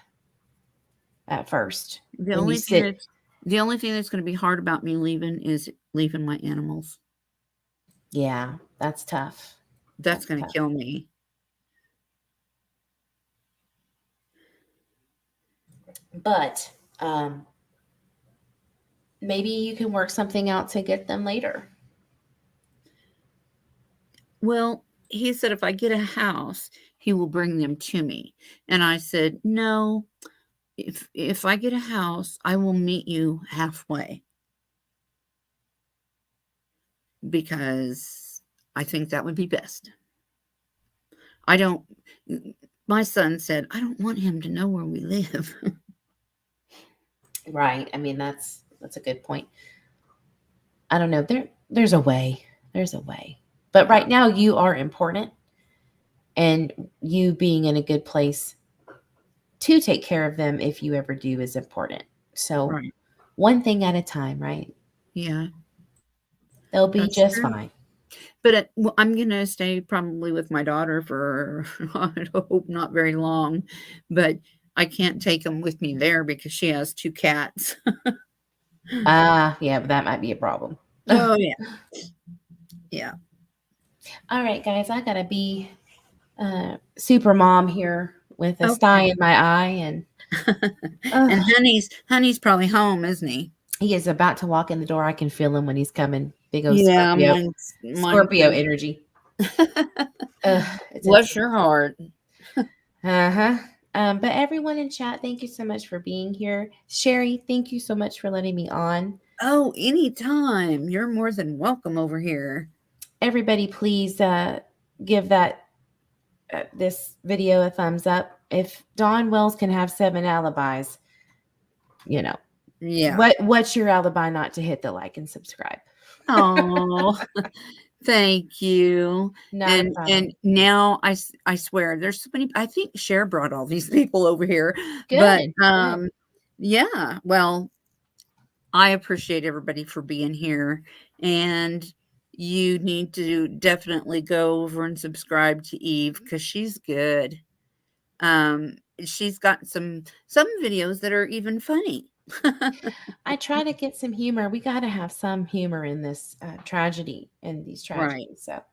at first. The when you only thing sit. that's the only thing that's going to be hard about me leaving is leaving my animals. Yeah, that's tough. That's going to tough. kill me. But maybe you can work something out to get them later. Well, he said if I get a house, he will bring them to me. And I said, no, if I get a house, I will meet you halfway. Because I think that would be best. My son said, I don't want him to know where we live. Right. I mean, that's a good point. I don't know. There's a way. There's a way. But right now you are important, and you being in a good place to take care of them if you ever do is important. So Right. one thing at a time, right? Yeah. They'll be That's just true. fine. But I'm going to stay probably with my daughter for, I hope not very long, but I can't take them with me there because she has 2 cats. Yeah, but that might be a problem. Oh, yeah. Yeah. All right, guys, I gotta be super mom here with a Okay. sty in my eye, and And Honey's probably home, isn't he? he is about to walk in the door. I can feel him when he's coming. Big old Yeah, Scorpio mine energy. It's bless your heart. Uh-huh. But everyone in chat, thank you so much for being here. Sherry, thank you so much for letting me on. Oh, anytime. You're more than welcome over here. Everybody, please give that this video a thumbs up. If Dawn Wells can have 7 alibis, Yeah. what's your alibi not to hit the like and subscribe? Oh, thank you. Not a problem. And now I swear there's so many. I think Cher brought all these people over here. Good. But yeah, well, I appreciate everybody for being here, and you need to definitely go over and subscribe to Eve because she's good. She's got some videos that are even funny. I try to get some humor. We got to have some humor in this tragedy and these tragedies. Right. So,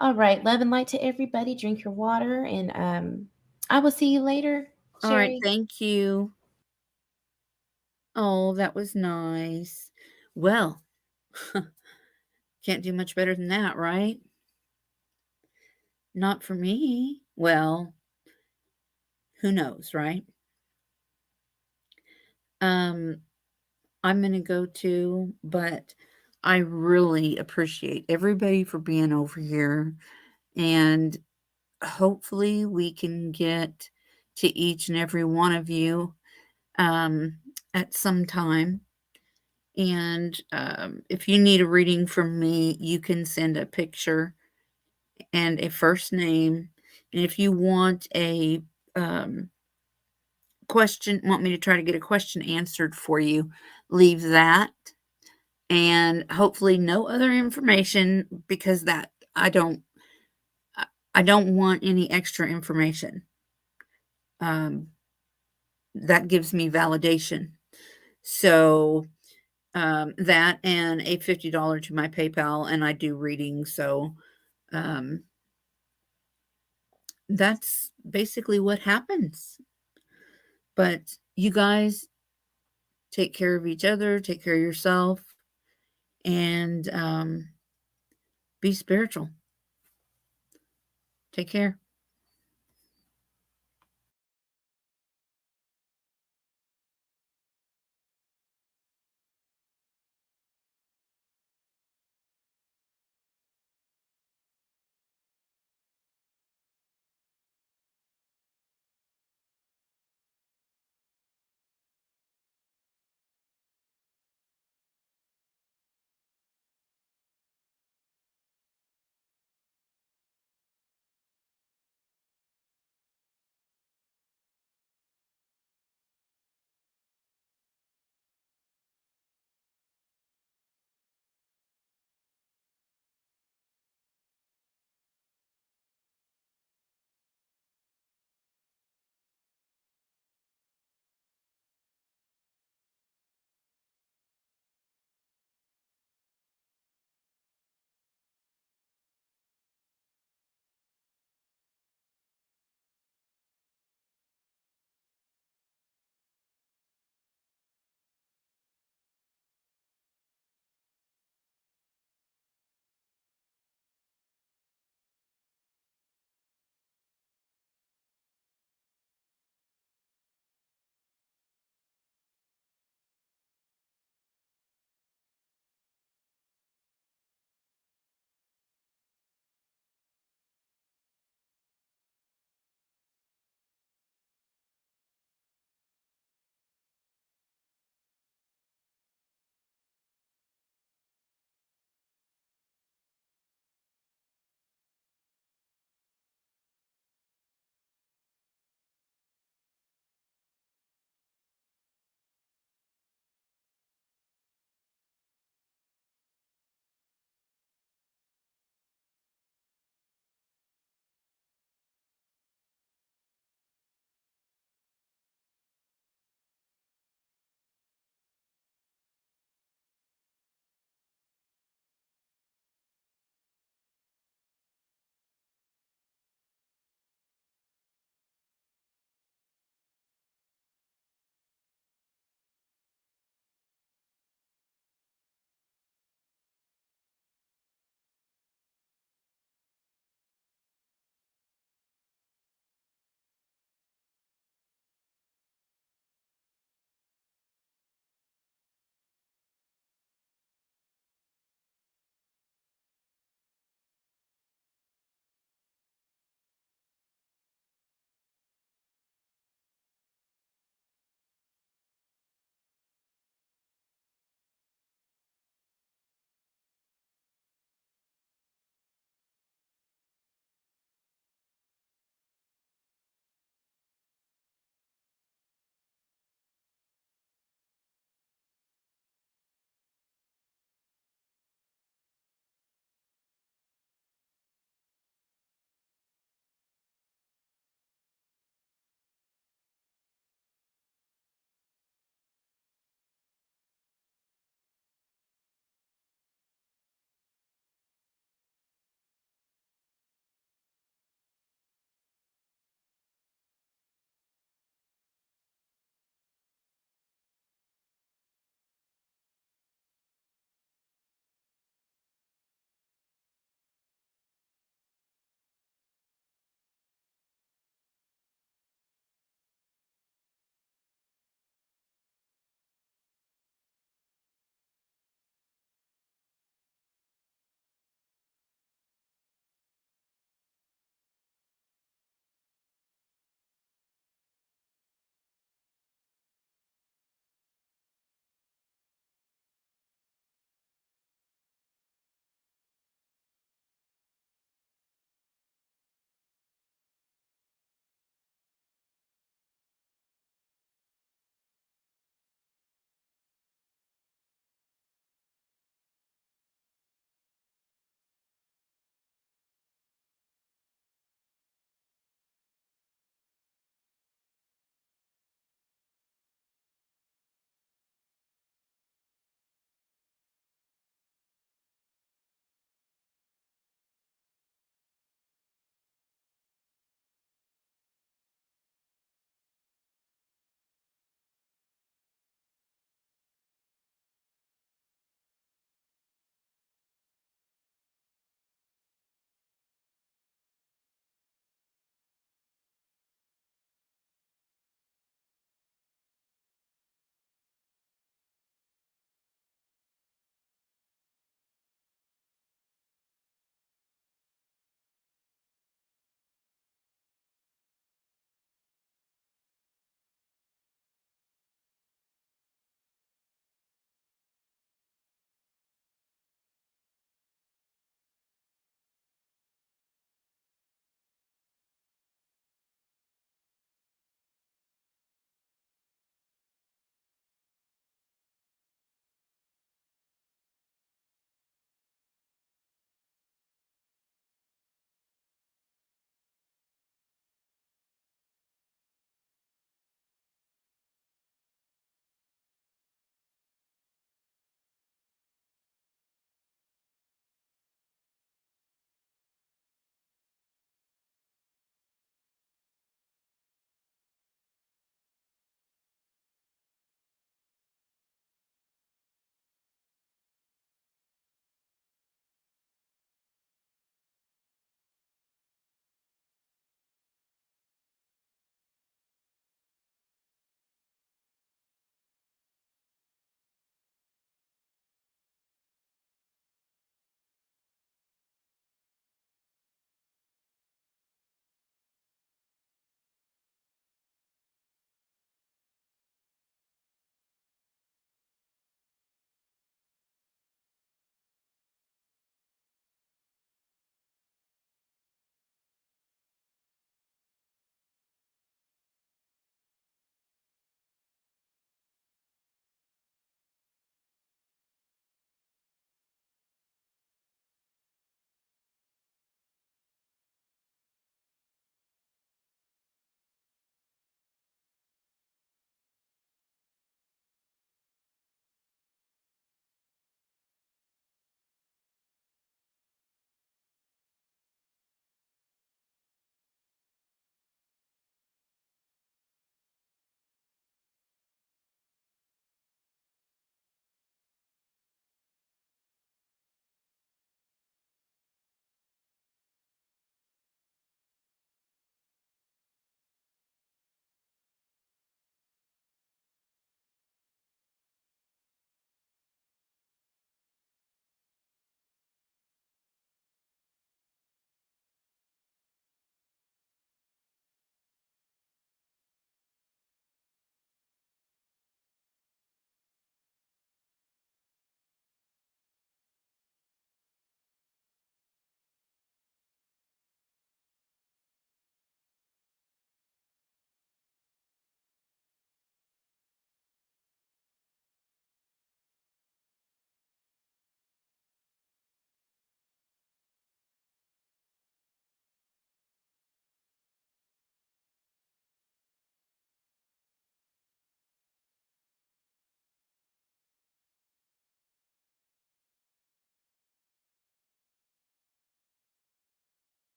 all right. Love and light to everybody. Drink your water, and I will see you later. All right. Sherry. Thank you. Oh, that was nice. Well, can't do much better than that, right? Not for me. Well, who knows, right? I'm going to go too, but I really appreciate everybody for being over here, and hopefully we can get to each and every one of you at some time. And if you need a reading from me, you can send a picture and a first name. And if you want a want me to try to get a question answered for you, leave that. And hopefully no other information, because that I don't want any extra information. That gives me validation. So that and a $50 to my PayPal, and I do readings. So that's basically what happens. But you guys take care of each other, take care of yourself, and be spiritual. Take care.